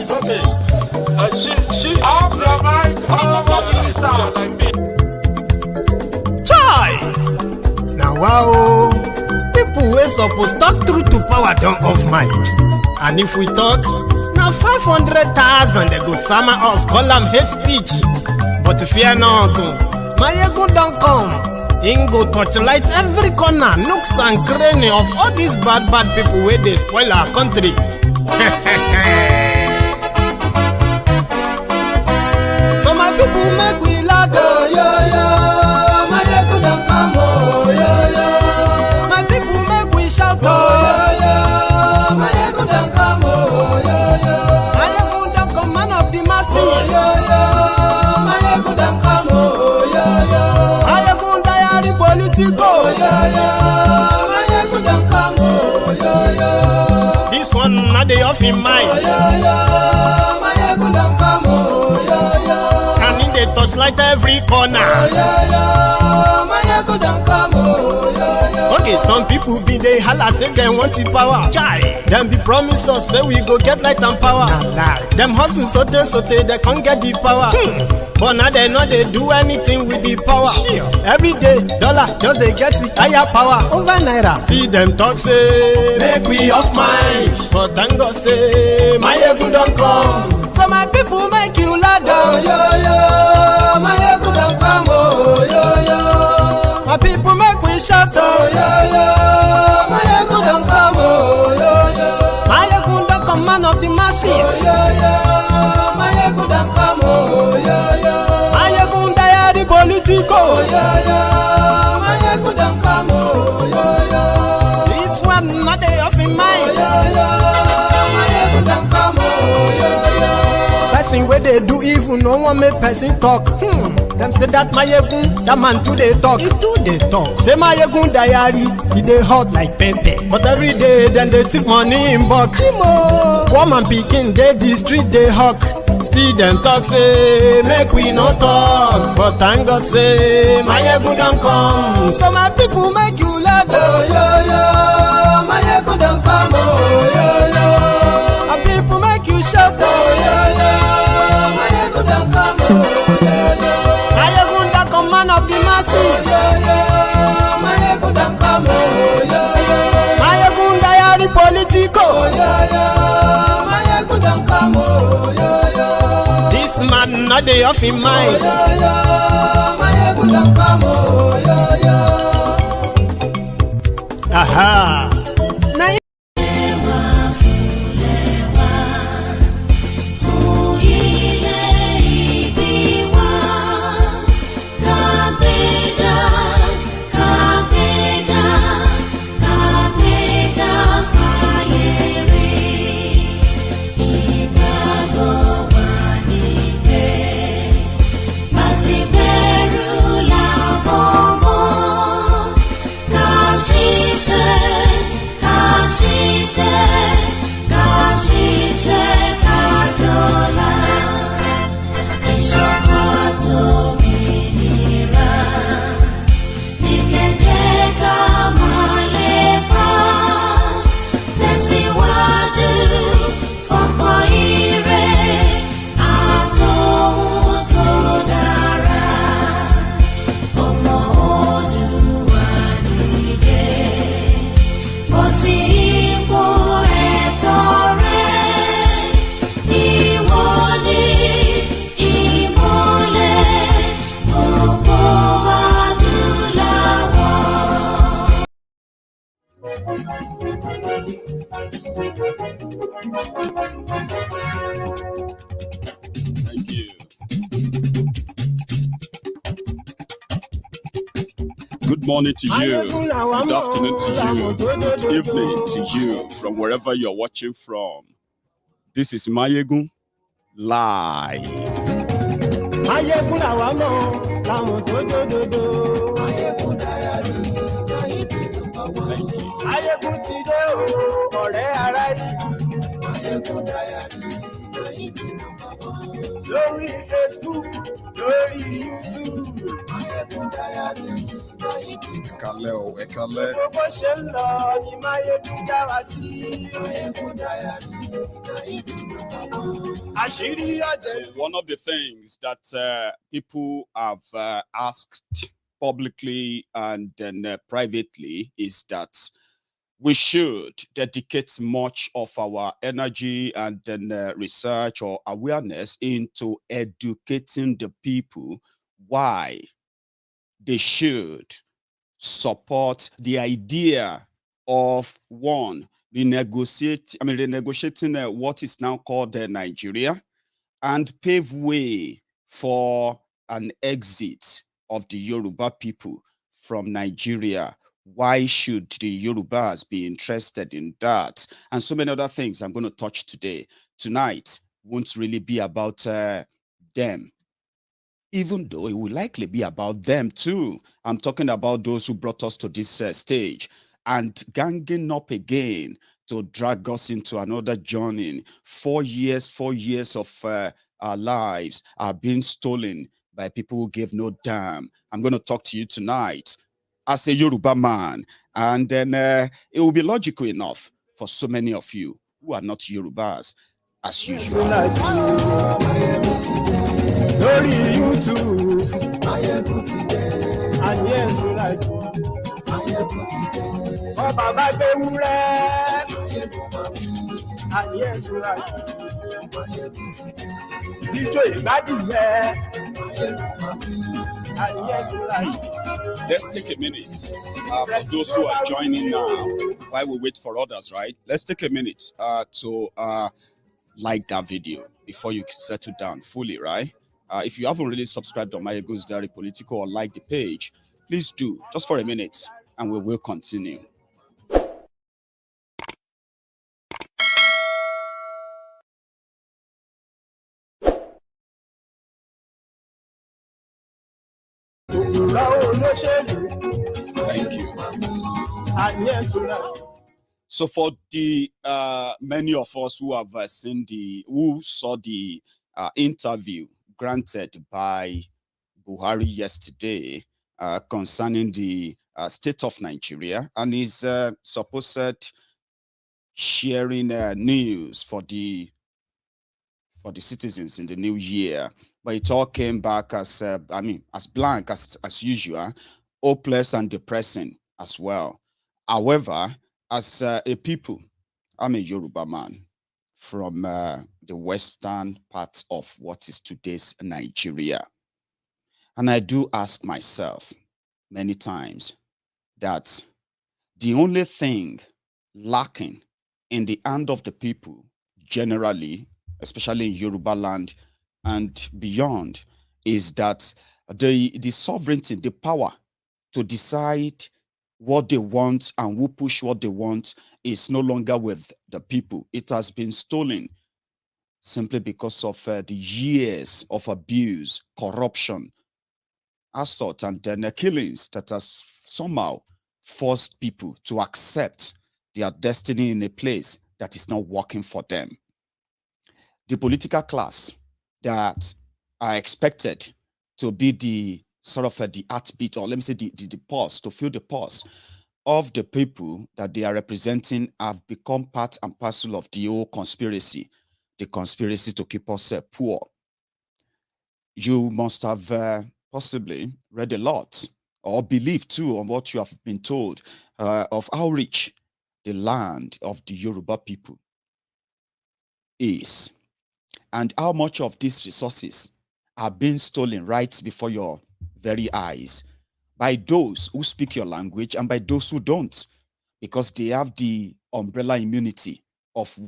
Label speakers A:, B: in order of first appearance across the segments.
A: It's okay. She off your mind.
B: Chai! Now wow, people wey suppose talk truth to power don't off mic. And if we talk, now 500,000 they go summer us, call them hate speech. But fear not, my ego don't come. Ingo torchlight every corner, nooks and cranny of all these bad people where they spoil our country. So my people make we laugh, oh yo yo. My ego don't come, oh yo yo. My people make we shout, oh yo yo. My ego don't come, oh yo yo. My ego don't come, man of the masses, oh yo yo. My ego don't come, oh yo yo. My ego diary politico, oh yo yo. My ego don't come, oh yo yo. This one not the off in mind, oh yo yo. My ego don't come, oh yo yo. And in the touchlight every corner, oh yo yo. My ego don't come, oh yo yo. Okay, some people be they holla say they want the power. Chai, them be promise us say we go get light and power. Nah. Them hustle sote they can't get the power. But now they know they do anything with the power. Sure. Every day, dollar just they get the higher power over naira. See them talk say make we off mind, but thank God say my ego don't come. So my people make you loud, oh yo yo. My ego don't come, oh yo yo. My people make we shout, oh yo yo. My ego don't come, oh yo yo. My ego don't come, man of the masses, oh yo yo. My ego don't come, oh yo yo. My ego diary politico, oh yo yo. My ego don't come, oh yo yo. This one not they off in mind, oh yo yo. My ego don't come, oh yo yo. Person where they do evil, no one make person talk. Them say that my yegun, that man too they talk. He too they talk. Say my yegun diary, he they hot like pepper. But every day then they take money in bulk. Woman picking they the street they hawk. Still them talk say make we no talk. But thank God say my yegun don't come. So my people make you loud, oh yo yo. My yegun don't come, oh yo yo. My people make you shout, oh yo yo. My yegun don't come, oh yo yo. Man of the masses, oh, yeah. My ego don't come, oh, yeah, yeah. My ego diary politico, oh, yeah, yeah. My ego don't come, oh, yeah, yeah. This man not the off in mind, oh, yeah, yeah. My ego don't come, oh, yeah, yeah. Aha.
C: Thank you. Good morning to you. Good afternoon to you. Good evening to you from wherever you're watching from. This is Mayegun Live. Thank you.
B: Lórí Facebook, lórí YouTube.
C: Ẹ̀kálẹ́ o, ẹ̀kálẹ́.
B: Gbogbo ṣe ń lọ ní Máyégún já wa sí.
C: So one of the things that people have asked publicly and then privately is that we should dedicate much of our energy and then research or awareness into educating the people why they should support the idea of one renegotiating what is now called Nigeria and pave way for an exit of the Yoruba people from Nigeria. Why should the Yorubas be interested in that? And so many other things I'm going to touch today. Tonight won't really be about them, even though it will likely be about them too. I'm talking about those who brought us to this stage and ganging up again to drag us into another journey. 4 years of our lives are being stolen by people who give no damn. I'm going to talk to you tonight as a Yoruba man, and then it will be logical enough for so many of you who are not Yorubas as usual.
B: Lórí YouTube, Agnes Sulaiman, ọba bá gbé wúrẹ́, Agnes Sulaiman, ijó ìgbádìyẹ, Agnes Sulaiman.
C: Let's take a minute for those who are joining now while we wait for others, right? Let's take a minute to like that video before you settle down fully, right? If you haven't really subscribed on Mayego's Diary Political or like the page, please do, just for a minute, and we will continue. Thank you. So for the many of us who have who saw the interview granted by Buhari yesterday concerning the state of Nigeria and his supposed sharing news for the citizens in the new year, but it all came back as as blank as usual, hopeless and depressing as well. However, as a people, I'm a Yoruba man from the western part of what is today's Nigeria. And I do ask myself many times that the only thing lacking in the hand of the people generally, especially in Yorubaland and beyond, is that the sovereignty, the power to decide what they want and who push what they want is no longer with the people. It has been stolen simply because of the years of abuse, corruption, assault, and then killings that has somehow forced people to accept their destiny in a place that is not working for them. The political class that are expected to be the sort of the heartbeat, or let me say the pulse, to feel the pulse of the people that they are representing, have become part and parcel of the whole conspiracy, the conspiracy to keep us poor. You must have possibly read a lot or believed too on what you have been told of how rich the land of the Yoruba people is, and how much of these resources are being stolen right before your very eyes by those who speak your language and by those who don't, because they have the umbrella immunity of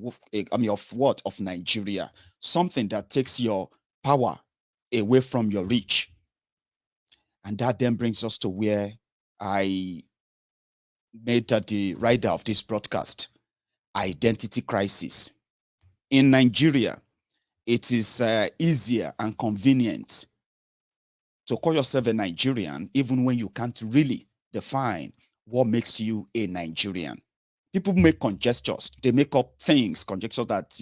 C: what? Of Nigeria, something that takes your power away from your reach. And that then brings us to where I made the writer of this broadcast: identity crisis. In Nigeria, it is easier and convenient to call yourself a Nigerian, even when you can't really define what makes you a Nigerian. People make conjectures. They make up things, conjectures that,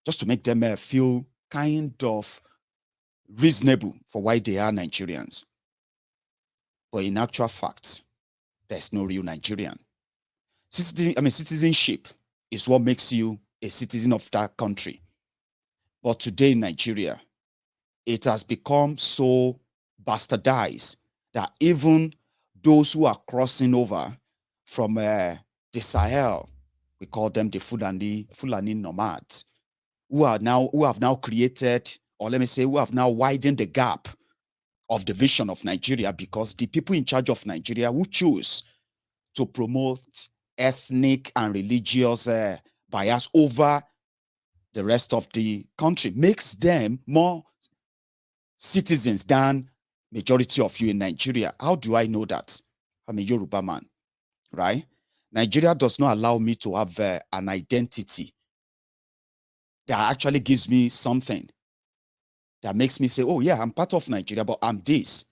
C: just to make them feel kind of reasonable for why they are Nigerians. But in actual fact, there's no real Nigerian. Citizenship is what makes you a citizen of that country. But today in Nigeria, it has become so bastardized that even those who are crossing over from the Sahel, we call them the Fulani nomads, who have now created, or let me say, who have now widened the gap of the vision of Nigeria, because the people in charge of Nigeria who choose to promote ethnic and religious bias over the rest of the country makes them more citizens than majority of you in Nigeria. How do I know that? I'm a Yoruba man, right? Nigeria does not allow me to have an identity that actually gives me something that makes me say, oh yeah, I'm part of Nigeria, but I'm this.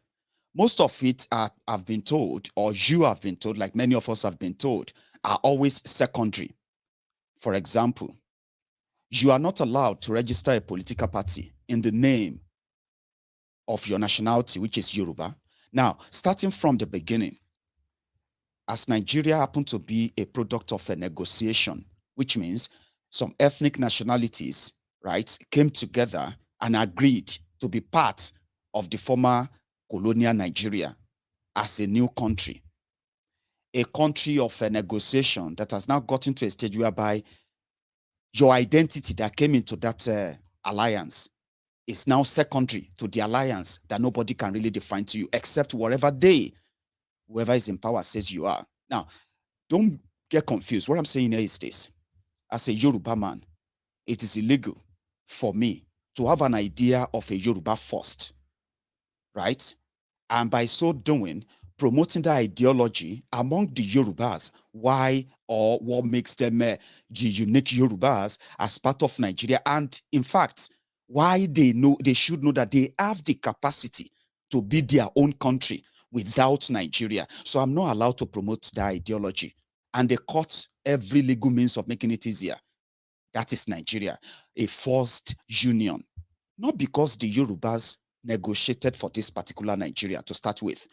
C: Most of it I've been told, or you have been told, like many of us have been told, are always secondary. For example, you are not allowed to register a political party in the name of your nationality, which is Yoruba. Now, starting from the beginning, as Nigeria happened to be a product of a negotiation, which means some ethnic nationalities, right, came together and agreed to be part of the former colonial Nigeria as a new country, a country of a negotiation that has now gotten to a stage whereby your identity that came into that alliance is now secondary to the alliance that nobody can really define to you except whatever whoever is in power says you are. Now, don't get confused. What I'm saying here is this. As a Yoruba man, it is illegal for me to have an idea of a Yoruba first, right? And by so doing, promoting the ideology among the Yorubas, why or what makes them the unique Yorubas as part of Nigeria. And in fact, why they should know that they have the capacity to be their own country without Nigeria. So I'm not allowed to promote that ideology. And they cut every legal means of making it easier. That is Nigeria, a forced union. Not because the Yorubas negotiated for this particular Nigeria to start with.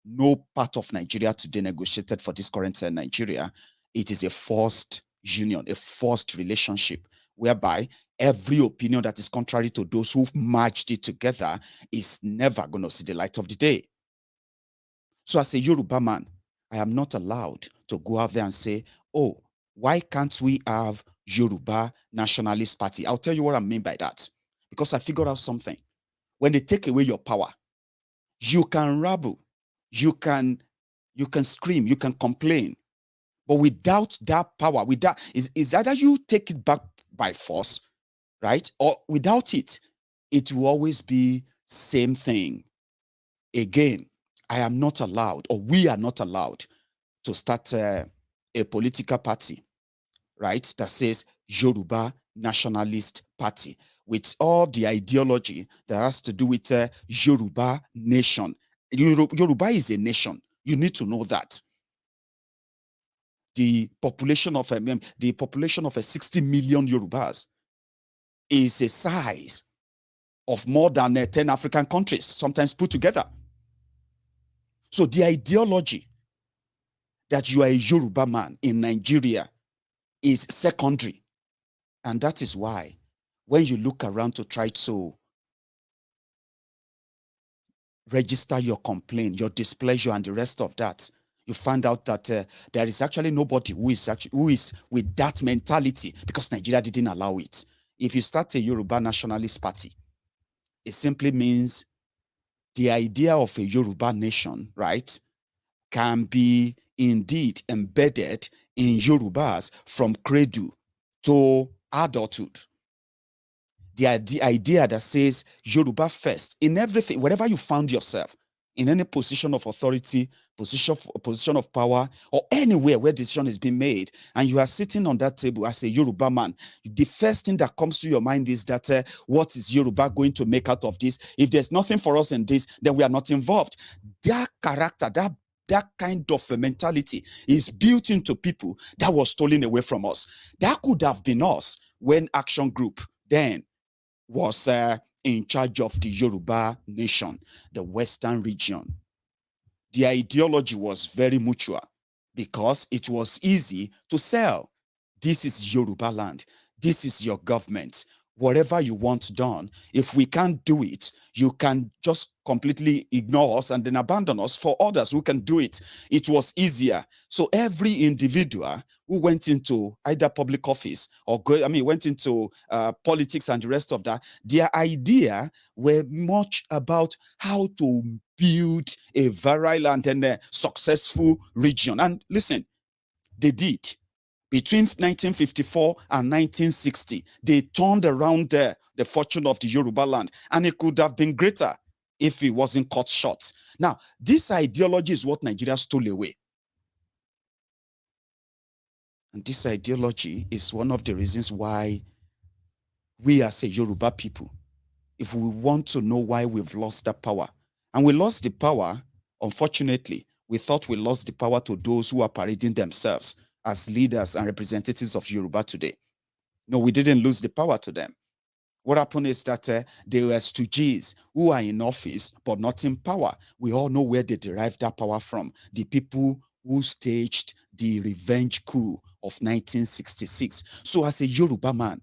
C: No part of Nigeria today negotiated for this current Nigeria. It is a forced union, a forced relationship, whereby every opinion that is contrary to those who've merged it together is never going to see the light of the day. So as a Yoruba man, I am not allowed to go out there and say, oh, why can't we have Yoruba Nationalist Party? I'll tell you what I mean by that. Because I figured out something. When they take away your power, you can rabble, you can scream, you can complain. But without that power, is either you take it back by force, right? Or without it, it will always be same thing. Again, I am not allowed, or we are not allowed to start a political party, right, that says Yoruba Nationalist Party, with all the ideology that has to do with Yoruba nation. Yoruba is a nation. You need to know that. The population of a 60 million Yorubas is a size of more than 10 African countries, sometimes put together. So the ideology that you are a Yoruba man in Nigeria is secondary. And that is why when you look around to try to register your complaint, your displeasure, and the rest of that, you find out that there is actually nobody who is with that mentality, because Nigeria didn't allow it. If you start a Yoruba Nationalist Party, it simply means the idea of a Yoruba nation, right, can be indeed embedded in Yorubas from cradle to adulthood. The idea that says Yoruba first in everything, wherever you found yourself, in any position of authority, position of power, or anywhere where decision is being made, and you are sitting on that table as a Yoruba man, the first thing that comes to your mind is that what is Yoruba going to make out of this? If there's nothing for us in this, then we are not involved. That character, that kind of a mentality is built into people that was stolen away from us. That could have been us when Action Group then was in charge of the Yoruba nation, the Western region. The ideology was very mutual because it was easy to sell. This is Yoruba land. This is your government. whatever you want done. If we can't do it, you can just completely ignore us and then abandon us for others who can do it. It was easier. So every individual who went into either public office or went into politics and the rest of that, their idea were much about how to build a virile and then a successful region. And listen, they did. Between 1954 and 1960, they turned around the fortune of the Yorubaland, and it could have been greater if it wasn't cut short. Now, this ideology is what Nigeria stole away. And this ideology is one of the reasons why we as a Yoruba people, if we want to know why we've lost that power, and we lost the power, unfortunately, we thought we lost the power to those who are parading themselves as leaders and representatives of Yoruba today. No, we didn't lose the power to them. What happened is that they were stooges who are in office but not in power. We all know where they derived that power from. The people who staged the revenge coup of 1966. So as a Yoruba man,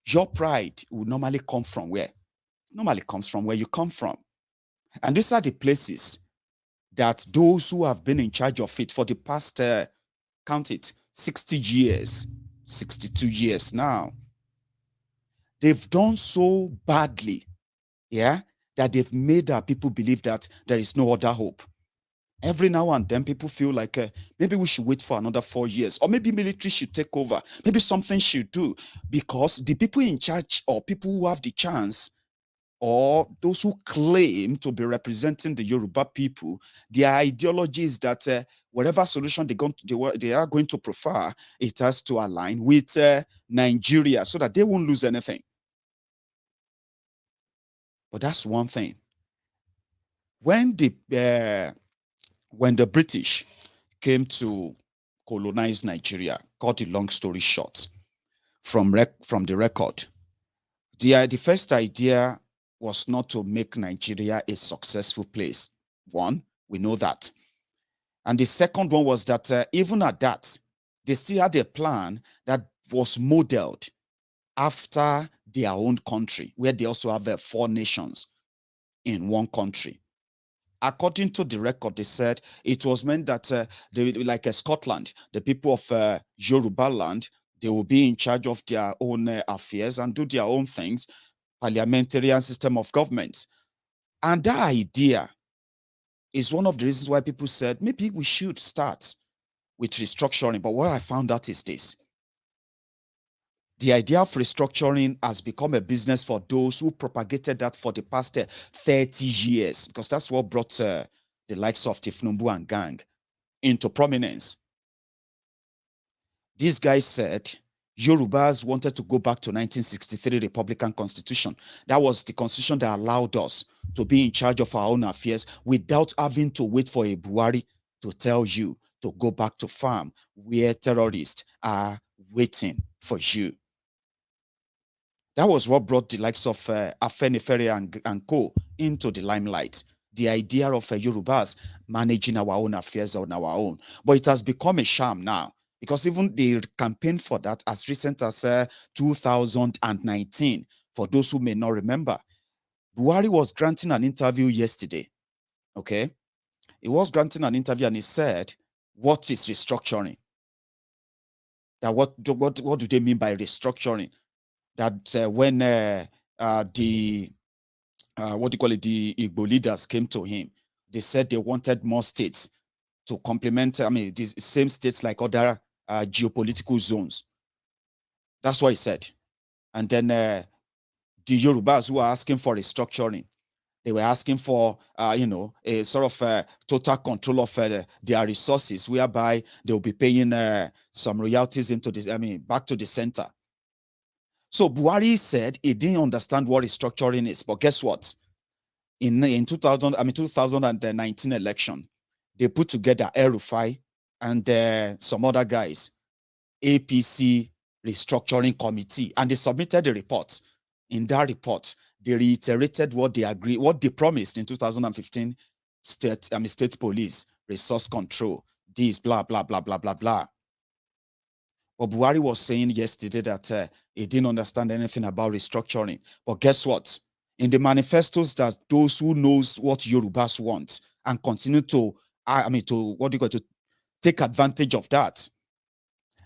C: your pride will normally come from where? It normally comes from where you come from. And these are the places that those who have been in charge of it for the past, count it, 60 years, 62 years now, they've done so badly, yeah, that they've made our people believe that there is no other hope. Every now and then, people feel like maybe we should wait for another 4 years, or maybe military should take over, maybe something should do, because the people in charge or people who have the chance or those who claim to be representing the Yoruba people, their ideology is that whatever solution they are going to prefer, it has to align with Nigeria so that they won't lose anything. But that's one thing. When the British came to colonize Nigeria, cut the long story short, from the record, the first idea was not to make Nigeria a successful place. One, we know that. And the second one was that even at that, they still had a plan that was modeled after their own country, where they also have 4 nations in one country. According to the record, they said it was meant that like Scotland, the people of Yorubaland, they will be in charge of their own affairs and do their own things, parliamentarian system of government. And that idea is one of the reasons why people said maybe we should start with restructuring. But what I found out is this: the idea of restructuring has become a business for those who propagated that for the past 30 years, because that's what brought the likes of Tifnumbu and gang into prominence. These guys said Yorubas wanted to go back to 1963 Republican Constitution. That was the constitution that allowed us to be in charge of our own affairs without having to wait for a Buhari to tell you to go back to farm where terrorists are waiting for you. That was what brought the likes of Afenifere and co into the limelight. The idea of Yorubas managing our own affairs on our own. But it has become a sham now, because even the campaign for that as recent as 2019, for those who may not remember, Buhari was granting an interview yesterday, okay? He was granting an interview and he said, what is restructuring? That what do they mean by restructuring? That when the Igbo leaders came to him, they said they wanted more states to complement, these same states like other geopolitical zones. That's what he said. And then the Yorubas who are asking for restructuring, they were asking for, a sort of total control of their resources, whereby they will be paying some royalties into this, back to the center. So Buhari said he didn't understand what restructuring is, but guess what? In 2019 election, they put together El-Rufai and some other guys, APC restructuring committee, and they submitted a report. In that report, they reiterated what they promised in 2015: state police, resource control, this, blah, blah, blah, blah, blah, blah. But Buhari was saying yesterday that He didn't understand anything about restructuring. But guess what? In the manifestos that those who knows what Yorubas want and continue to, to what do you got to take advantage of that,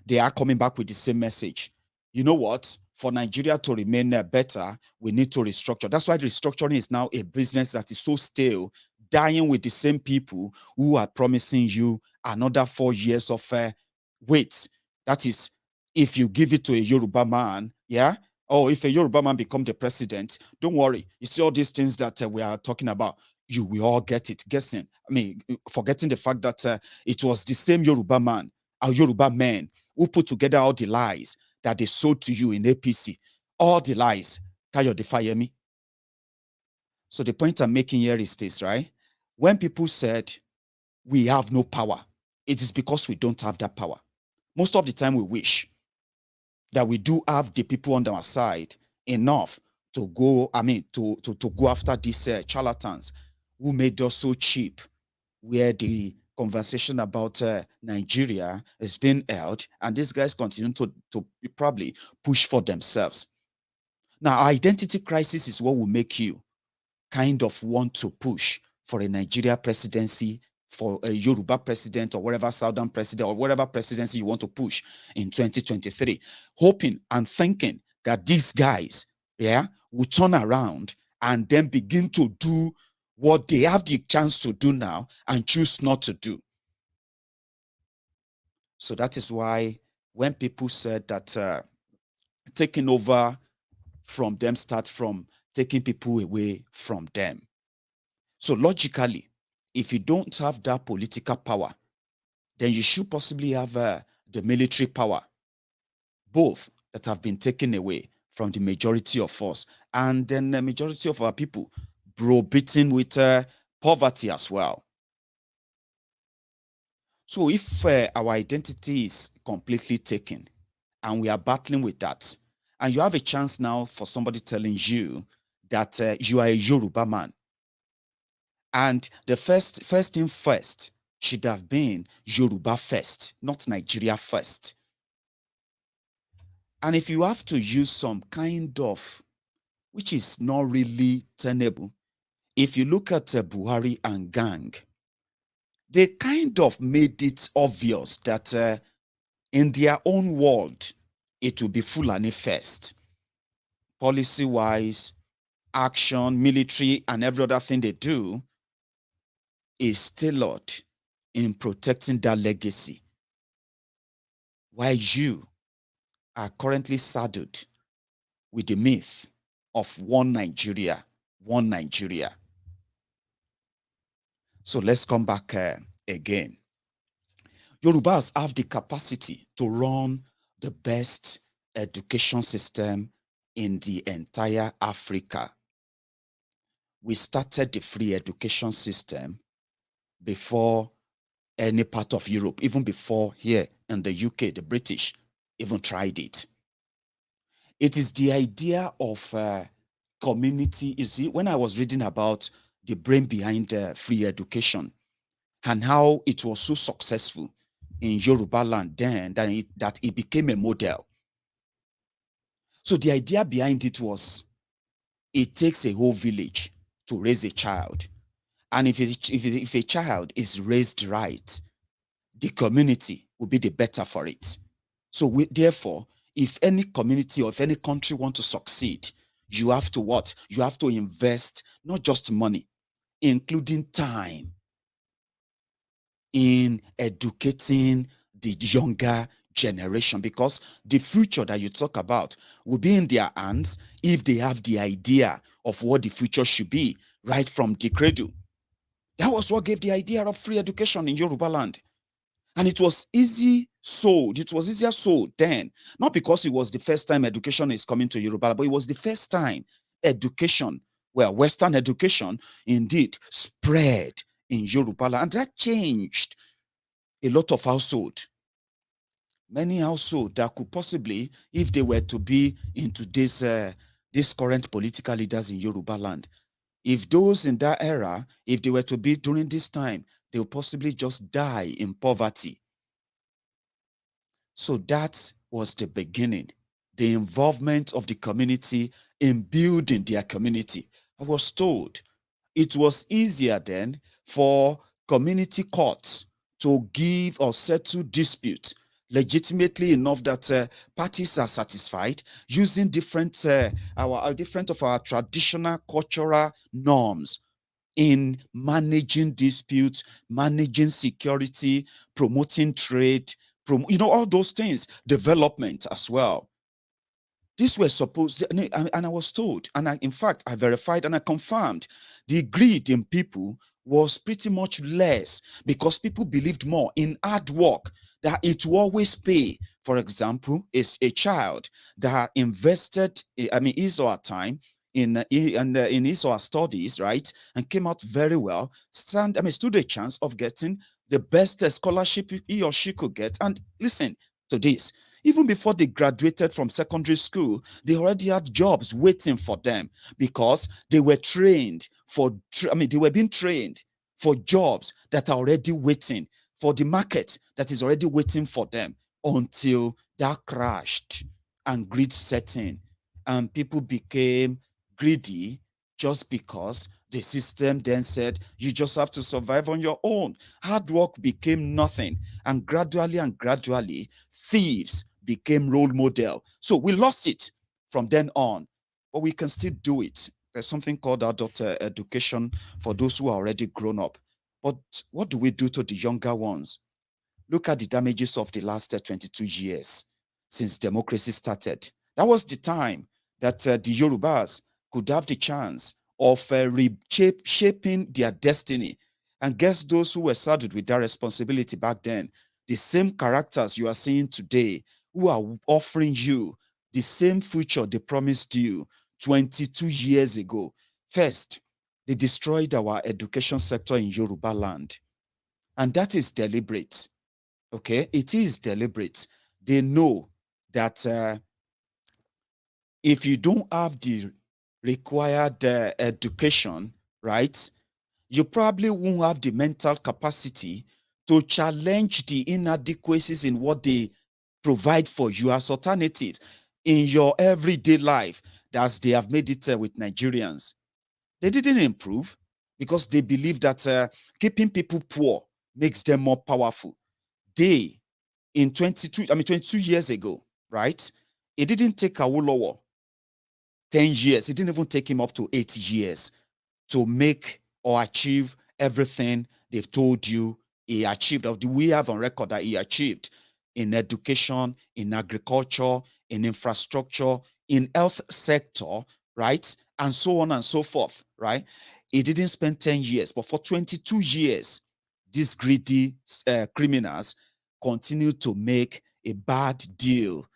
C: they are coming back with the same message. You know what? For Nigeria to remain better, we need to restructure. That's why restructuring is now a business that is so stale, dying with the same people who are promising you another 4 years of wait. That is, if you give it to a Yoruba man, yeah, or if a Yoruba man become the president, don't worry. You see all these things that we are talking about, you will all get it. Guessing, forgetting the fact that it was the same Yoruba man, a Yoruba man, who put together all the lies that they sold to you in APC. All the lies. Kayo Defayemi. So the point I'm making here is this, right? When people said we have no power, it is because we don't have that power. Most of the time we wish that we do have the people on our side enough to go, to go after these charlatans who made us so cheap, where the conversation about Nigeria is being held, and these guys continue to probably push for themselves. Now, identity crisis is what will make you kind of want to push for a Nigeria presidency, for a Yoruba president, or whatever Southern president, or whatever presidency you want to push in 2023, hoping and thinking that these guys, yeah, will turn around and then begin to do what they have the chance to do now and choose not to do. So that is why when people said that taking over from them starts from taking people away from them. So logically, if you don't have that political power, then you should possibly have the military power, both that have been taken away from the majority of us, and then the majority of our people beaten with poverty as well. So if our identity is completely taken and we are battling with that, and you have a chance now for somebody telling you that you are a Yoruba man, and the first thing first should have been Yoruba first, not Nigeria first. And if you have to use some kind of, which is not really tenable, if you look at Buhari and gang, they kind of made it obvious that in their own world, it will be Fulani first. Policy-wise, action, military, and every other thing they do is tailored in protecting that legacy. While you are currently saddled with the myth of one Nigeria, one Nigeria. So let's come back again. Yorubas have the capacity to run the best education system in the entire Africa. We started the free education system before any part of Europe, even before here in the UK, the British even tried it. It is the idea of community. You see, when I was reading about the brain behind free education and how it was so successful in Yorubaland then that it became a model. So the idea behind it was it takes a whole village to raise a child. And if a child is raised right, the community will be the better for it. So therefore, if any community or if any country want to succeed, you have to what? You have to invest not just money, including time, in educating the younger generation, because the future that you talk about will be in their hands if they have the idea of what the future should be right from the cradle. That was what gave the idea of free education in Yorubaland. And it was easy sold. It was easier sold then, not because it was the first time education is coming to Yoruba, but it was the first time education, well, Western education indeed spread in Yorubaland. And that changed a lot of households. Many households that could possibly, if they were to be into this current political leaders in Yorubaland, if those in that era, if they were to be during this time, they would possibly just die in poverty. So that was the beginning. the involvement of the community in building their community. I was told it was easier then for community courts to give or settle disputes legitimately enough that parties are satisfied using different different of our traditional cultural norms in managing disputes, managing security, promoting trade, all those things, development as well. These were supposed, and I was told, and in fact, I verified and I confirmed the greed in people was pretty much less because people believed more in hard work, that it will always pay. For example, is a child that invested, his or her time in his or her studies, right, and came out very well, stood a chance of getting the best scholarship he or she could get. And listen to this, even before they graduated from secondary school, they already had jobs waiting for them because they were trained they were being trained for jobs that are already waiting, for the market that is already waiting for them, until that crashed and greed set in and people became greedy just because the system then said you just have to survive on your own. Hard work became nothing, and gradually thieves became role model. So we lost it from then on, but we can still do it. There's something called adult education for those who are already grown up. But what do we do to the younger ones? Look at the damages of the last 22 years since democracy started. That was the time that the Yorubas could have the chance of shaping their destiny. And guess those who were saddled with that responsibility back then, the same characters you are seeing today, who are offering you the same future they promised you 22 years ago. First, they destroyed our education sector in Yorubaland. And that is deliberate. Okay, it is deliberate. They know that if you don't have the required education, right, you probably won't have the mental capacity to challenge the inadequacies in what they provide for you as alternatives in your everyday life, as they have made it with Nigerians. They didn't improve because they believe that keeping people poor makes them more powerful. They, in 22 years ago, right? It didn't take Awolowo 10 years. It didn't even take him up to 8 years to make or achieve everything they've told you he achieved, or do we have on record that he achieved in education, in agriculture, in infrastructure, in health sector, right? And so on and so forth, right? He didn't spend 10 years, but for 22 years, these greedy criminals continue to make a bad deal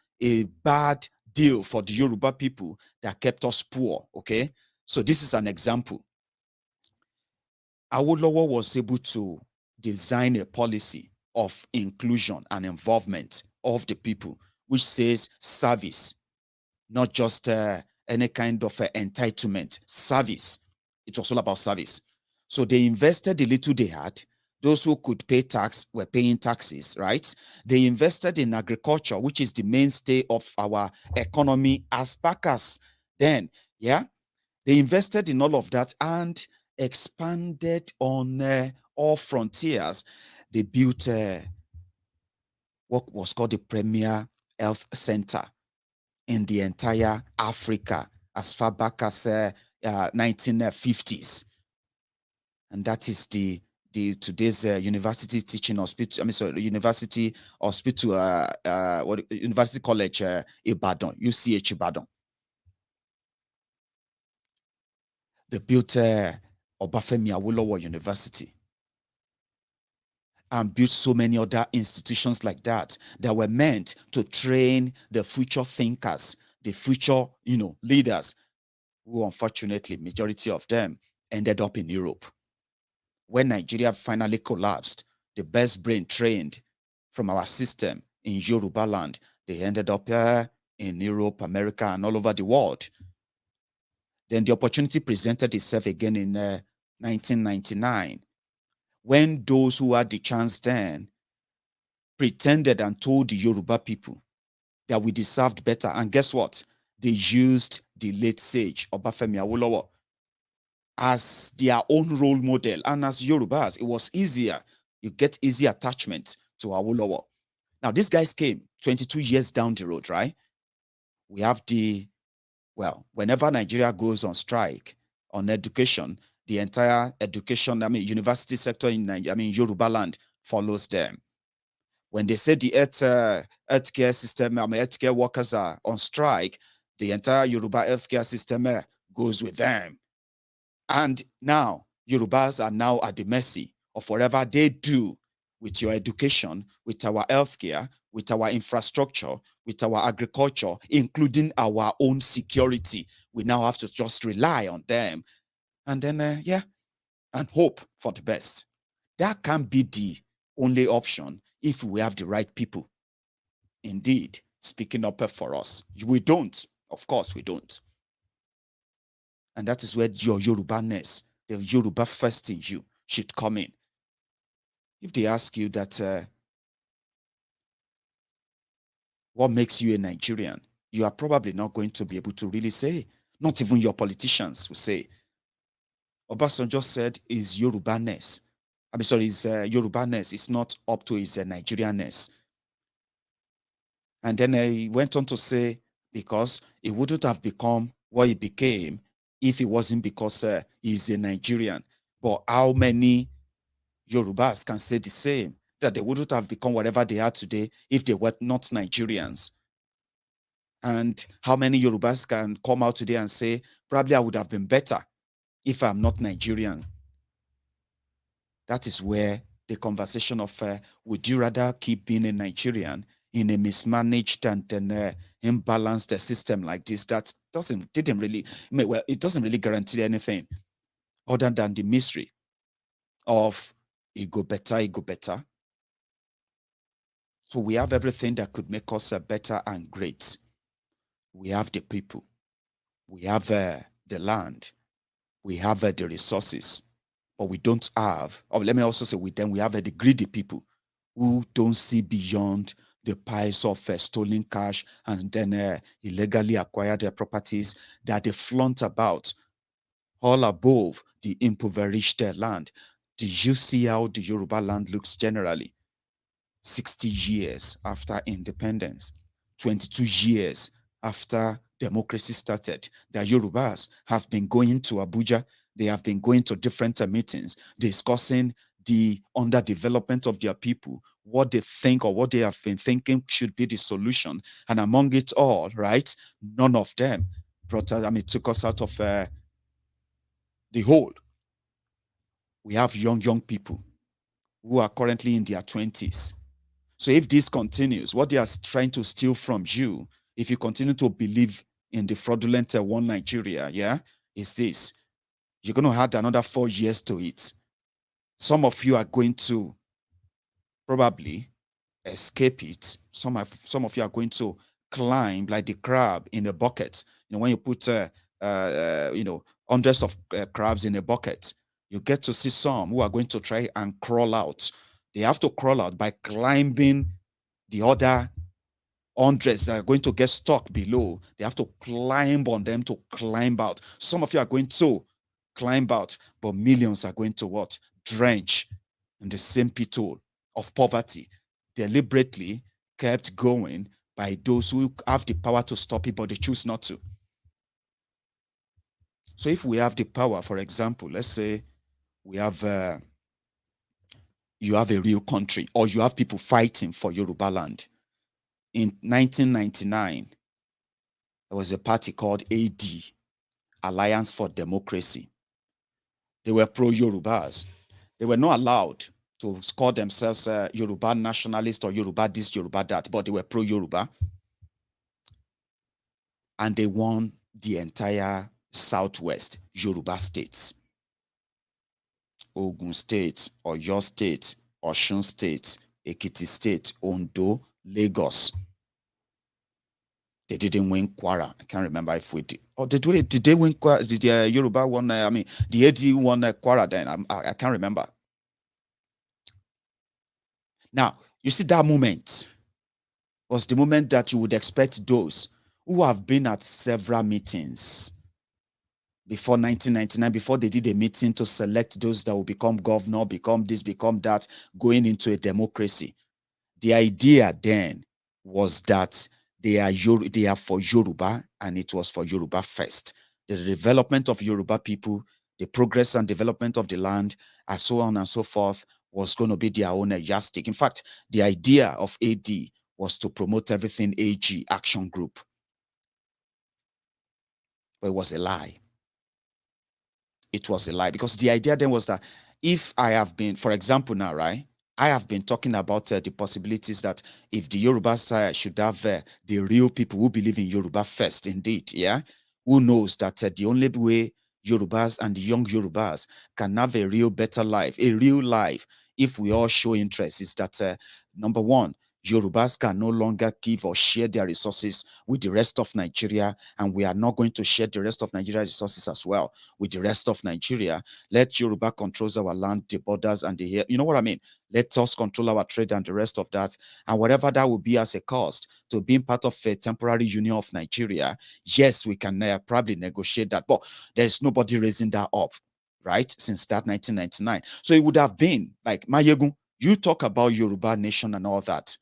C: for the Yoruba people that kept us poor, okay? So this is an example. Awolowo was able to design a policy of inclusion and involvement of the people, which says service, not just any kind of entitlement. Service. It was all about service. So they invested the little they had. Those who could pay tax were paying taxes, right? They invested in agriculture, which is the mainstay of our economy as back as then. Yeah. They invested in all of that and expanded on all frontiers. They built what was called the Premier Health Center in the entire Africa as far back as 1950s. And that is the today's university teaching hospital. University hospital, University College Ibadan, UCH Ibadan. They built Obafemi Awolowo University and built so many other institutions like that were meant to train the future thinkers, the future, leaders, who unfortunately, majority of them ended up in Europe. When Nigeria finally collapsed, the best brain trained from our system in Yorubaland, they ended up in Europe, America, and all over the world. Then the opportunity presented itself again in 1999, when those who had the chance then pretended and told the Yoruba people that we deserved better. And guess what? They used the late sage Obafemi Awolowo as their own role model. And as Yorubas, it was easier. You get easy attachment to Awolowo. Now, these guys came 22 years down the road, right? We have whenever Nigeria goes on strike on education, the entire education, university sector in Nigeria, Yorubaland follows them. When they say the healthcare system, healthcare workers are on strike, the entire Yoruba healthcare system goes with them. And now, Yorubas are now at the mercy of whatever they do with your education, with our healthcare, with our infrastructure, with our agriculture, including our own security. We now have to just rely on them. And then, and hope for the best. That can be the only option if we have the right people. Indeed, speaking up for us. We don't. Of course, we don't. And that is where your Yoruba-ness, the Yoruba first in you, should come in. If they ask you that, what makes you a Nigerian, you are probably not going to be able to really say. Not even your politicians will say. Obasanjo said his Yoruba-ness. His Yoruba-ness is not up to his Nigerian-ness. And then he went on to say, because he wouldn't have become what he became if it wasn't because he's a Nigerian. But how many Yorubas can say the same, that they wouldn't have become whatever they are today if they were not Nigerians? And how many Yorubas can come out today and say, probably I would have been better if I'm not Nigerian? That is where the conversation of would you rather keep being a Nigerian in a mismanaged and imbalanced system like this that it doesn't really guarantee anything other than the mystery of it go better. So we have everything that could make us better and great. We have the people, we have the land, we have the resources, but we don't have, let me also say we have the greedy people who don't see beyond the piles of stolen cash and then illegally acquired properties that they flaunt about all above the impoverished land. Do you see how the Yoruba land looks generally? 60 years after independence, 22 years after democracy started, the Yorubas have been going to Abuja. They have been going to different meetings discussing the underdevelopment of their people, what they think or what they have been thinking should be the solution. And among it all, right, none of them took us out of the hole. We have young people who are currently in their 20s. So if this continues, what they are trying to steal from you, if you continue to believe in the fraudulent one Nigeria, is this. You're going to add another 4 years to it. Some of you are going to probably escape it. Some of you are going to climb like the crab in a bucket. When you put hundreds of crabs in a bucket, you get to see some who are going to try and crawl out. They have to crawl out by climbing the other hundreds that are going to get stuck below. They have to climb on them to climb out. Some of you are going to climb out, but millions are going to what? Drench in the same pit hole of poverty, deliberately kept going by those who have the power to stop it, but they choose not to. So if we have the power, for example, let's say we have you have a real country, or you have people fighting for Yorubaland. In 1999, there was a party called AD, Alliance for Democracy. They were pro-Yorubas. They were not allowed to call themselves Yoruba Nationalist or Yoruba this, Yoruba that, but they were pro-Yoruba. And they won the entire Southwest Yoruba states. Ogun State, Oyo State, Osun State, Ekiti State, Ondo, Lagos. They didn't win Kwara. I can't remember if we did. Or did they win Kwara? Did the Yoruba won? The AD won Kwara then. I can't remember. Now, you see that moment. was the moment that you would expect those who have been at several meetings before 1999, before they did a meeting to select those that will become governor, become this, become that, going into a democracy. The idea then was that they are for Yoruba, and it was for Yoruba first. The development of Yoruba people, the progress and development of the land, and so on and so forth, was going to be their own yardstick. In fact, the idea of AD was to promote everything AG, Action Group. But it was a lie. It was a lie, because the idea then was that if I have been, for example now, right, I have been talking about the possibilities that if the Yoruba side should have the real people who believe in Yoruba first, indeed, yeah, who knows that the only way Yorubas and the young Yorubas can have a real better life, a real life, if we all show interest, is that number one, Yorubas can no longer give or share their resources with the rest of Nigeria, and we are not going to share the rest of Nigeria's resources as well with the rest of Nigeria. Let Yoruba controls our land, the borders, and the, you know what I mean? Let us control our trade and the rest of that. And whatever that will be as a cost to being part of a temporary union of Nigeria, yes, we can probably negotiate that. But there is nobody raising that up, right? Since that 1999. So it would have been like, Mayegun, you talk about Yoruba nation and all that.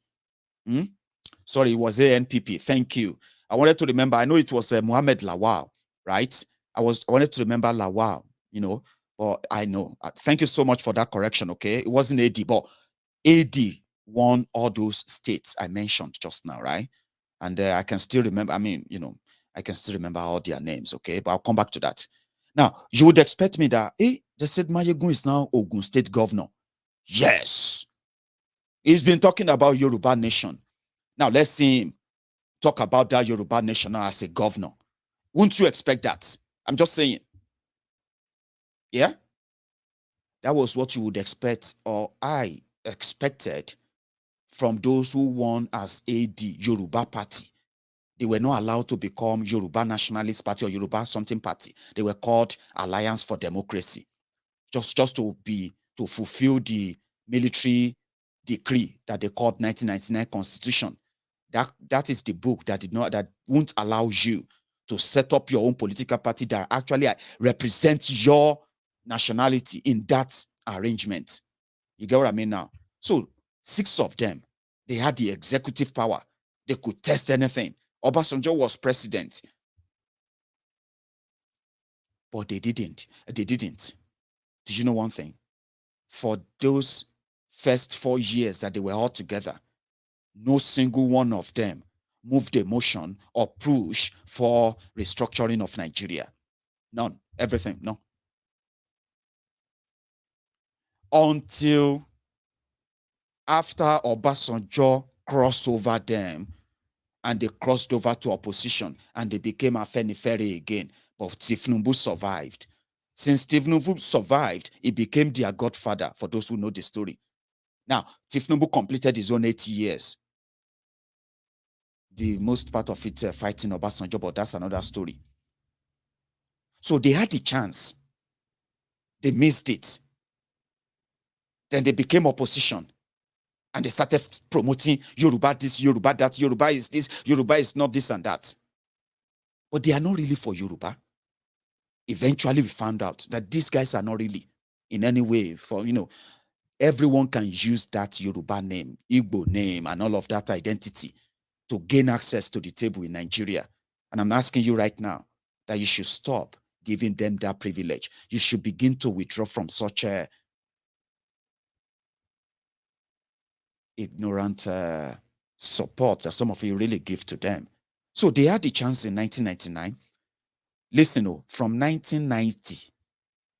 C: Sorry, it was ANPP. Thank you. I wanted to remember, I know it was Mohammed Lawal, right? I wanted to remember Lawal, you know, but I know. Thank you so much for that correction, okay? It wasn't AD, but AD won all those states I mentioned just now, right? And I can still remember, I mean, you know, I can still remember all their names, okay? But I'll come back to that. Now, you would expect me that, they said Mayegun is now Ogun State governor. Yes. He's been talking about Yoruba nation. Now, let's see him talk about that Yoruba nation as a governor. Wouldn't you expect that? I'm just saying. Yeah? That was what you would expect, or I expected, from those who won as AD, Yoruba Party. They were not allowed to become Yoruba Nationalist Party or Yoruba something party. They were called Alliance for Democracy. Just to fulfill the military decree that they called 1999 Constitution. That is the book that won't allow you to set up your own political party that actually represents your nationality in that arrangement. You get what I mean now? So 6 of them, they had the executive power. They could test anything. Obasanjo was president. But they didn't. Did you know one thing? For those first 4 years that they were all together, no single one of them moved a motion or push for restructuring of Nigeria. None. Everything. No. Until after Obasanjo crossed over them and they crossed over to opposition and they became Afenifere again. But Tifnumbu survived. Since Tifnumbu survived, he became their godfather, for those who know the story. Now, Tifnumbu completed his own 80 years. The most part of it fighting Obasanjo, but that's another story. So they had the chance. They missed it. Then they became opposition. And they started promoting Yoruba this, Yoruba that, Yoruba is this, Yoruba is not this and that. But they are not really for Yoruba. Eventually we found out that these guys are not really in any way for, everyone can use that Yoruba name, Igbo name, and all of that identity to gain access to the table in Nigeria. And I'm asking you right now that you should stop giving them that privilege. You should begin to withdraw from such a ignorant support that some of you really give to them. So they had the chance in 1999. Listen, from 1990,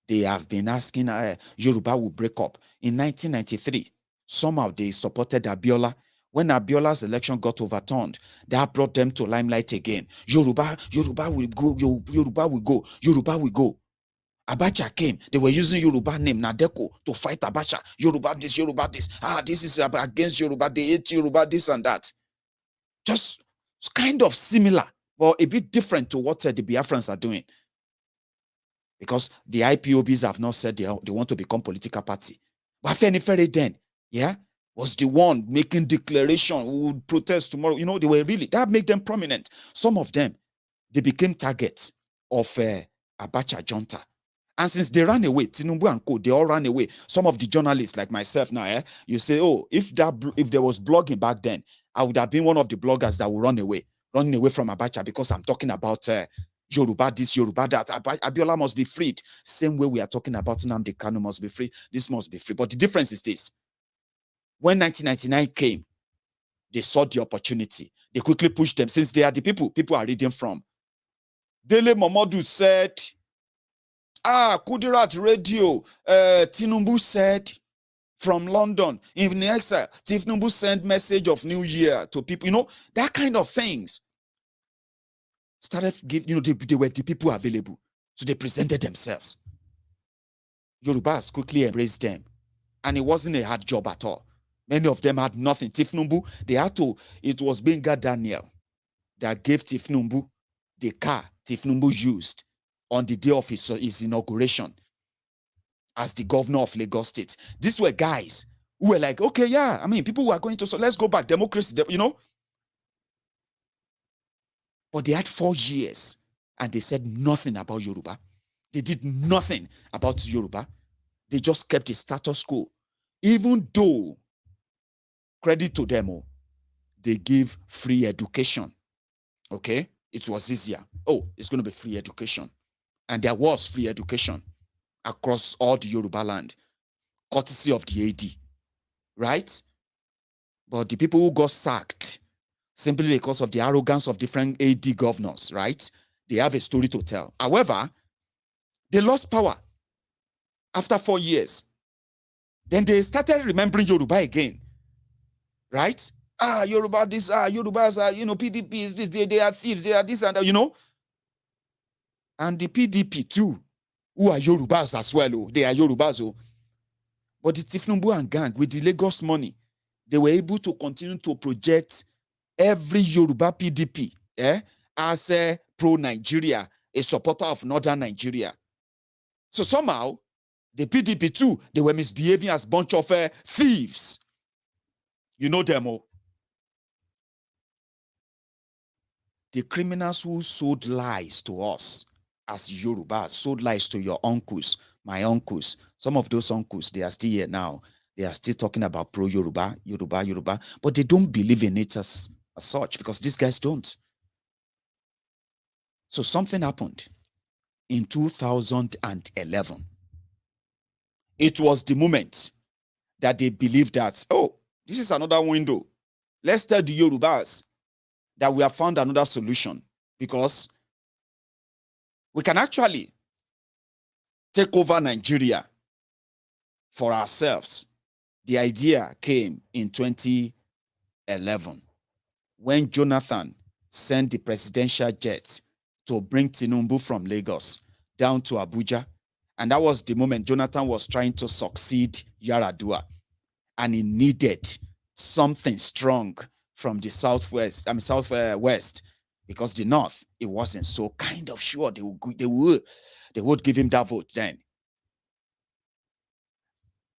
C: they have been asking Yoruba will break up. In 1993, somehow they supported Abiola. When Abiola's election got overturned, that brought them to limelight again. Yoruba will go, Yoruba will go, Yoruba will go. Abacha came. They were using Yoruba name, Nadeko, to fight Abacha. Yoruba this, Yoruba this. This is against Yoruba. They hate Yoruba, this and that. Just kind of similar, but a bit different to what the Biafrans are doing. Because the IPOBs have not said they want to become political party. But Afenifere then, yeah, was the one making declaration, we would protest tomorrow. You know, they were really, that made them prominent. Some of them, they became targets of Abacha junta. And since they ran away, Tinubu and co, they all ran away. Some of the journalists like myself now, you say, oh, if there was blogging back then, I would have been one of the bloggers that would running away from Abacha because I'm talking about Yoruba this, Yoruba that. Abiola must be freed. Same way we are talking about Nnamdi Kanu must be free. This must be free. But the difference is this. When 1999 came, they saw the opportunity. They quickly pushed them since they are the people are reading from. Dele Momodu said, Kudirat Radio, Tinubu said from London, in exile, Tinubu sent message of New Year to people, you know, that kind of things. Started giving, you know, they were the people available. So they presented themselves. Yorubas quickly embraced them. And it wasn't a hard job at all. Many of them had nothing. Tifnumbu, they had to, it was Benga Daniel that gave Tifnumbu the car Tifnumbu used on the day of his inauguration as the governor of Lagos State. These were guys who were like, okay, yeah, I mean, people were going to, so let's go back, democracy, you know. But they had 4 years and they said nothing about Yoruba. They did nothing about Yoruba. They just kept the status quo. Even though, credit to them, they give free education. Okay? It was easier. Oh, it's going to be free education. And there was free education across all the Yorubaland, courtesy of the AD. Right? But the people who got sacked, simply because of the arrogance of different AD governors, right? They have a story to tell. However, they lost power after 4 years. Then they started remembering Yoruba again. Right? Yoruba, this, Yorubas are, you know, PDP is this, they are thieves, they are this and that, you know. And the PDP too, who are Yorubas as well, they are Yorubas. But the Tifnumbu and gang, with the Lagos money, they were able to continue to project every Yoruba PDP as a pro-Nigeria, a supporter of Northern Nigeria. So somehow, the PDP too, they were misbehaving as a bunch of thieves. You know them all. The criminals who sold lies to us as Yorubas, sold lies to your uncles, my uncles. Some of those uncles, they are still here now. They are still talking about pro-Yoruba, Yoruba, but they don't believe in it as such because these guys don't. So something happened in 2011. It was the moment that they believed that, oh, this is another window. Let's tell the Yorubas that we have found another solution because we can actually take over Nigeria for ourselves. The idea came in 2011 when Jonathan sent the presidential jet to bring Tinubu from Lagos down to Abuja. And that was the moment Jonathan was trying to succeed Yaradua. And he needed something strong from the southwest, southwest, because the north, it wasn't so kind of sure they would give him that vote then.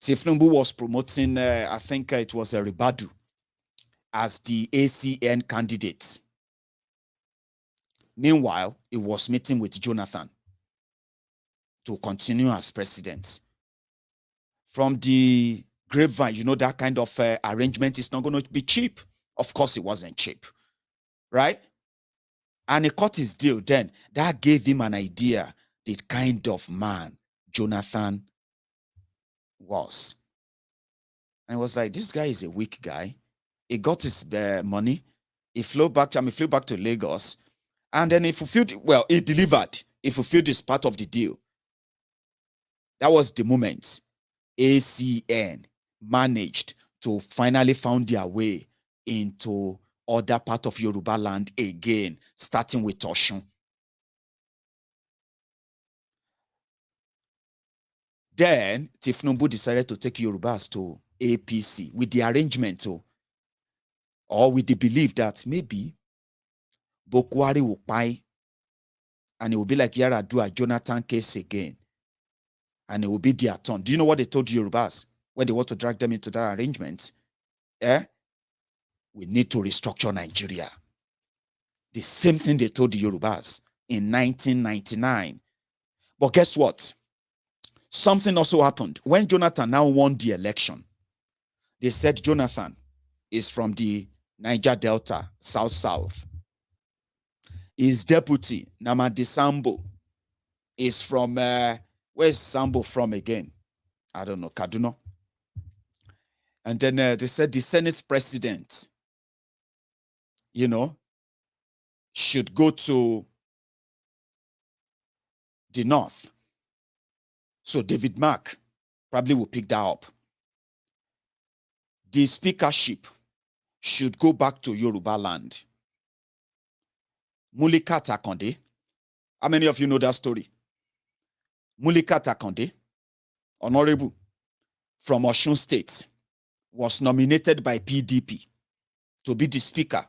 C: Tifnumbu was promoting, I think it was a Ribadu as the ACN candidate. Meanwhile, he was meeting with Jonathan to continue as president. From the grapevine, you know, that kind of arrangement is not going to be cheap. Of course, it wasn't cheap, right? And he cut his deal then. That gave him an idea the kind of man Jonathan was. And he was like, this guy is a weak guy. He got his money. He flew back to Lagos. And then he fulfilled, well, he delivered. He fulfilled this part of the deal. That was the moment ACN managed to finally find their way into other part of Yorubaland again, starting with Osun. Then Tifnumbu decided to take Yorubas to APC with the arrangement, or with the belief that maybe Buhari will buy and it will be like Yaradua, Jonathan case again. And it will be their turn. Do you know what they told Yorubas when they want to drag them into that arrangement? we need to restructure Nigeria. The same thing they told the Yorubas in 1999. But guess what? Something also happened. When Jonathan now won the election, they said Jonathan is from the Niger Delta, South. His deputy, Namadi Sambo, is from, where's Sambo from again? I don't know, Kaduna. And then they said the Senate president, should go to the north. So David Mark probably will pick that up. The speakership should go back to Yorubaland. Mulika Takonde. How many of you know that story? Mulika Takonde, honorable from Osun State, was nominated by PDP to be the Speaker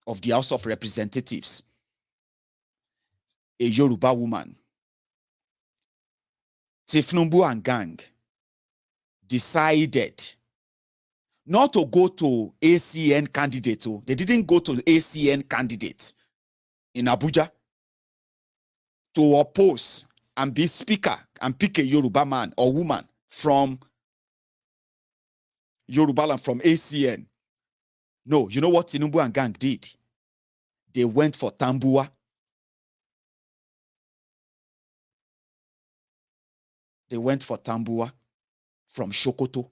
C: of the House of Representatives, a Yoruba woman. Tifnumbu and gang decided not to go to ACN candidate. They didn't go to ACN candidates in Abuja to oppose and be speaker and pick a Yoruba man or woman from Yorubaland, from ACN. No, you know what Tinubu and gang did? They went for Tambua. They went for Tambua from Sokoto.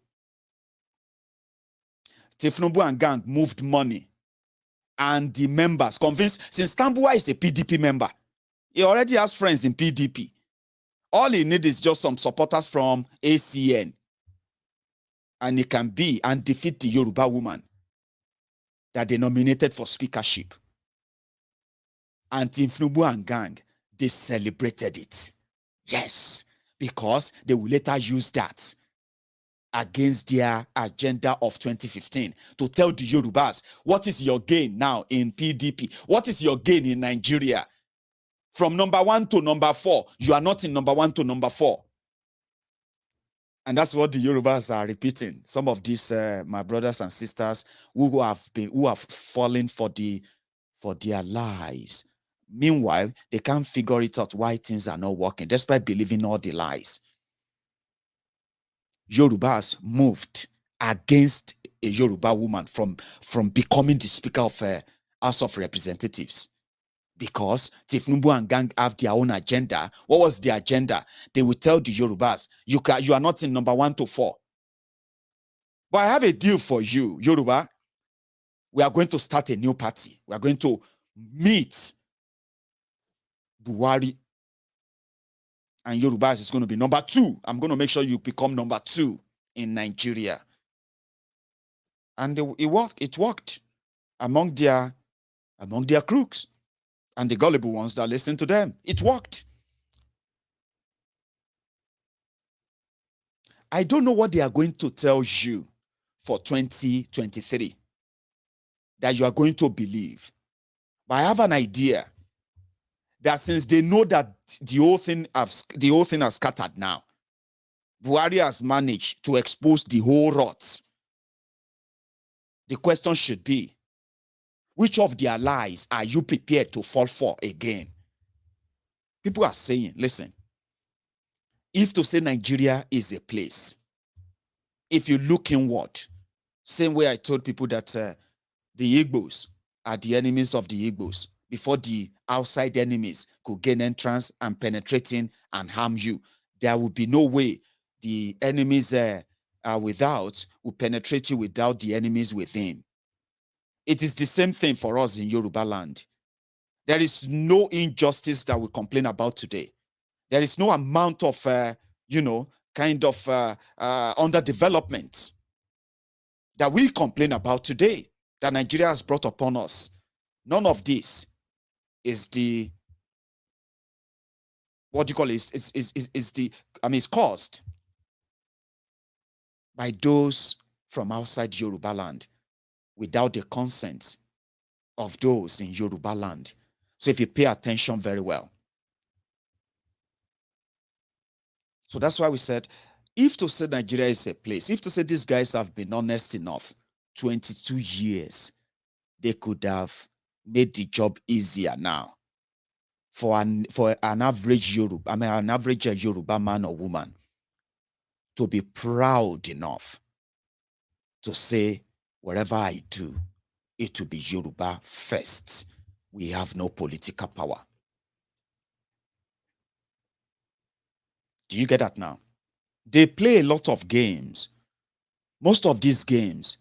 C: Tifnumbu and gang moved money, and the members convinced, since Tambua is a PDP member, he already has friends in PDP. All he needs is just some supporters from ACN, and he can be and defeat the Yoruba woman that they nominated for speakership. And Tifnumbu and gang, they celebrated it. Yes, because they will later use that against their agenda of 2015 to tell the Yorubas, what is your gain now in PDP? What is your gain in Nigeria? From number 1 to number 4, you are not in number 1 to number 4. And that's what the Yorubas are repeating. Some of these, my brothers and sisters who have fallen for their lies. Meanwhile, they can't figure it out why things are not working, despite believing all the lies. Yorubas moved against a Yoruba woman from becoming the Speaker of House of Representatives, because Tifnumbu and gang have their own agenda. What was the agenda? They will tell the Yorubas, you are not in number 1 to 4. But I have a deal for you, Yoruba. We are going to start a new party. We are going to meet Buhari, and Yorubas is going to be number 2. I'm going to make sure you become number 2 in Nigeria. And it worked. It worked among their crooks and the gullible ones that listen to them. It worked. I don't know what they are going to tell you for 2023 that you are going to believe, but I have an idea that since they know that the whole thing has scattered now, Buhari has managed to expose the whole rot. The question should be, which of their lies are you prepared to fall for again? People are saying, listen, if to say Nigeria is a place, if you look inward, same way I told people that the Igbos are the enemies of the Igbos, before the outside enemies could gain entrance and penetrating and harm you, there would be no way the enemies without will penetrate you without the enemies within. It is the same thing for us in Yorubaland. There is no injustice that we complain about today. There is no amount of, underdevelopment that we complain about today that Nigeria has brought upon us. None of this is the, it's caused by those from outside Yorubaland without the consent of those in Yorubaland. So if you pay attention very well. So that's why we said, if to say Nigeria is a place, if to say these guys have been honest enough 22 years, they could have made the job easier now for an average Yoruba, an average Yoruba man or woman to be proud enough to say, whatever I do, it will be Yoruba first. We have no political power. Do you get that now? They play a lot of games. Most of these games,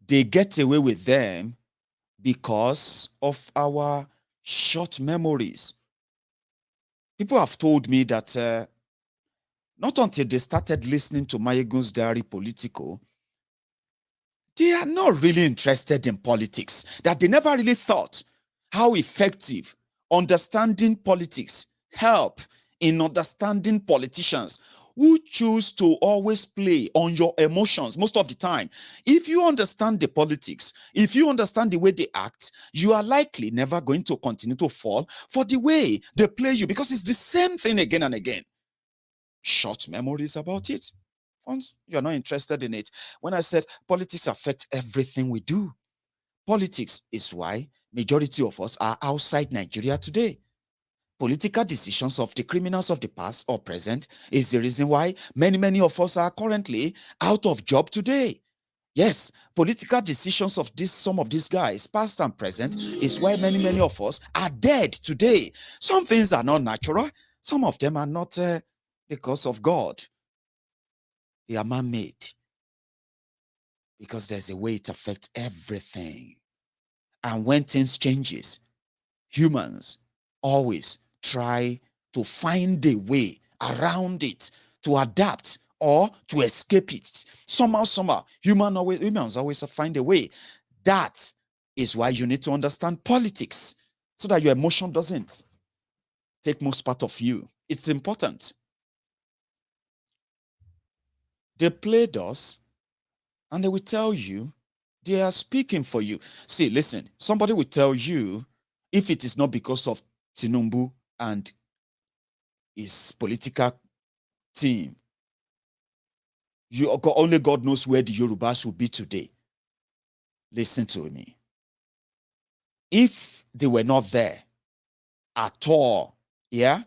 C: they get away with them because of our short memories. People have told me that not until they started listening to Mayegun's Diary Politico, they are not really interested in politics, that they never really thought how effective understanding politics help in understanding politicians who choose to always play on your emotions most of the time. If you understand the politics, if you understand the way they act, you are likely never going to continue to fall for the way they play you, because it's the same thing again and again. Short memories about it. Once you're not interested in it. When I said politics affect everything we do, politics is why majority of us are outside Nigeria today. Political decisions of the criminals of the past or present is the reason why many of us are currently out of job today. Yes, political decisions of some of these guys, past and present, is why many of us are dead today. Some things are not natural. Some of them are not because of God. They are man-made. Because there's a way it affects everything. And when things changes, humans always try to find a way around it, to adapt or to escape it. Somehow, humans always find a way. That is why you need to understand politics, so that your emotion doesn't take most part of you. It's important. They played us, and they will tell you they are speaking for you. See, listen, somebody will tell you, if it is not because of Tinubu and his political team, only God knows where the Yorubas will be today. Listen to me. If they were not there at all, yeah,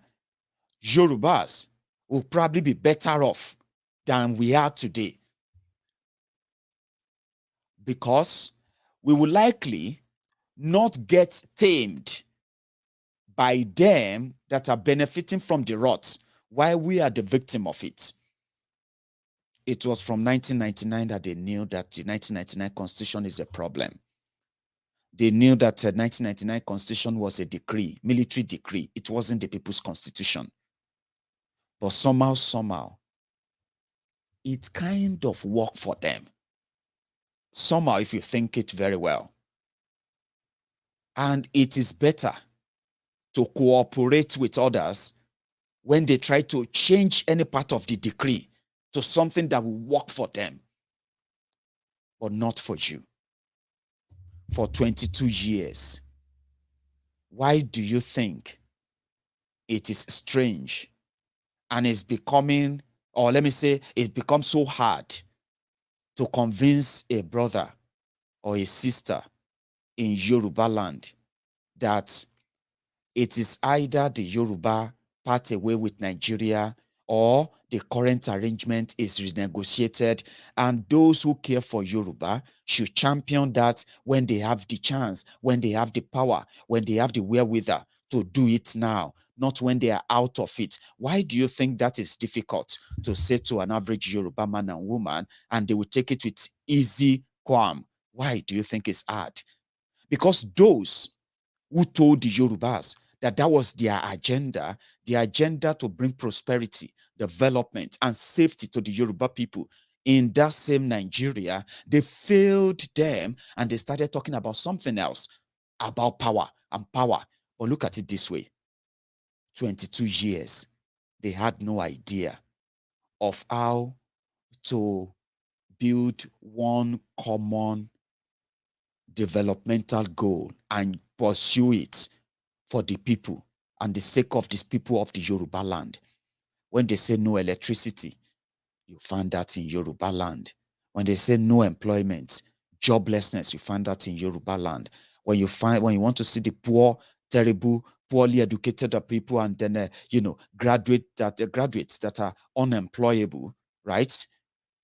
C: Yorubas will probably be better off than we are today. Because we will likely not get tamed by them that are benefiting from the rot, while we are the victim of it. It was from 1999 that they knew that the 1999 Constitution is a problem. They knew that the 1999 Constitution was a decree, military decree. It wasn't the people's constitution. But somehow, it kind of worked for them. Somehow, if you think it very well. And it is better to cooperate with others when they try to change any part of the decree to something that will work for them, but not for you. For 22 years, why do you think it is strange and it's becoming, or let me say, it becomes so hard to convince a brother or a sister in Yorubaland that it is either the Yoruba part away with Nigeria, or the current arrangement is renegotiated, and those who care for Yoruba should champion that when they have the chance, when they have the power, when they have the wherewithal to do it now, not when they are out of it? Why do you think that is difficult to say to an average Yoruba man and woman, and they will take it with easy qualm? Why do you think it's hard? Because those who told the Yorubas that was their agenda, the agenda to bring prosperity, development, and safety to the Yoruba people in that same Nigeria, they failed them, and they started talking about something else, about power and power. But look at it this way. 22 years, they had no idea of how to build one common developmental goal and pursue it for the people and the sake of these people of the Yoruba land. When they say no electricity, you find that in Yoruba land. When they say no employment, joblessness, you find that in Yorubaland. When you want to see the poor, terrible, poorly educated people, and then graduates that are unemployable, right?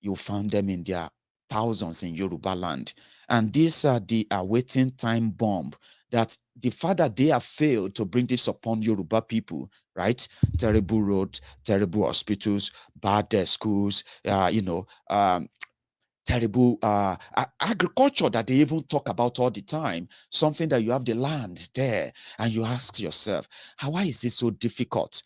C: You found them in their thousands in Yorubaland. And these are the awaiting time bomb that the fact that they have failed to bring this upon Yoruba people, right? Terrible roads, terrible hospitals, bad schools, terrible agriculture that they even talk about all the time, something that you have the land there, and you ask yourself, why is this so difficult,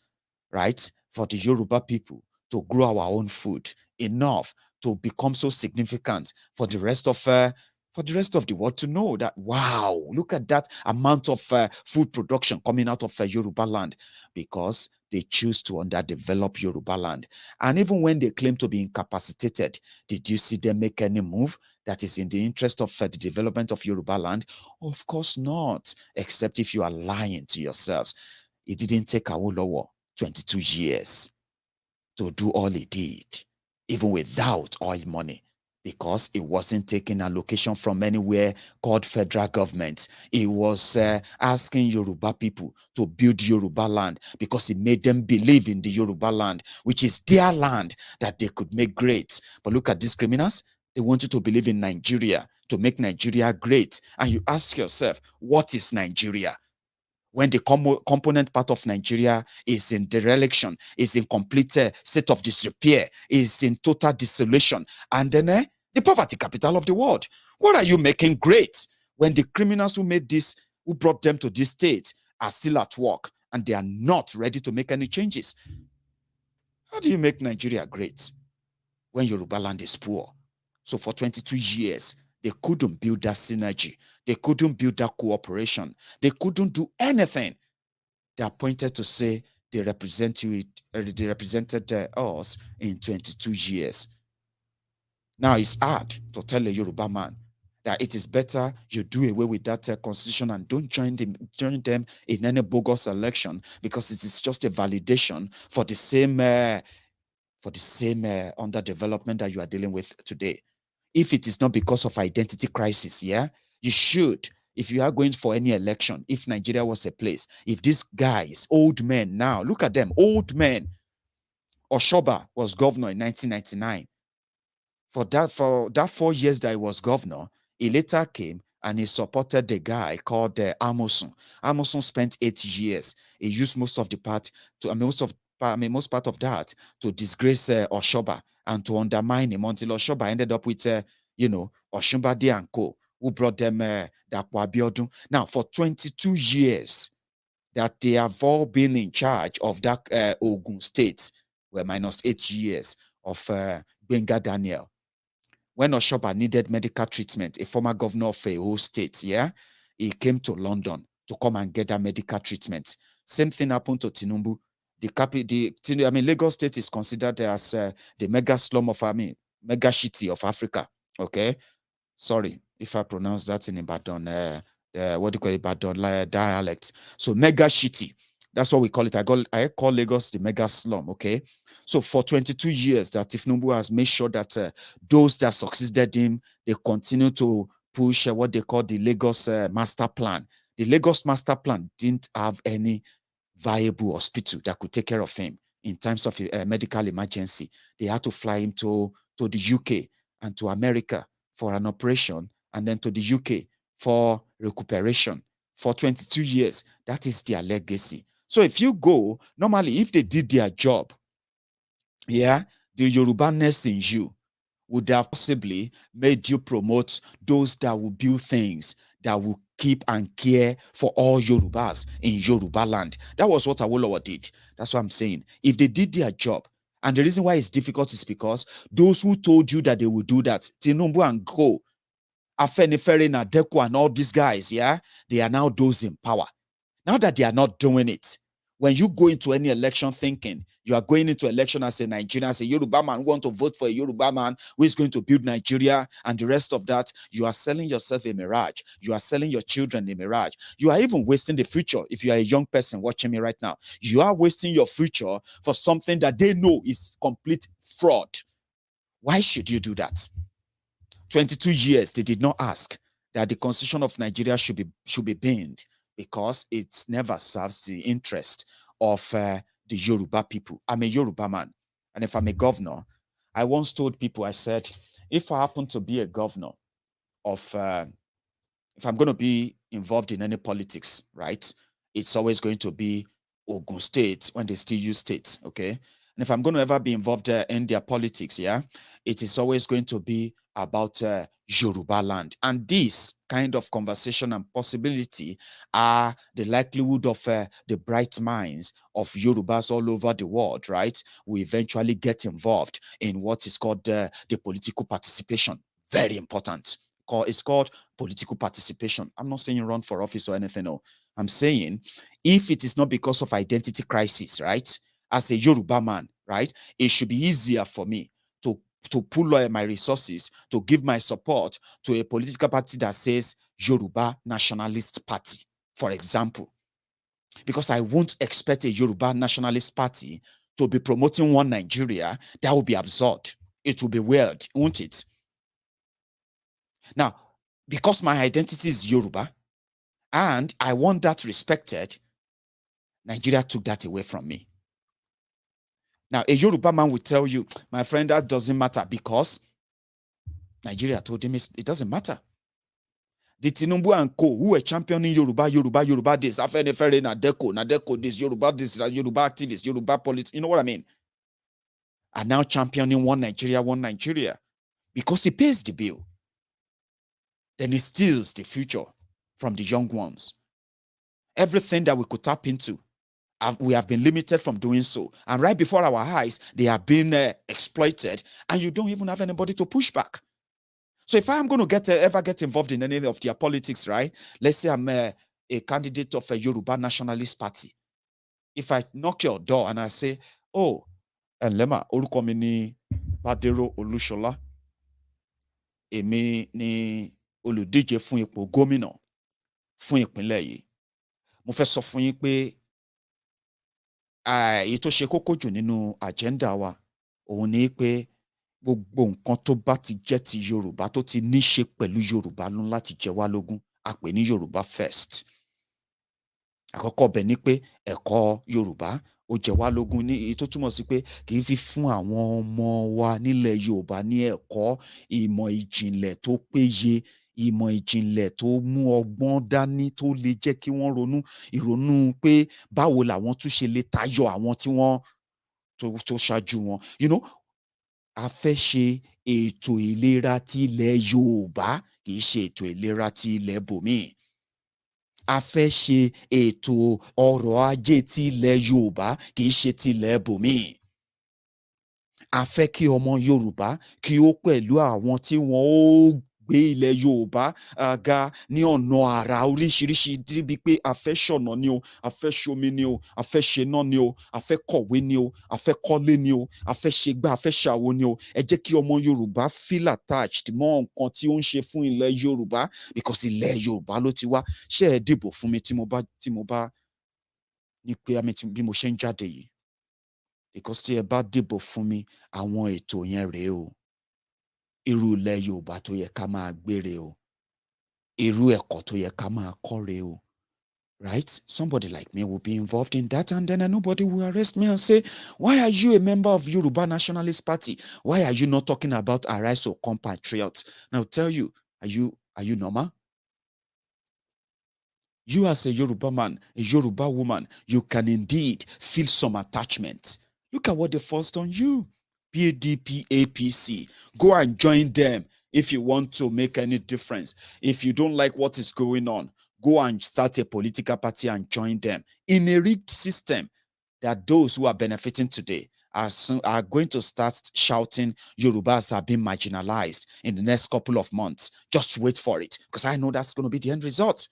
C: right, for the Yoruba people to grow our own food enough to become so significant for the rest of the world to know that, wow, look at that amount of food production coming out of Yoruba land, because they choose to underdevelop Yoruba land. And even when they claim to be incapacitated, did you see them make any move that is in the interest of the development of Yoruba land? Of course not, except if you are lying to yourselves. It didn't take Awolowo 22 years to do all he did, even without oil money, because it wasn't taking allocation from anywhere called federal government. It was asking Yoruba people to build Yoruba land, because it made them believe in the Yoruba land, which is their land that they could make great. But look at these criminals. They want you to believe in Nigeria, to make Nigeria great. And you ask yourself, what is Nigeria? When the component part of Nigeria is in dereliction, is in complete state of disrepair, is in total desolation, and then the poverty capital of the world. What are you making great when the criminals who made this, who brought them to this state, are still at work and they are not ready to make any changes? How do you make Nigeria great when Yoruba land is poor? So for 22 years, they couldn't build that synergy. They couldn't build that cooperation. They couldn't do anything. They are pointed to say they represent you. They represented us in 22 years. Now it's hard to tell a Yoruba man that it is better you do away with that constitution and don't join them in any bogus election, because it is just a validation for the same underdevelopment that you are dealing with today. If it is not because of identity crisis, you should, if you are going for any election, if Nigeria was a place, if these guys, old men now, look at them, old men. Oshoba was governor in 1999. For that 4 years that he was governor, he later came and he supported the guy called Amosun. Amosun spent 8 years. He used most part of that to disgrace Oshoba and to undermine him, until Oshoba ended up with, Oshumbade and Co., who brought them Dapo Abiodun. Now, for 22 years that they have all been in charge of that Ogun state, were minus 8 years of Benga Daniel. When Oshoba needed medical treatment, a former governor of a whole state, he came to London to come and get that medical treatment. Same thing happened to Tinubu. Lagos State is considered as the mega slum of, mega city of Africa. Okay, sorry if I pronounce that in Ibadan, what do you call it, Ibadan dialect. So mega city, that's what we call it. I call Lagos the mega slum. Okay, so for 22 years, that Tinubu has made sure that those that succeeded him, they continue to push what they call the Lagos master plan. The Lagos master plan didn't have any viable hospital that could take care of him in times of medical emergency. They had to fly him to the UK and to America for an operation, and then to the UK for recuperation. For 22 years, that is their legacy. So if you go, normally, if they did their job, the Yorubaness in you would have possibly made you promote those that will build things that will keep and care for all Yorubas in Yorubaland. That was what Awolowo did. That's what I'm saying. If they did their job, and the reason why it's difficult is because those who told you that they will do that, Tinubu and Co., Afenifere, Nadeku, and all these guys, they are now those in power. Now that they are not doing it, when you go into any election thinking you are going into election as a Nigerian, as a Yoruba man, who want to vote for a Yoruba man who is going to build Nigeria and the rest of that, you are selling yourself a mirage. You are selling your children a mirage. You are even wasting the future. If you are a young person watching me right now, you are wasting your future for something that they know is complete fraud. Why should you do that? 22 years, they did not ask that the constitution of Nigeria should be banned because it never serves the interest of the Yoruba people. I'm a Yoruba man. And if I'm a governor, I once told people, I said, if I happen to be a governor of, if I'm going to be involved in any politics, right, it's always going to be Ogun State when they still use states, okay? And if I'm going to ever be involved in their politics, yeah, it is always going to be about Yorubaland. And this kind of conversation and possibility are the likelihood of the bright minds of Yorubas all over the world, right? We eventually get involved in what is called the political participation. Very important. It's called political participation. I'm not saying run for office or anything. No, I'm saying if it is not because of identity crisis, right? As a Yoruba man, right? It should be easier for me to pull my resources, to give my support to a political party that says Yoruba Nationalist Party, for example. Because I won't expect a Yoruba Nationalist Party to be promoting one Nigeria. That would be absurd. It will be weird, won't it? Now, because my identity is Yoruba and I want that respected, Nigeria took that away from me. Now, a Yoruba man will tell you, my friend, that doesn't matter because Nigeria told him it doesn't matter. The Tinubu and co who were championing Yoruba this, Afenefere, Nadeko this, Yoruba activists, Yoruba politics, you know what I mean? Are now championing one Nigeria, because it pays the bill. Then it steals the future from the young ones. Everything that we could tap into, we have been limited from doing so. And right before our eyes, they have been exploited, and you don't even have anybody to push back. So if I'm going to ever get involved in any of their politics, right? Let's say I'm a candidate of a Yoruba Nationalist Party. If I knock your door and I say, oh, and Lema, orúkọ mi ni Badero Olúṣọlá, èmi ni olùdíje fún ipò gómìnà fún ìpínlẹ̀ yìí. Mo fẹ́ sọ fún yín pé èyí tó ṣe kókó jù nínú agenda wa òun ni pé gbogbo nǹkan tó bá ti jẹ́ ti Yorùbá tó ti ní ṣe pẹ̀lú Yorùbá ló láti jẹ wá lógún. A pè ní Yorùbá first. Àkọ́kọ́ bẹ̀ ni pé ẹ̀kọ́ Yorùbá ó jẹ wá lógún, ní èyí tó túmọ̀ sí pé kì í fi fún àwọn ọmọ wa nílẹ̀ Yorùbá ní ẹ̀kọ́ ìmọ̀ ìjìnlẹ̀ tó péye, ìmọ̀ ìjìnlẹ̀ tó mú ọgbọ́n dání tó lè jẹ́ kí wọ́n ìrònú pé báwo làwọn tún ṣe lè tayọ àwọn tí wọ́n tó ṣáájú wọn. You know, a fẹ́ ṣe ètò ìlera ti ilẹ̀ Yorùbá, kì í ṣe ètò ìlera ti ilẹ̀ bòmíì. A fẹ́ ṣe ètò ọrọ̀ ajé ti ilẹ̀ Yorùbá, kì í ṣe ti ilẹ̀ bòmíì. A fẹ́ kí ọmọ Yorùbá kí ó pẹ̀lú àwọn tí wọ́n ó gbé ilẹ̀ Yorùbá ga ní ọ̀nà àrà oríṣiríṣi, débi pé a fẹ́ ṣọ̀nà ni o, a fẹ́ ṣomi ni o, a fẹ́ ṣe iná ni o, a fẹ́ kọ̀wé ni o, a fẹ́ kọ́lé ni o, a fẹ́ ṣe gbá, a fẹ́ ṣàwo ni o. Ẹ jẹ́ kí ọmọ Yorùbá feel attached mọ́ nǹkan tí ó ń ṣe fún ilẹ̀ Yorùbá, because ilẹ̀ Yorùbá ló ti wá. Ṣé ẹ dìbò fún mi tí mo bá ní pé bí mo ṣe ń jáde yìí? Because tí ẹ bá dìbò fún mi, àwọn ètò yẹn rèé o. Irú ilẹ̀ Yorùbá tó yẹ ká máa gbére o. Irú ẹ̀kọ́ tó yẹ ká máa kọ́ rèé o. Right? Somebody like me will be involved in that, and then nobody will arrest me and say, why are you a member of Yoruba Nationalist Party? Why are you not talking about arise or compatriots? And I'll tell you, are you normal? You as a Yoruba man, a Yoruba woman, you can indeed feel some attachment. Look at what they forced on you. PDP, APC. Go and join them if you want to make any difference. If you don't like what is going on, go and start a political party and join them. In a rigged system, that those who are benefiting today are going to start shouting Yorubas are being marginalized in the next couple of months. Just wait for it, because I know that's going to be the end result.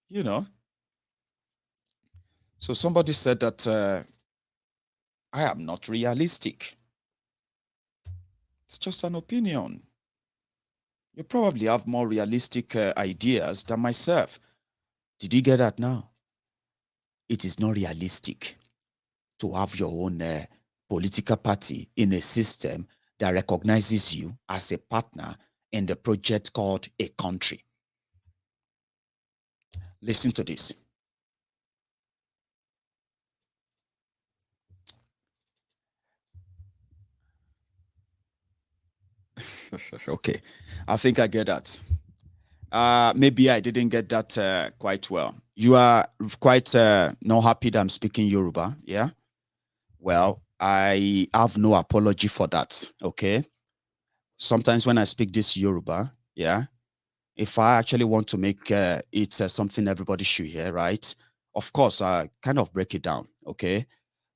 C: You know. So somebody said that I am not realistic. It's just an opinion. You probably have more realistic ideas than myself. Did you get that now? It is not realistic. to have your own political party in a system that recognizes you as a partner in the project called a country. Listen to this. Okay, I think I get that. Maybe I didn't get that quite well. You are quite not happy that I'm speaking Yoruba, yeah? Well, I have no apology for that, okay? Sometimes when I speak this Yoruba, yeah, if I actually want to make it something everybody should hear, right? Of course, I kind of break it down, okay?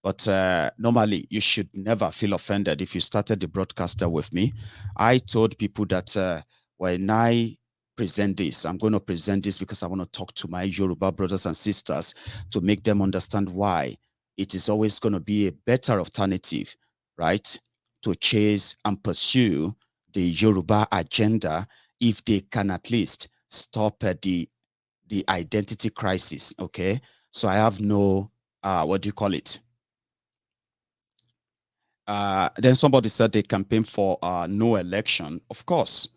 C: But normally, you should never feel offended if you started the broadcaster with me. I told people that when I present this, I'm going to present this because I want to talk to my Yoruba brothers and sisters to make them understand why it is always going to be a better alternative, right, to chase and pursue the Yoruba agenda if they can at least stop the identity crisis, okay? So I have no, what do you call it? Then somebody said they campaign for no election. Of course,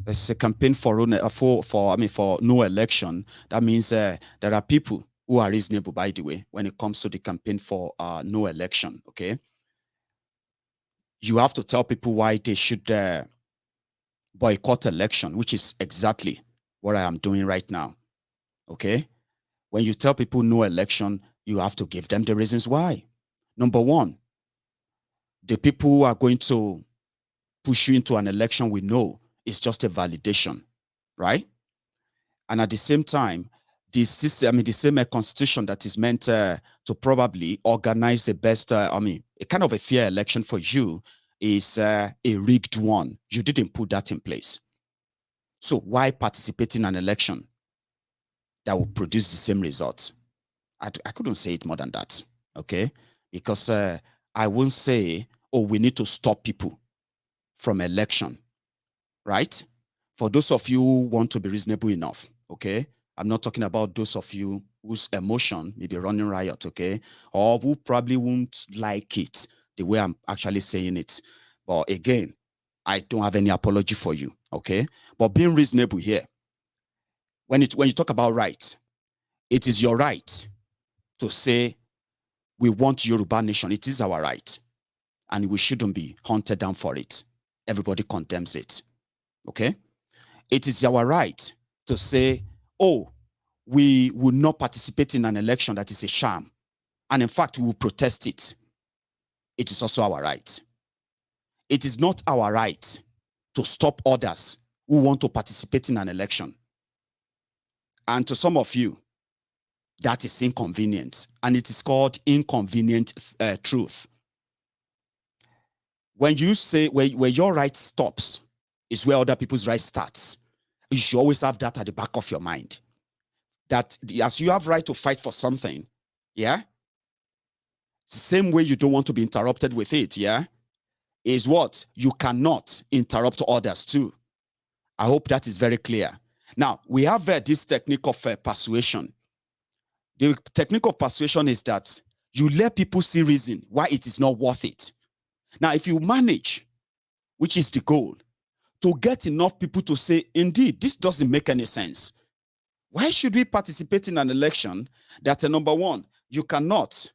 C: there's a campaign for no election. That means there are people who are reasonable, by the way, when it comes to the campaign for no election. Okay, you have to tell people why they should boycott election, which is exactly what I am doing right now. Okay, when you tell people no election, you have to give them the reasons why. Number one, the people who are going to push you into an election we know is just a validation, right? And at the same time, the system, the same constitution that is meant to probably organize the best, a kind of a fair election for you is a rigged one. You didn't put that in place. So why participate in an election that will produce the same results? I couldn't say it more than that, okay? Because I won't say, oh, we need to stop people from election, right? For those of you who want to be reasonable enough, okay? I'm not talking about those of you whose emotion may be running riot, okay? Or who probably won't like it the way I'm actually saying it. But again, I don't have any apology for you, okay? But being reasonable here, when you talk about right, it is your right to say we want Yoruba nation. It is our right. And we shouldn't be hunted down for it. Everybody condemns it, okay? It is our right to say, oh, we will not participate in an election that is a sham. And in fact, we will protest it. It is also our right. It is not our right to stop others who want to participate in an election. And to some of you, that is inconvenient. And it is called inconvenient truth. When you say, where your right stops is where other people's right starts. You should always have that at the back of your mind. That as you have right to fight for something, yeah, same way you don't want to be interrupted with it, yeah, is what? You cannot interrupt others too. I hope that is very clear. Now, we have this technique of persuasion. The technique of persuasion is that you let people see reason why it is not worth it. Now, if you manage, which is the goal, to get enough people to say, indeed, this doesn't make any sense. Why should we participate in an election that, number one, you cannot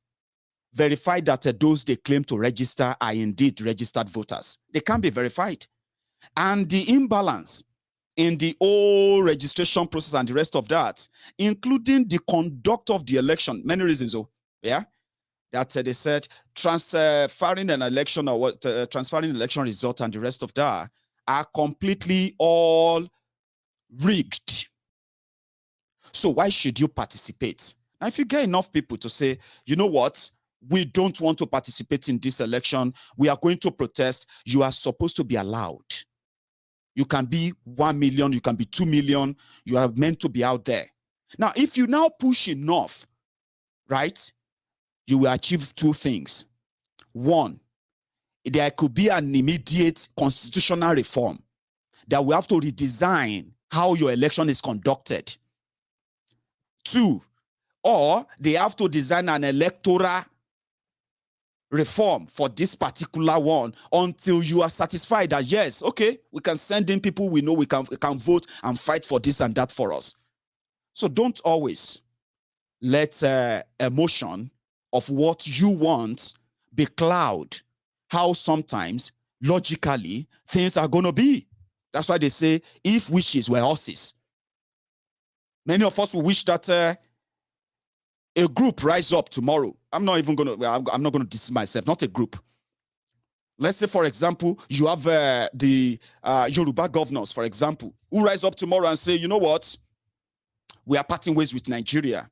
C: verify that those they claim to register are indeed registered voters? They can't be verified. And the imbalance in the whole registration process and the rest of that, including the conduct of the election, many reasons, yeah, that they said transferring an election or what, transferring election result and the rest of that are completely all rigged. So why should you participate? Now, if you get enough people to say, you know what, we don't want to participate in this election, we are going to protest, you are supposed to be allowed. You can be 1 million, you can be 2 million, you are meant to be out there. Now, if you now push enough, right, you will achieve two things. One, there could be an immediate constitutional reform that we have to redesign how your election is conducted. Two, or they have to design an electoral reform for this particular one until you are satisfied that, yes, okay, we can send in people we know we can vote and fight for this and that for us. So don't always let emotion of what you want be cloud how sometimes logically things are going to be. That's why they say if wishes were horses. Many of us will wish that a group rise up tomorrow. I'm not going to dismiss myself, not a group. Let's say, for example, you have the Yoruba governors, for example, who rise up tomorrow and say, you know what? We are parting ways with Nigeria.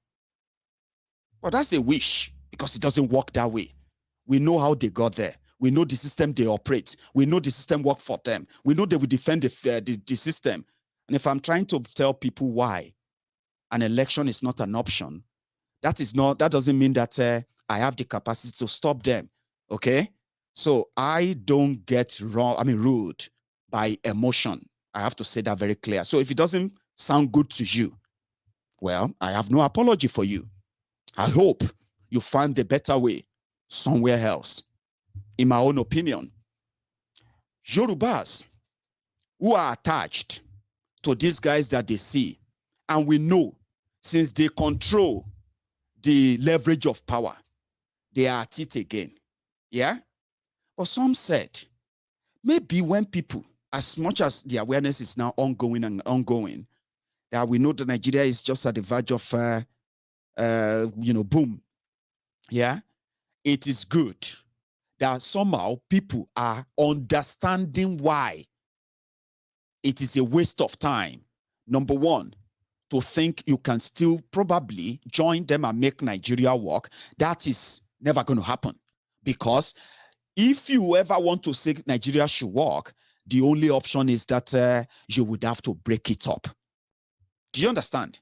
C: Well, that's a wish because it doesn't work that way. We know how they got there. We know the system they operate. We know the system work for them. We know they will defend the system. And if I'm trying to tell people why an election is not an option, that doesn't mean that I have the capacity to stop them. Okay? So I don't get ruled by emotion. I have to say that very clear. So if it doesn't sound good to you, well, I have no apology for you. I hope you find the better way somewhere else. In my own opinion, Yorubas who are attached to these guys that they see, and we know since they control the leverage of power, they are at it again. Yeah? But some said, maybe when people, as much as the awareness is now ongoing, that we know that Nigeria is just at the verge of, boom. Yeah? It is good that somehow people are understanding why it is a waste of time. Number one, to think you can still probably join them and make Nigeria work. That is never going to happen. Because if you ever want to say Nigeria should work, the only option is that you would have to break it up. Do you understand?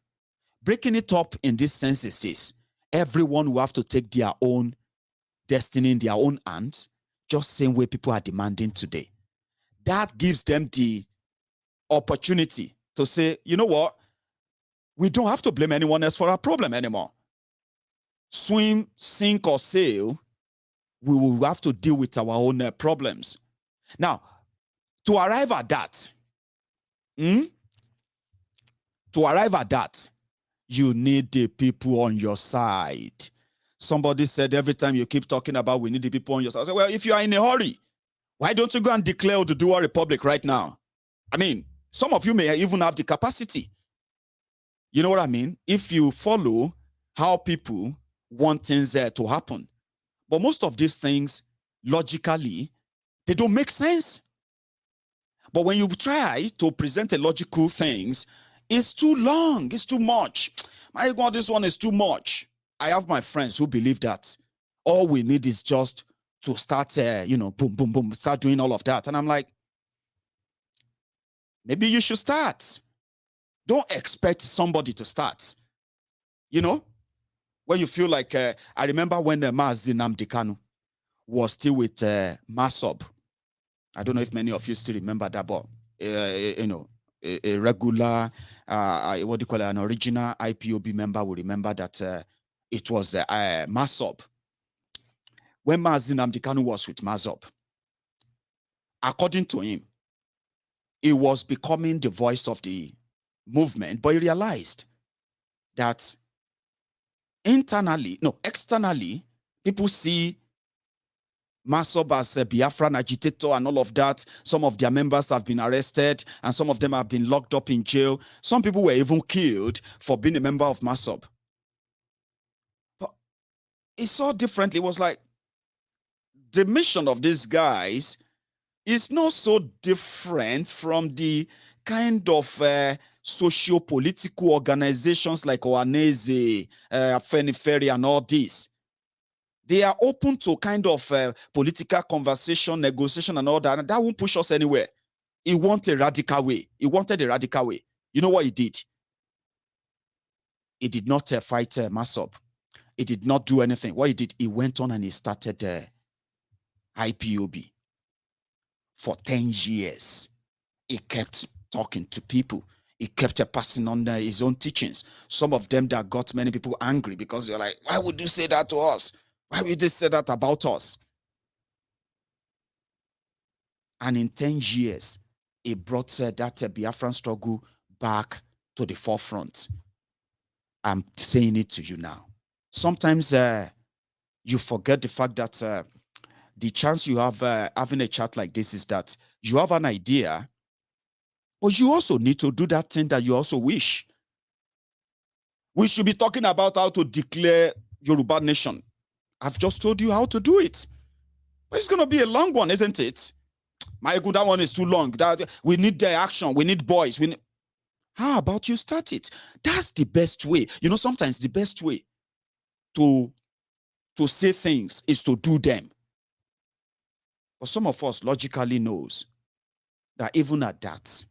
C: Breaking it up in this sense is this. Everyone will have to take their own destiny in their own hands, just same way people are demanding today. That gives them the opportunity to say, you know what? We don't have to blame anyone else for our problem anymore. Swim, sink, or sail, we will have to deal with our own problems. Now, to arrive at that, you need the people on your side. Somebody said every time you keep talking about we need the people on your side. I said, well, if you are in a hurry, why don't you go and declare the Dual Republic right now? I mean, some of you may even have the capacity. You know what I mean? If you follow how people want things to happen. But most of these things, logically, they don't make sense. But when you try to present a logical things, it's too long, it's too much. My God, this one is too much. I have my friends who believe that all we need is just to start, boom, boom, boom, start doing all of that. And I'm like, maybe you should start. Don't expect somebody to start. You know, when you feel like, I remember when Mazi Nnamdi Kanu was still with Masob. I don't know if many of you still remember that, but, a regular, what do you call it, an original IPOB member will remember that it was Masob. When Mazi Nnamdi Kanu was with Masob, according to him, he was becoming the voice of the movement, but he realized that externally, people see Masob as a Biafran agitator and all of that. Some of their members have been arrested and some of them have been locked up in jail. Some people were even killed for being a member of Masob. But he saw differently. It was like the mission of these guys is not so different from the kind of socio-political organizations like Ohaneze, Afenifere, and all this. They are open to kind of political conversation, negotiation, and all that. And that won't push us anywhere. He wanted a radical way. He wanted a radical way. You know what he did? He did not fight Masob. He did not do anything. What he did, he went on and he started IPOB. For 10 years, he kept talking to people. He kept passing on his own teachings. Some of them that got many people angry because they're like, why would you say that to us? Why would you say that about us? And in 10 years, it brought that Biafran struggle back to the forefront. I'm saying it to you now. Sometimes you forget the fact that the chance you have having a chat like this is that you have an idea, but you also need to do that thing that you also wish. We should be talking about how to declare Yoruba nation. I've just told you how to do it. But it's going to be a long one, isn't it? My good, that one is too long. We need the action. We need boys. How about you start it? That's the best way. You know, sometimes the best way to say things is to do them. But some of us logically knows that even at that,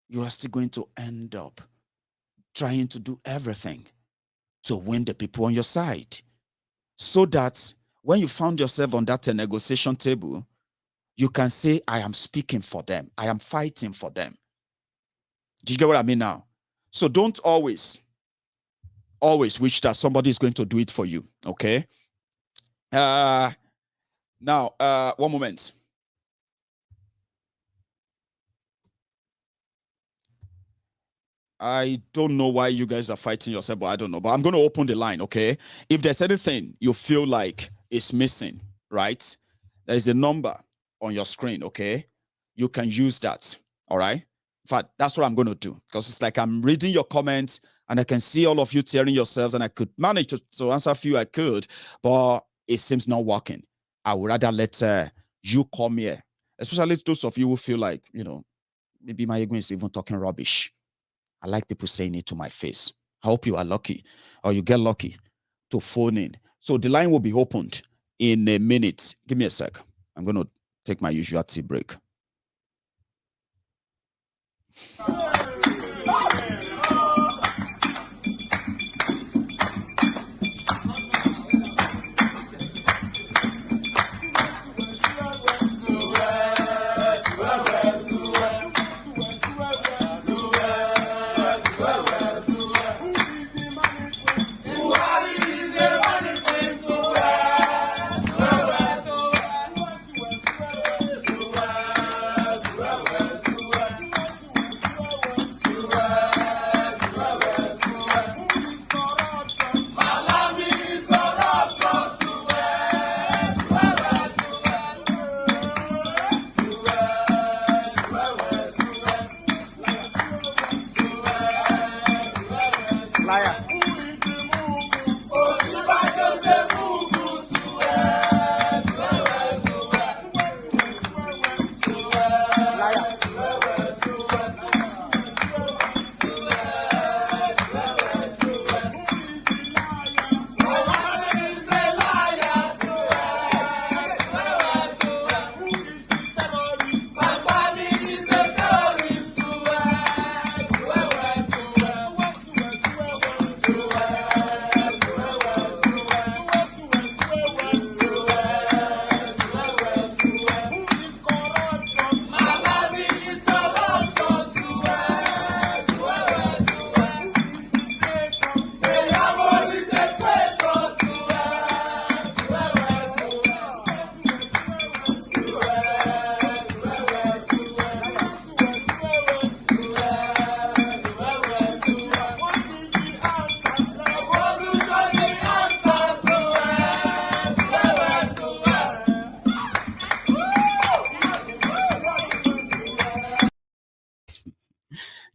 C: you are still going to end up trying to do everything to win the people on your side. So that when you found yourself on that negotiation table, you can say, I am speaking for them. I am fighting for them. Do you get what I mean now? So don't always wish that somebody is going to do it for you, okay? Now, one moment. I don't know why you guys are fighting yourself, but I don't know. But I'm going to open the line, okay? If there's anything you feel like is missing, right? There is a number on your screen, okay? You can use that, all right? In fact, that's what I'm going to do, because it's like I'm reading your comments and I can see all of you tearing yourselves, and I could manage to answer a few I could, but it seems not working. I would rather let you come here, especially those of you who feel like, you know, maybe my ego is even talking rubbish. I like people saying it to my face. I hope you are lucky, or you get lucky to phone in. So the line will be opened in a minute. Give me a sec. I'm going to take my usual tea break.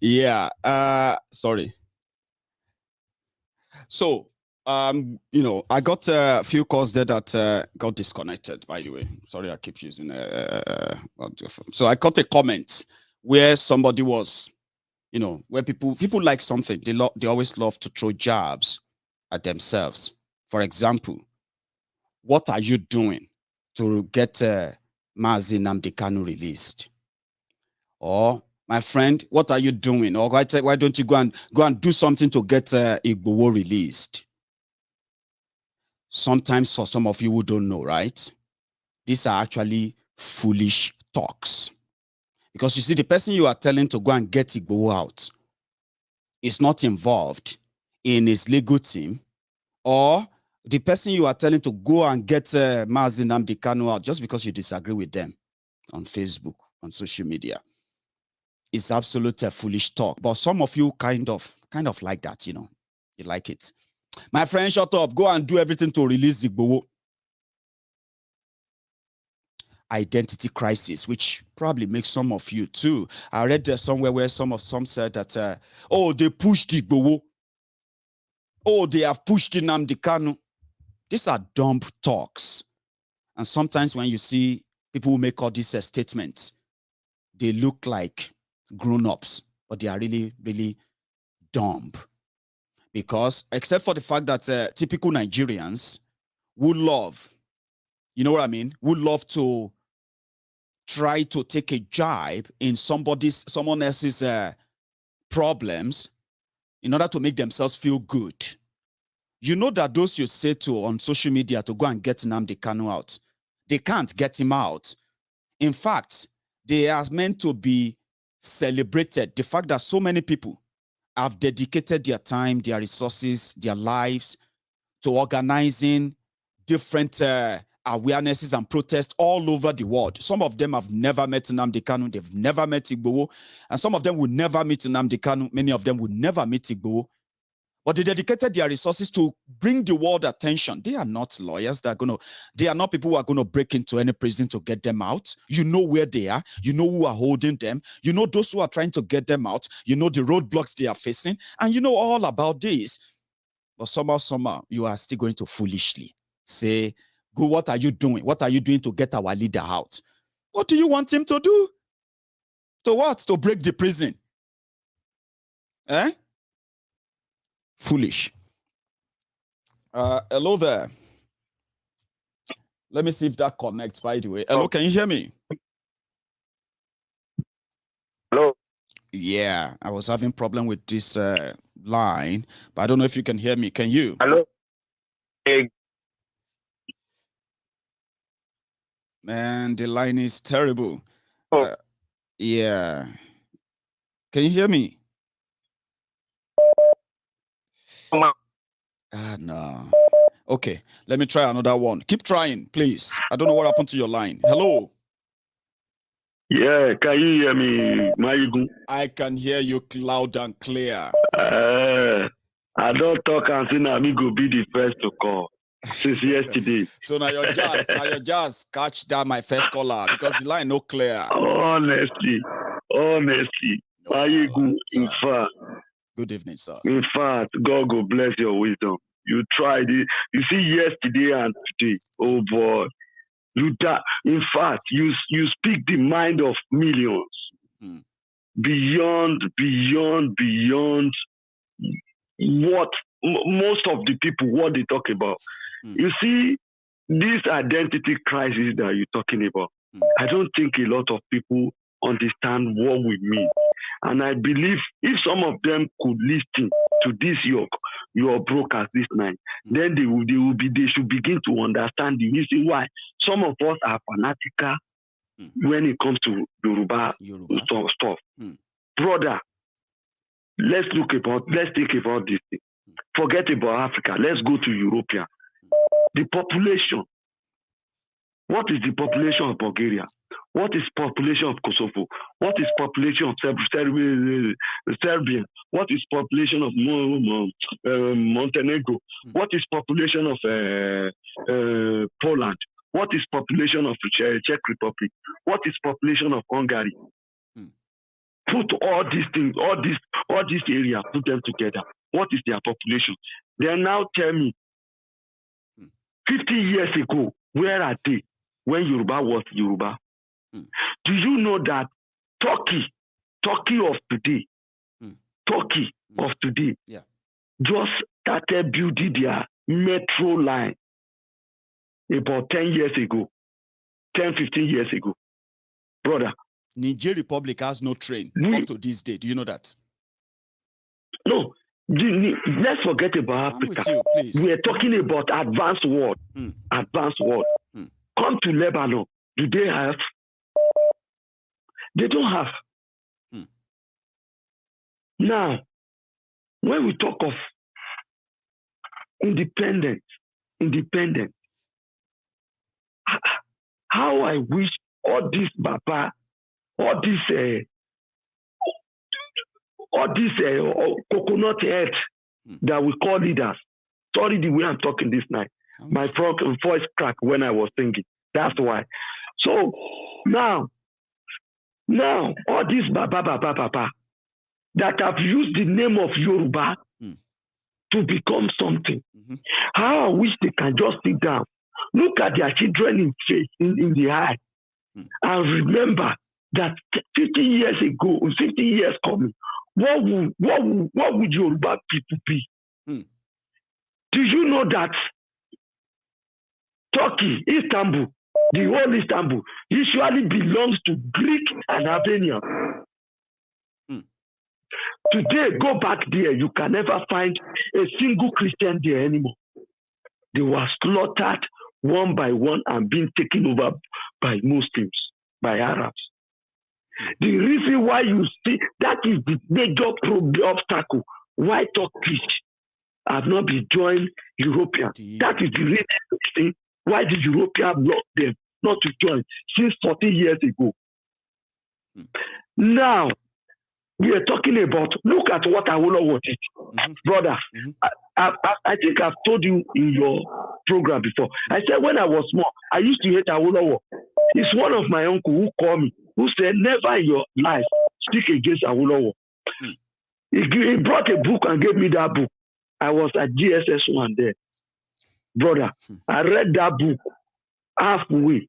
C: Yeah, sorry. So, you know, I got a few calls there that got disconnected, by the way. Sorry, I keep using so I got a comment where somebody was, you know, where people like something, they always love to throw jabs at themselves. For example, what are you doing to get Mazi Nnamdi Kanu released? Or, my friend, what are you doing? Or why don't you go and do something to get Igbo released? Sometimes, for some of you who don't know, right, these are actually foolish talks. Because you see, the person you are telling to go and get Igbo out is not involved in his legal team, or the person you are telling to go and get Mazi Nnamdi Kanu out just because you disagree with them on Facebook, on social media. It's absolute foolish talk. But some of you kind of like that, you know. You like it. My friend, shut up. Go and do everything to release Igbo. Identity crisis, which probably makes some of you too. I read there somewhere where some said that, oh, they pushed Igbo. Oh, they have pushed Nnamdi Kanu. These are dumb talks. And sometimes when you see people who make all these statements, they look like grown-ups, but they are really, really dumb. Because except for the fact that typical Nigerians would love, you know what I mean, would love to try to take a jibe in someone else's problems in order to make themselves feel good. You know that those you say to on social media to go and get Nnamdi Kanu out, they can't get him out. In fact, they are meant to be celebrated. The fact that so many people have dedicated their time, their resources, their lives to organizing different awarenesses and protests all over the world. Some of them have never met Nnamdi Kanu, they've never met Igbo, and some of them will never meet Nnamdi Kanu, many of them will never meet Igbo. But they dedicated their resources to bring the world attention. They are not lawyers. They are not people who are going to break into any prison to get them out. You know where they are. You know who are holding them. You know those who are trying to get them out. You know the roadblocks they are facing. And you know all about this. But somehow, you are still going to foolishly say, go, what are you doing? What are you doing to get our leader out? What do you want him to do? To what? To break the prison? Eh? Foolish. Hello there. Let me see if that connects, by the way. Hello, can you hear me?
A: Hello.
C: Yeah, I was having problem with this line, but I don't know if you can hear me. Can you?
A: Hello. Hey.
C: Man, the line is terrible.
A: Oh.
C: Yeah. Can you hear me? No. Okay, let me try another one. Keep trying, please. I don't know what happened to your line. Hello.
A: Yeah, can you hear me, Mayigun?
C: I can hear you loud and clear.
A: I don't talk and say now me go be the first to call since yesterday.
C: So now you're just catch that my first caller because the line no clear.
A: Honestly, Mayigun, in fact.
C: Good evening, sir.
A: In fact, God go bless your wisdom. You tried it. You see, yesterday and today, oh boy. In fact, you speak the mind of millions. Beyond what most of the people, what they talk about. You see, this identity crisis that you're talking about, I don't think a lot of people understand what we mean. And I believe if some of them could listen to this your broadcast this night, then they should begin to understand the reason why some of us are fanatical when it comes to Yoruba. Stuff. Brother, let's think about this thing. Forget about Africa. Let's go to European. The population. What is the population of Bulgaria? What is population of Kosovo? What is population of Serbia? What is population of Montenegro? What is population of Poland? What is population of Czech Republic? What is population of Hungary? Put all these things, all these areas, put them together. What is their population? They now tell me, 50 years ago, where are they? When Yoruba was Yoruba. Do you know that Turkey of today, just started building their metro line about 10 years ago, 10, 15 years ago. Brother.
C: Niger Republic has no train up to this day. Do you know that?
A: No. Let's forget about Africa.
C: You,
A: we are talking about advanced world. Advanced world. Come to Lebanon. Do they have? They don't have. Now, when we talk of independence, how I wish all this Baba, all this coconut head that we call leaders. Sorry the way I'm talking this night. My voice cracked when I was singing. That's why. So now, all these Baba that have used the name of Yoruba to become something. How I wish they can just sit down, look at their children in the eye, and remember that 50 years ago, 50 years coming, what would Yoruba people be? Do you know that Turkey, Istanbul, the whole Istanbul, usually belongs to Greek and Albanian? Today, go back there, you can never find a single Christian there anymore. They were slaughtered one by one and being taken over by Muslims, by Arabs. The reason why you see that is the major obstacle why Turkish have not been joined European. That is the reason why the European blocked them not to join since 40 years ago. Now, we are talking about, look at what Awolowo did. Brother, I think I've told you in your program before. I said when I was small, I used to hate Awolowo. It's one of my uncle who called me, who said, never in your life speak against Awolowo. He brought a book and gave me that book. I was at GSS1 there. Brother, I read that book halfway.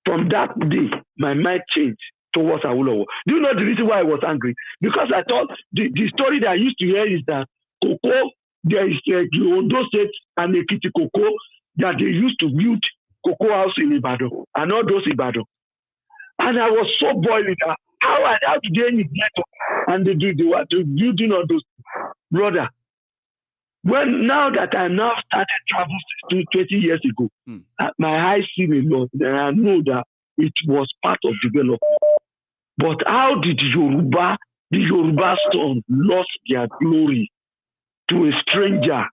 A: From that day, my mind changed towards Awolowo. Do you know the reason why I was angry? Because I thought the story that I used to hear is that cocoa, there is the Ondo State and Ekiti cocoa that they used to build cocoa house in Ibadan and all those Ibadan. And I was so boiling that how did they neglect and they were building all those. Brother, now that I now started traveling 20 years ago, my eyes see a lot, and I know that it was part of development. But how did the Yoruba son lost their glory to a stranger?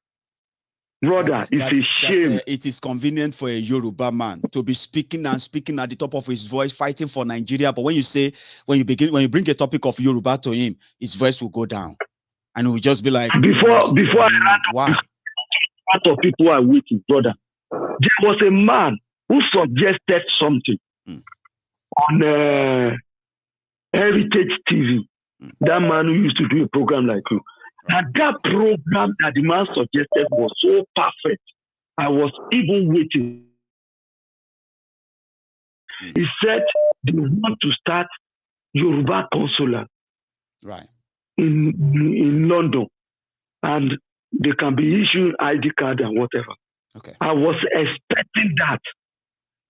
A: Brother, it's a shame.
C: It is convenient for a Yoruba man to be speaking at the top of his voice, fighting for Nigeria. But when you bring a topic of Yoruba to him, his voice will go down. And it will just be like,
A: before why? Part of people are waiting, brother. There was a man who suggested something on Heritage TV. That man who used to do a program like you. And that program that the man suggested was so perfect. I was even waiting. He said they want to start Yoruba consular.
C: Right.
A: In London, and they can be issuing ID card and whatever.
C: Okay.
A: I was expecting that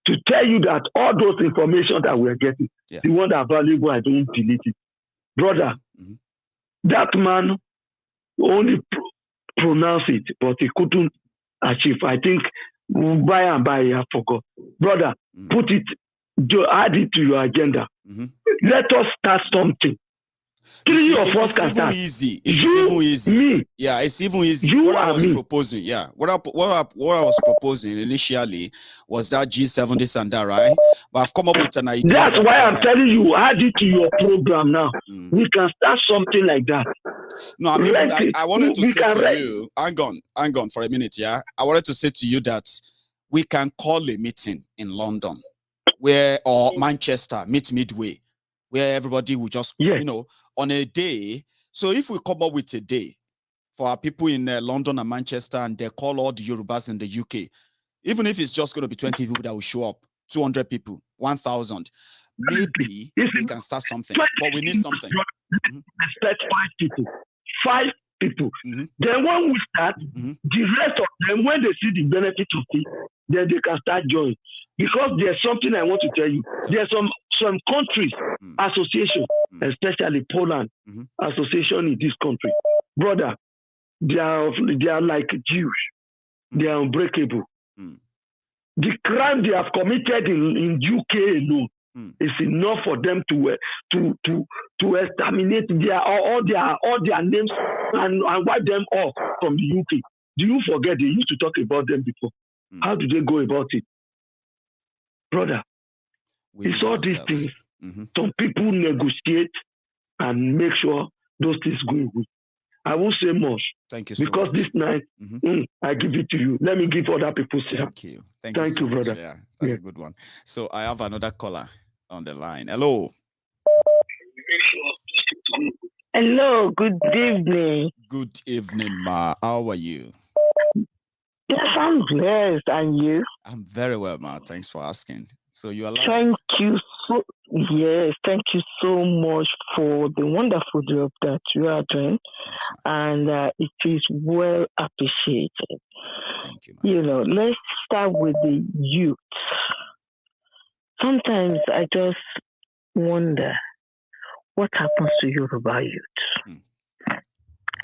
A: to tell you that all those information that we're getting, the one that are valuable, I don't delete it. Brother, that man only pronounced it, but he couldn't achieve. I think by and by I forgot. Brother, put it, add it to your agenda. Let us start something.
C: See, it's even easy. It's even easy.
A: Me.
C: Yeah, it's even easy. What I was proposing, what I was proposing initially was that G7 this and that, right? But I've come up with an idea.
A: That's why I'm telling you, add it to your program now. We can start something like that.
C: No, I mean, I wanted to say to you, hang on for a minute, yeah? I wanted to say to you that we can call a meeting in London or Manchester, meet midway, where everybody will just, on a day. So if we come up with a day for our people in London and Manchester, and they call all the Yorubas in the UK, even if it's just going to be 20 people that will show up, 200 people, 1,000, maybe we can start something. But we need something.
A: Expect 5 people. Then when we start, the rest of them, when they see the benefit of it, then they can start joining. Because there's something I want to tell you. There's some countries, association, especially Poland, association in this country. Brother, they are like Jews. They are unbreakable. The crime they have committed in UK alone is enough for them to exterminate all their names and wipe them off from the UK. Do you forget they used to talk about them before? How do they go about it? Brother, It's all these things. Some people negotiate and make sure those things go away. I won't say much.
C: Thank you so
A: because
C: much.
A: This night, I give it to you. Let me give other people.
C: Thank you.
A: Thank you, so brother.
C: Yeah, that's a good one. So I have another caller on the line. Hello.
D: Hello, good evening.
C: Good evening, Ma. How are you?
D: Yes, I'm blessed. And you?
C: I'm very well, Ma. Thanks for asking. So you are live.
D: Thank you thank you so much for the wonderful job that you are doing.
C: Thanks,
D: and it is well appreciated.
C: Thank you,
D: Ma. Let's start with the youth. Sometimes I just wonder what happens to Yoruba youth.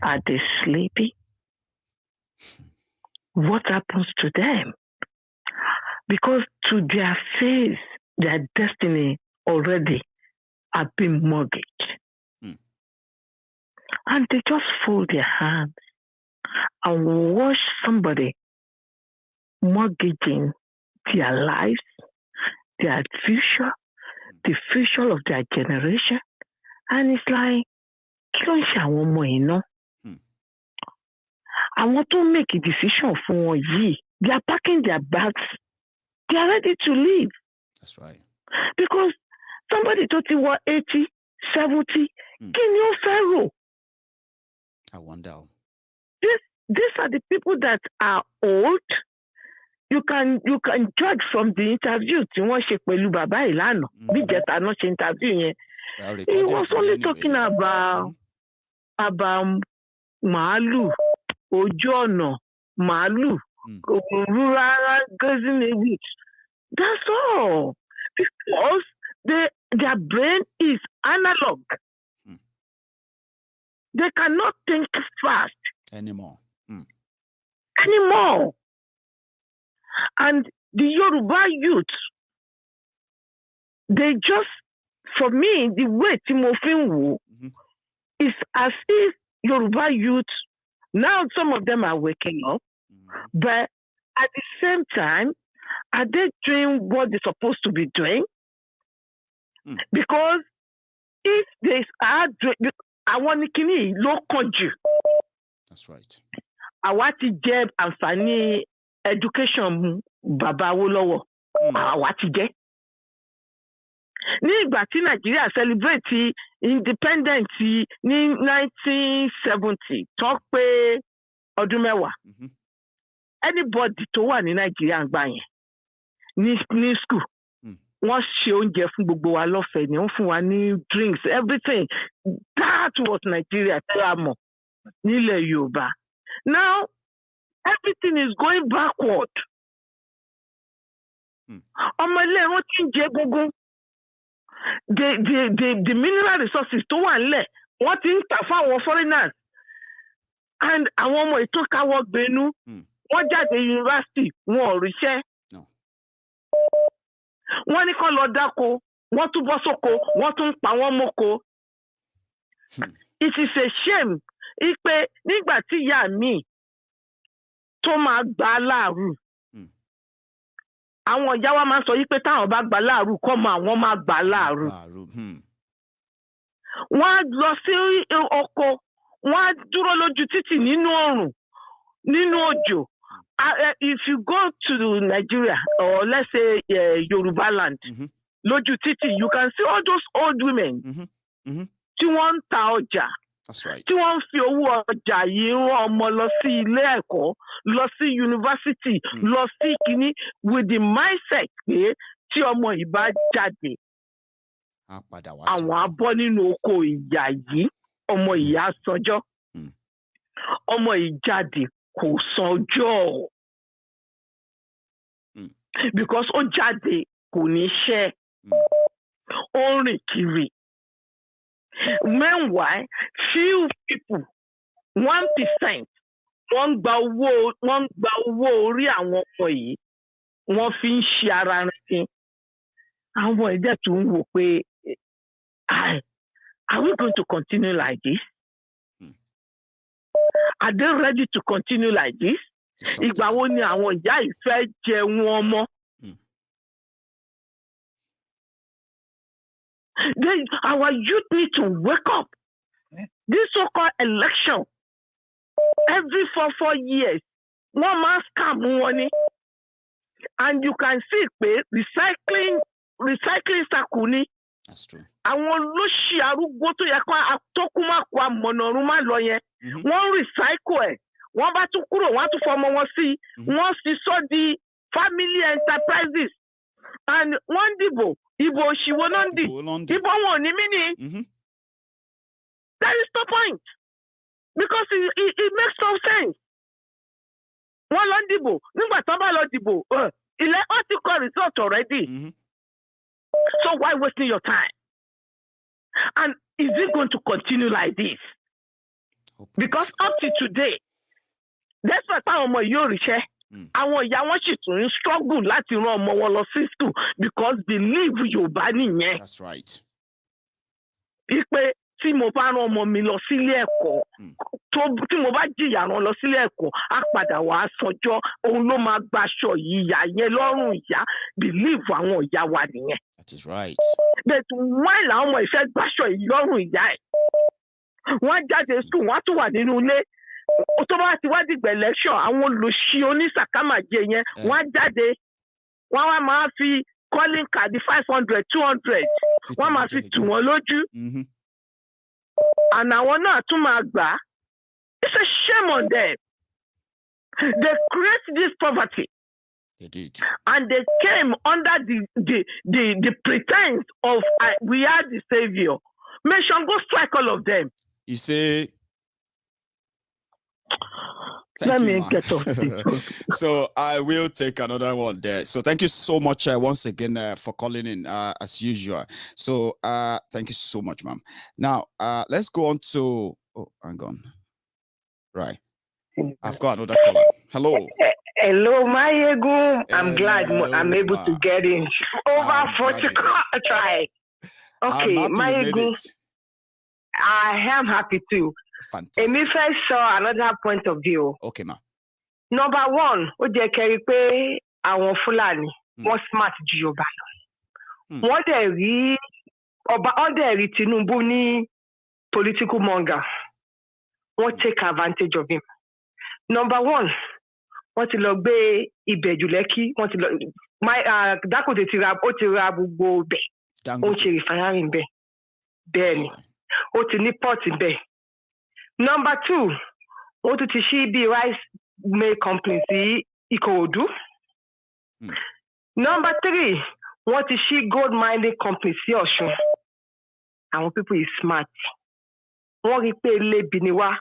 D: Are they sleepy? What happens to them? Because to their face, their destiny already have been mortgaged. And they just fold their hands and watch somebody mortgaging their lives, their future, the future of their generation. And it's like, I want to make a decision for you. They are packing their bags. They are ready to leave.
C: That's right.
D: Because somebody thought it was 80, 70. Can you pharaoh?
C: I wonder.
D: These are the people that are old. You can judge from the interview. He was only talking about Malu, Ojono, Malu, rural grazing away. That's all. Because their brain is analog. They cannot think fast
C: anymore.
D: And the Yoruba youth, they just, for me, the way Timofin is as if Yoruba youth, now some of them are waking up, but at the same time, are they doing what they're supposed to be doing? Because if they are doing, I want to low country.
C: That's right.
D: I want to get and education Baba Wolowo. I want to get. Ní ìgbà tí Nigeria celebrate independence ní 1970 tó pé ọdún mẹ́wàá. Anybody tó wà ní Nigeria ń gbà yẹn ní school. Wọ́n ṣe oúnjẹ fún gbogbo wa lọ́fẹ̀ẹ́ ni wọ́n fún wa ní drinks everything. That was Nigeria tí a mọ̀ nílẹ̀ Yorùbá. Now everything is going backward. Ọmọ ilé wọn ti ń jẹ gógó. The mineral resources tó wà nílẹ̀ wọ́n ti ń tà fáwọn foreigners. And àwọn ọmọ ètò káwọ́ gbénú wọ́n jáde university wọn ò ríṣẹ́. Wọ́n ní kó lọ dáko, wọ́n tún bọ́ sóko, wọ́n tún pa wọ́n mọ́ko. It is a shame pé nígbà tí ìyá mi tó máa gbà láàrú. Àwọn ìyá wa máa ń sọ pé táwọn bá gbà láàrú kọ́ mọ àwọn máa gbà láàrú. Wọ́n á lọ sí oko, wọ́n á dúró lójú títì nínú oòrùn, nínú òjò. If you go to Nigeria or let's say Yorubaland, lójú títì, you can see all those old women tí wọ́n ń ta ọjà.
C: That's right.
D: Tí wọ́n ń fi owó ọjà yìí rán ọmọ lọ sí ilé ẹ̀kọ́, lọ sí university, lọ sí kìíní with the mindset pé tí ọmọ yìí bá jáde, àwọn abọ́ nínú oko ìyá yìí, ọmọ ìyá sanjọ́. Ọmọ yìí jáde kò sanjọ́. Because ó jáde kò ní ṣẹ́. Ó rìn kiri. Meanwhile, few people, 1%, wọ́n gba owó orí àwọn ọmọ yìí, wọ́n fi ń ṣe ara rẹ̀. Àwọn ẹ̀dẹ̀ tó ń wò pé, are we going to continue like this? Are they ready to continue like this? Ìgbà wo ni àwọn ìyá yìí fẹ́ jẹun ọmọ? Our youth need to wake up. This so-called election, every 4 years, one man scam money, and you can see recycling sakuni.
C: That's true.
D: Àwọn olóṣì arúgbó tó yẹ kó àtọkùnmákò àmọ̀nàrúnmá lọ yẹn wọ́n recycle ẹ̀ wọ́n bá tún kúrò wọ́n á tún fọmọ wọn sí wọ́n sì sọ di family enterprises and wọ́n dìbò ìbò òṣìwò náà ń dì ìbò wọn ò ní mí ni. That is the point because it makes no sense. Wọ́n lọ dìbò nígbà tó bá lọ dìbò ilẹ̀ ó ti kọ result already. So why wasting your time? And is it going to continue like this? Because up to today, that's why àwọn ọmọ yóò ríṣẹ́. Àwọn ìyá wọn sì tún struggle láti rán ọmọ wọn lọ sí school because believe Yorùbá nìyẹn.
C: That's right.
D: Ipe tí mo bá rán ọmọ mi lọ sílé ẹ̀kọ́ tí mo bá jìyà rán lọ sílé ẹ̀kọ́ á padà wá sọjọ́ òun ló máa gbaṣọ ìyá yẹn lọ́rùn ìyá believe àwọn ìyá wa nìyẹn.
C: That is right.
D: But why làwọn ọmọ ìfẹ́ gbaṣọ ìlọ́rùn ìyá ẹ̀? Wọ́n jáde school wọ́n tún wà nínú ilé tó bá ti wá dìgbà election àwọn olùṣí onísàkámàjẹ yẹn wọ́n jáde wọ́n wá máa fi calling card 500 200 wọ́n máa fi tù wọ́n lójú. And àwọn náà tún máa gbà. It's a shame on them. They create this poverty.
C: They did. And
D: they came under the pretense of we are the savior. May Shango strike all of them.
C: You say.
D: Let me get off.
C: So I will take another one there. So thank you so much once again for calling in as usual. So thank you so much, ma'am. Now let's go on to. Oh, hang on. Right. I've got another caller. Hello.
E: Hello, Mayegu. I'm glad I'm able to get in. Over 40 try. Okay, Mayegu. I am happy too.
C: Fantastic.
E: Emi first saw another point of view.
C: Okay, ma.
E: Number one, ó jẹ́ kẹ́rí pé àwọn Fúlàní wọ́n smart ju Yorùbá lọ. Wọ́n dẹ̀ rí Tinubu ní political monger. Wọ́n take advantage of him. Number one, wọ́n ti lọ gbé Ìbẹ̀jú Lẹ́kì, wọ́n ti lọ Dangote ti ra gbogbo bẹ̀. Ó ṣe refinery bẹ̀. Bẹ́ẹ̀ ni. Ó ti ní port bẹ̀. Number two, wọ́n tún ti ṣí bí rice mill company sí Ìkòròdú. Number three, wọ́n ti ṣí gold mining company sí Ọ̀ṣun. Àwọn people is smart. Wọ́n rí pé lébi ni wá.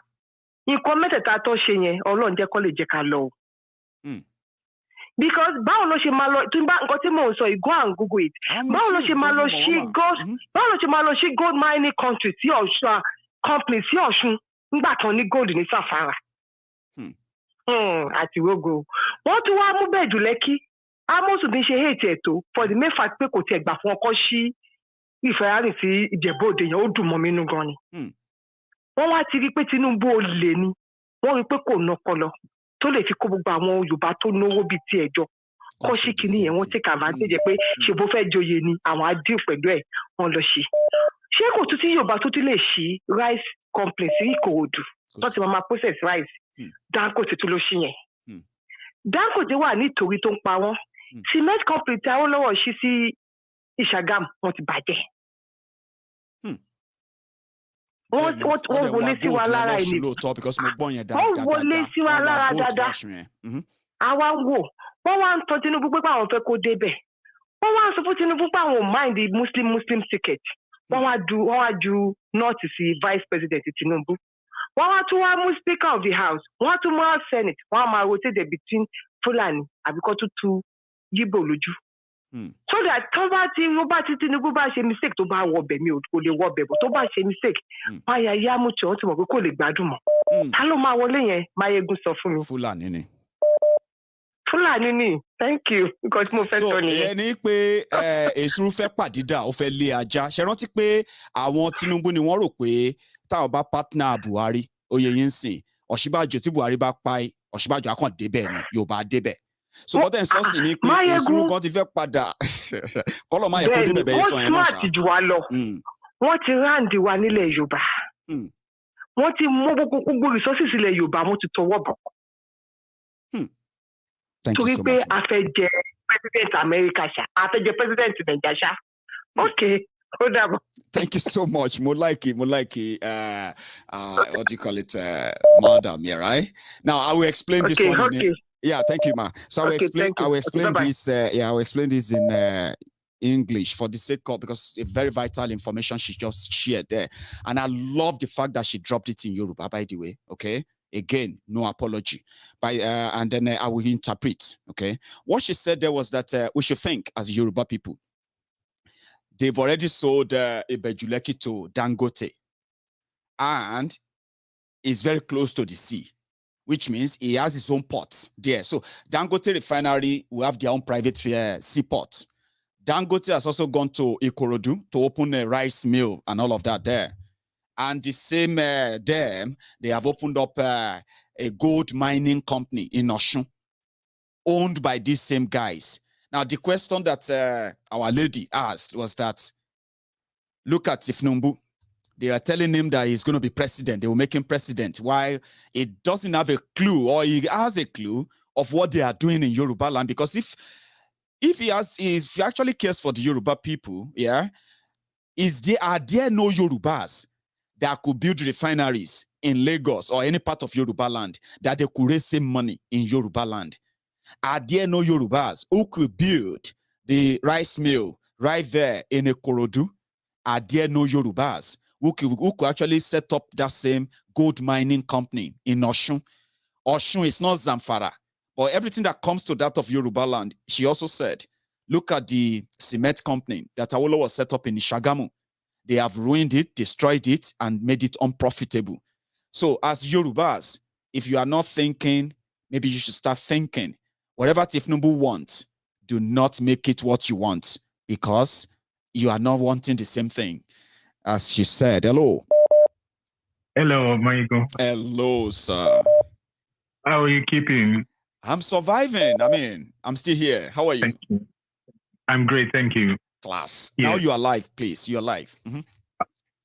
E: Nǹkan mẹ́tẹ̀ẹ̀ta tó ṣe yẹn, Ọlọ́run jẹ́ kó lè jẹ́ ká lọ. Because báwo ló ṣe máa lọ nǹkan tí mò ń sọ, go and Google it. Báwo ló ṣe máa lọ ṣí gold mining country sí Ọ̀ṣun company sí Ọ̀ṣun nígbà kan ní gold ní Sàfàrà. Àti rogo. Wọ́n tún wá mú Ìbẹ̀jú Lẹ́kì. Amosu bí ṣe hate ètò for the main fact pé kò tiẹ̀ gbà fún ọkọ sí ìfẹ́ràn sí Ìjẹ̀bú-Òde yẹn ó dùn mọ́ mi nínú gan ni. Wọ́n wá ti rí pé Tinubu olè ni. Wọ́n rí pé kò nọpọlọ tó lè fi kó gbogbo àwọn Yorùbá tó náwó bíi ti ẹjọ́. Kọ́ sí kìíní yẹn wọ́n take advantage pé ṣe bó fẹ́ joyè ni àwọn adíò pẹ̀lú ẹ̀ wọ́n lọ ṣe. Ṣé kò tún tí Yorùbá tó tún lè ṣí rice company sí Ìkòròdú tó ti máa process rice? Dangote tó ló ṣí yẹn. Dangote wà nítorí tó ń pa wọ́n. Cement company tí Awólọ́wọ̀ ṣí sí Ìṣàgámù wọ́n ti bàjẹ́. Wọ́n wọlé sí wa lára ẹni. Wọ́n wọlé sí wa lára dáadáa. Àwa ń wò. Wọ́n wá ń tọ́ Tinubu pé àwọn fẹ́ kó débẹ̀. Wọ́n wá ń sọ fún Tinubu pé àwọn mind the Muslim ticket. Wọ́n wá ju North sí Vice President Tinubu. Wọ́n wá tún wá mú Speaker of the House. Wọ́n wá tún mú House Senate. Wọ́n á máa rotate between Fulani àbíkọ́ tuntun Igbo lójú. So that tó bá ti Tinubu bá ṣe mistake tó bá wọbẹ̀ mi ò lè wọbẹ̀ bọ̀ tó bá ṣe mistake wọ́n á yá mú tí wọ́n ti mọ̀ pé kò lè gbádùn mọ́. Ta ló máa wọlé yẹn? Máyégún sọ fún mi.
C: Fúlàní ni.
E: Fúlàní ni. Thank you. Because mo fẹ́ sọ nìyẹn.
C: So ẹni pé èsúrú fẹ́ pàdídà ó fẹ́ lé ajá. Ṣé rántí pé àwọn Tinubu ni wọ́n rò pé táwọn bá partner Buhari oyè yín sìn Ọ̀ṣínbàjò tí Buhari bá pa Ọ̀ṣínbàjò á kàn débẹ̀ ni Yorùbá débẹ̀. So what then sauce ni pé èsùrù kan ti fẹ́ padà. Kọ́lọ̀ máa yẹ kó dé bẹ̀bẹ̀ yẹn sọ yẹn náà ṣá.
E: Wọ́n smart jù wá lọ. Wọ́n ti ráǹdì wa nílẹ̀ Yorùbá. Wọ́n ti mú gbogbo resources ilẹ̀ Yorùbá wọ́n ti tọwọ́ bọ̀. Torí pé a fẹ́ jẹ president America ṣá, a fẹ́ jẹ president Nigeria ṣá. Okay.
C: Thank you so much. More like it. What do you call it? Madam, yeah, right? Now I will explain this one.
E: Okay.
C: Yeah, thank you, ma. So I will explain this. I will explain this in English for the sake of, because it's very vital information she just shared there. And I love the fact that she dropped it in Yoruba, by the way. Okay. Again, no apology. And then I will interpret. Okay. What she said there was that we should think as Yoruba people. They've already sold Ibejuleki to Dangote, and it's very close to the sea, which means he has his own ports there. So Dangote refinery will have their own private seaport. Dangote has also gone to Ikorodu to open a rice mill and all of that there. And the same dam, they have opened up a gold mining company in Osun, owned by these same guys. Now, the question that our lady asked was that, look at Tifnumbu. They are telling him that he's going to be president. They will make him president. Why? He doesn't have a clue, or he has a clue of what they are doing in Yorubaland. Because if he actually cares for the Yoruba people, yeah, are there no Yorubas that could build refineries in Lagos or any part of Yorubaland that they could raise same money in Yorubaland? Are there no Yorubas who could build the rice mill right there in Ikorodu? Are there no Yorubas who could actually set up that same gold mining company in Osun? Osun is not Zamfara, but everything that comes to that of Yorubaland, she also said, look at the cement company that Awolowo was set up in Ishagamu. They have ruined it, destroyed it, and made it unprofitable. So as Yorubas, if you are not thinking, maybe you should start thinking. Whatever Tifnumbu wants, do not make it what you want, because you are not wanting the same thing. As she said, hello.
F: Hello, Michael.
C: Hello, sir.
F: How are you keeping?
C: I'm surviving. I mean, I'm still here. How are you?
F: Thank you. I'm great, thank you.
C: Class. Yeah. Now you are live, please. You're live.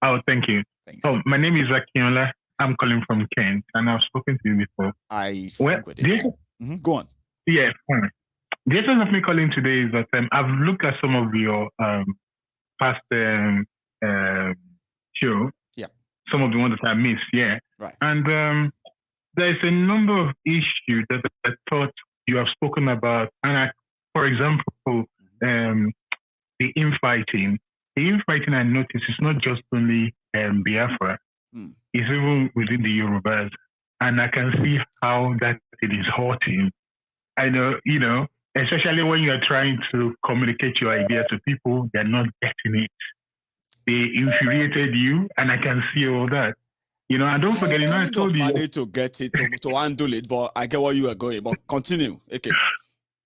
F: Oh, thank you.
C: Thanks.
F: Oh, my name is Akinola. I'm calling from Kent, and I've spoken to you before.
C: Go on.
F: Yeah, fine. The essence of me calling today is that I've looked at some of your past show.
C: Yeah.
F: Some of the ones that I missed, yeah.
C: Right.
F: And there's a number of issues that I thought you have spoken about. And for example, the infighting. The infighting I noticed is not just only Biafra. It's even within the Yorubas. And I can see how that it is hurting. I know, especially when you are trying to communicate your idea to people, they're not getting it. They infuriated you, and I can see all that. And don't forget, I told you.
C: I need to get it, to handle it, but I get where you are going. But continue. Okay.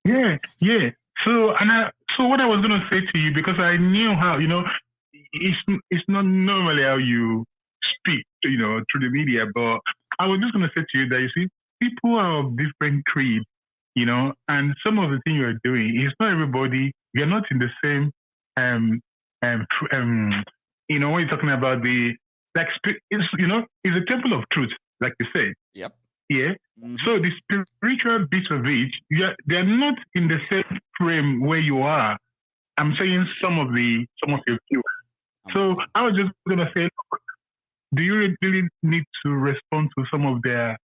F: Yeah. So what I was going to say to you, because I knew how, it's not normally how you speak, through the media, but I was just going to say to you that, you see, people are of different creeds. And some of the things you're doing, it's not everybody, you're not in the same, when you're talking about it's a temple of truth, like you said.
C: Yep.
F: Yeah. Mm-hmm. So the spiritual bit of it, they're not in the same frame where you are. I'm saying some of your viewers. So I was just going to say, do you really need to respond to some of their,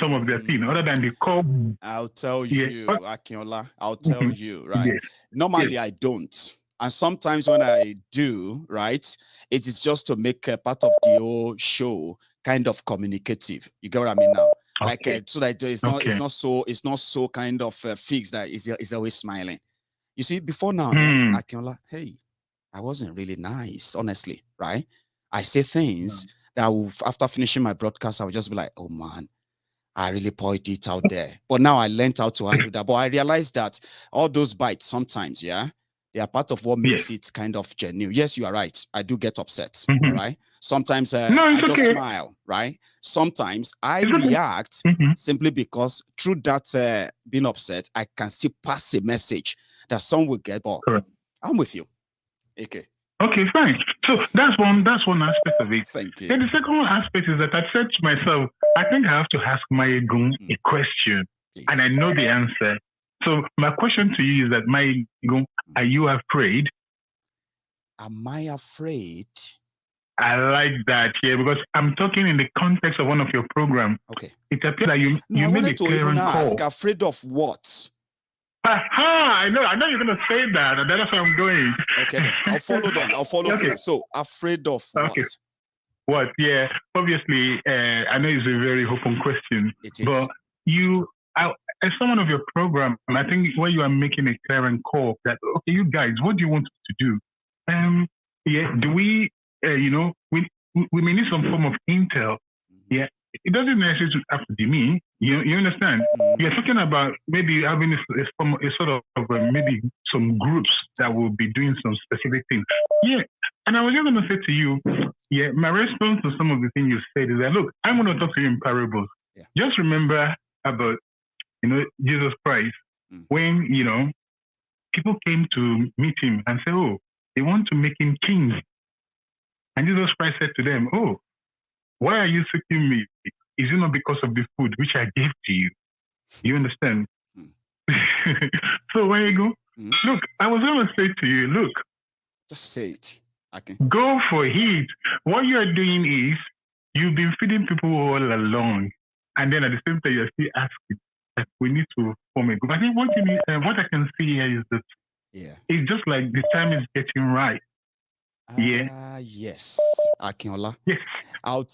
F: some of their things, other than the call?
C: I'll tell you, Akinola, I'll tell you, right? Yes. Normally, I don't. And sometimes when I do, right, it is just to make a part of the whole show kind of communicative. You get what I mean now? Okay. Like, so that it's not so kind of fixed that is always smiling. You see, before now, Akinola, hey, I wasn't really nice, honestly, right? I say things that after finishing my broadcast, I would just be like, oh man, I really poured it out there. But now I learned how to handle that. But I realized that all those bites sometimes, They are part of what makes it kind of genuine. Yes, you are right. I do get upset, all right? Sometimes I just smile, right? Sometimes I react simply because through that being upset, I can still pass a message that some will get. But I'm with you. Okay.
F: Okay, fine. So that's one aspect of it.
C: Thank you.
F: Then the second aspect is that I said to myself, I think I have to ask Mayegun a question, and I know the answer. So my question to you is that, Mayegun, are you afraid?
C: Am I afraid?
F: I like that, because I'm talking in the context of one of your programs.
C: Okay.
F: It appears that you made a clear call.
C: Afraid of what?
F: Aha! I know you're going to say that, and that's where I'm going.
C: Okay, then. I'll follow them. I'll follow through. So, afraid of what?
F: What? Yeah, obviously, I know it's a very open question.
C: It is.
F: But as someone of your program, I think when you are making a clear call that, okay, you guys, what do you want us to do? Do we, we may need some form of intel. Yeah. It doesn't necessarily have to be me. You understand? You're talking about maybe having a sort of maybe some groups that will be doing some specific things. Yeah. And I was just going to say to you, my response to some of the things you said is that, look, I'm going to talk to you in parables.
C: Yeah.
F: Just remember about, Jesus Christ, when, people came to meet him and say, oh, they want to make him king. And Jesus Christ said to them, oh, why are you seeking me? Is it not because of the food which I gave to you? You understand? So where you go? Look, I was going to say to you, look.
C: Just say it. Okay.
F: Go for it. What you are doing is you've been feeding people all along. And then at the same time, you're still asking that we need to form a group. I think what I can see here is that it's just like the time is getting right.
C: Yes, Akinola.
F: Yes.
C: I'll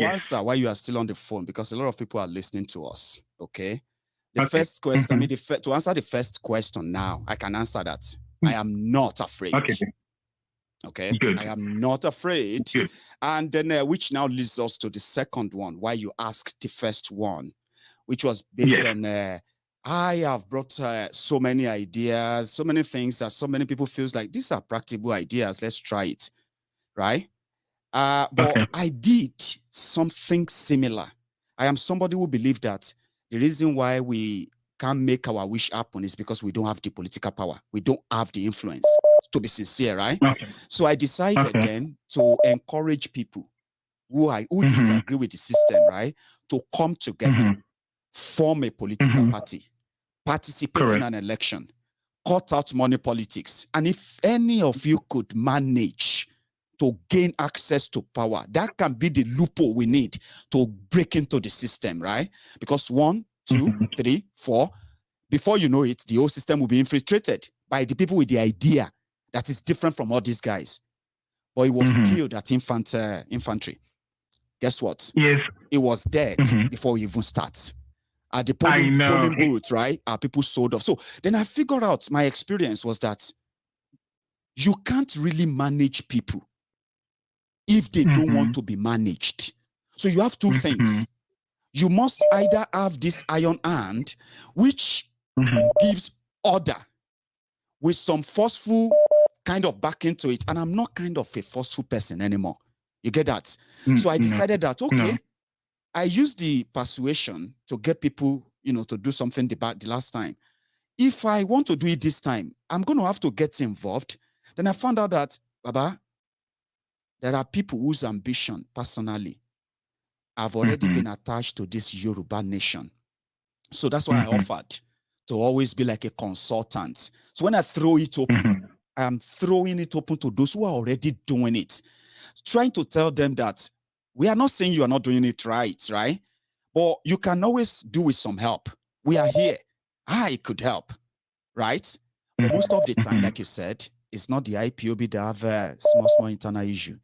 C: answer while you are still on the phone because a lot of people are listening to us. Okay. First question, to answer the first question now, I can answer that. I am not afraid. Okay.
F: Good.
C: I am not afraid.
F: Good.
C: And then, which now leads us to the second one, why you asked the first one, which was based on, I have brought so many ideas, so many things that so many people feels like these are practical ideas. Let's try it. Right. But I did something similar. I am somebody who believes that the reason why we can't make our wish happen is because we don't have the political power. We don't have the influence, to be sincere, right? So I decided then to encourage people who disagree with the system, right, to come together, form a political party, participate in an election, cut out money politics. And if any of you could manage to gain access to power, that can be the loophole we need to break into the system, right? Because 1, 2, 3, 4, before you know it, the whole system will be infiltrated by the people with the idea that is different from all these guys. But it was killed at infantry. Guess what?
F: Yes.
C: It was dead before we even start. At the polling booth, right? People sold off. So then I figured out, my experience was that you can't really manage people if they don't want to be managed. So you have two things. You must either have this iron hand, which gives order with some forceful kind of back into it. And I'm not kind of a forceful person anymore. You get that? So I decided that, okay, I used the persuasion to get people, to do something the last time. If I want to do it this time, I'm going to have to get involved. Then I found out that, Baba, there are people whose ambition, personally, have already been attached to this Yoruba nation. So that's why I offered to always be like a consultant. So when I throw it open, I am throwing it open to those who are already doing it, trying to tell them that we are not saying you are not doing it right? But you can always do with some help. We are here. I could help, right? But most of the time, like you said, it's not the IPOB that have a small internal issue.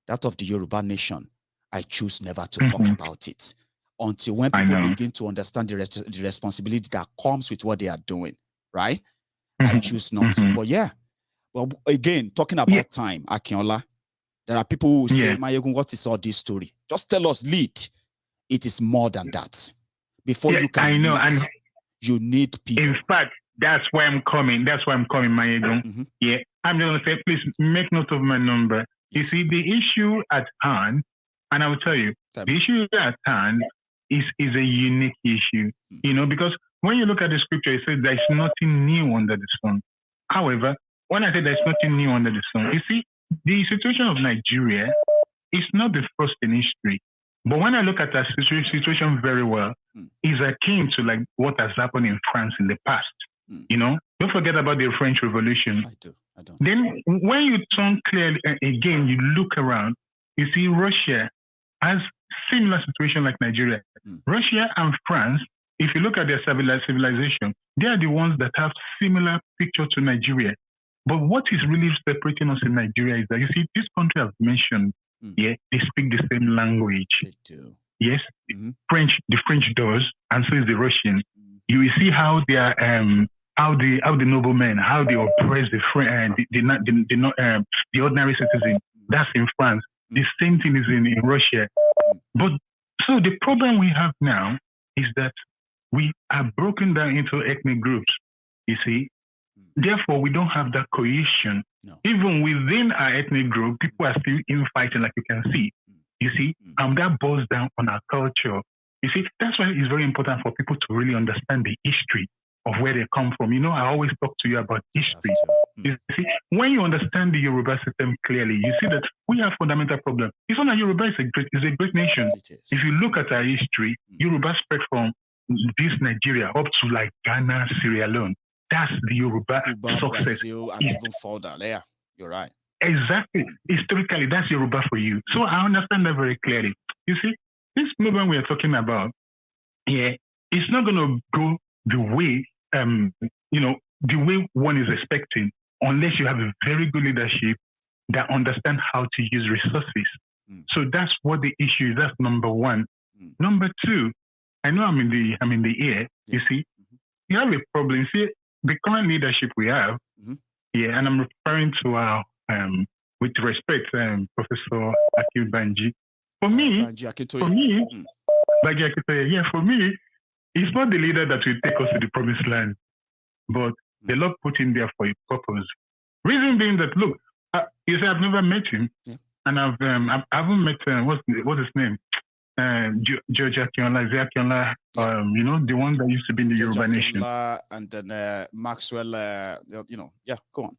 C: That of the Yoruba nation, I choose never to talk about it until when people begin to understand the responsibility that comes with what they are doing, right? I choose not to. But well, again, talking about time, Akinola, there are people who say, Mayegun, what is all this story? Just tell us, lead. It is more than that. Before you can lead, you need people.
F: In fact, That's why I'm coming. Mayedon. Yeah. I'm just going to say, please make note of my number. You see, the issue at hand, and I will tell you, the issue at hand is a unique issue, because when you look at the scripture, it says there's nothing new under the sun. However, when I say there's nothing new under the sun, you see, the situation of Nigeria is not the first in history. But when I look at that situation very well, it's akin to like what has happened in France in the past. Don't forget about the French Revolution. I don't. Then when you turn clearly again, you look around, you see Russia has similar situation like Nigeria. Russia and France, if you look at their civilization, they are the ones that have similar picture to Nigeria. But what is really separating us in Nigeria is that, you see, this country I've mentioned, they speak the same language.
C: They do.
F: Yes, the French does, and so is the Russian. You will see how they are, how the noblemen, how they oppress the ordinary citizen. That's in France. The same thing is in Russia. But so the problem we have now is that we are broken down into ethnic groups. You see, therefore we don't have that cohesion. No. Even within our ethnic group, people are still infighting, like you can see. You see, that boils down on our culture. You see, that's why it's very important for people to really understand the history of where they come from. I always talk to you about history. You see, when you understand the Yoruba system clearly, you see that we have fundamental problems. It's not that Yoruba is a great nation. If you look at our history, Yoruba spread from this Nigeria up to like Ghana, Sierra Leone. That's the Yoruba success.
C: Brazil, and even further. Yeah, you're right.
F: Exactly. Historically, that's Yoruba for you. So I understand that very clearly. You see, this movement we are talking about, it's not going to go the way, the way one is expecting, unless you have a very good leadership that understand how to use resources. So that's what the issue is. That's number one. Number two, I know I'm in the air. You see, you have a problem. See, the current leadership we have, and I'm referring to our, with respect, Professor Akil Banji. For me, he's not the leader that will take us to the promised land, but the Lord put him there for a purpose. Reason being that, look, you say I've never met him, and I haven't met what's his name, George Akinola, the one that used to be in the Yoruba Nation,
C: and then Maxwell, go on.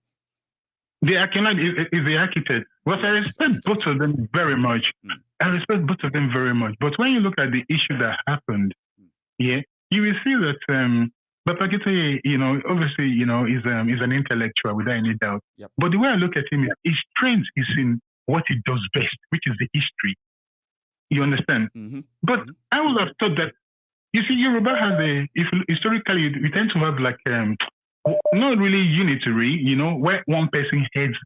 F: The Akinola is the architect. Well, I respect both of them very much. But when you look at the issue that happened, you will see that Babakite, obviously, is an intellectual without any doubt. But the way I look at him is his strength is in what he does best, which is the history. You understand? But I would have thought that, you see, Yoruba has historically, we tend to have like, not really unitary, where one person heads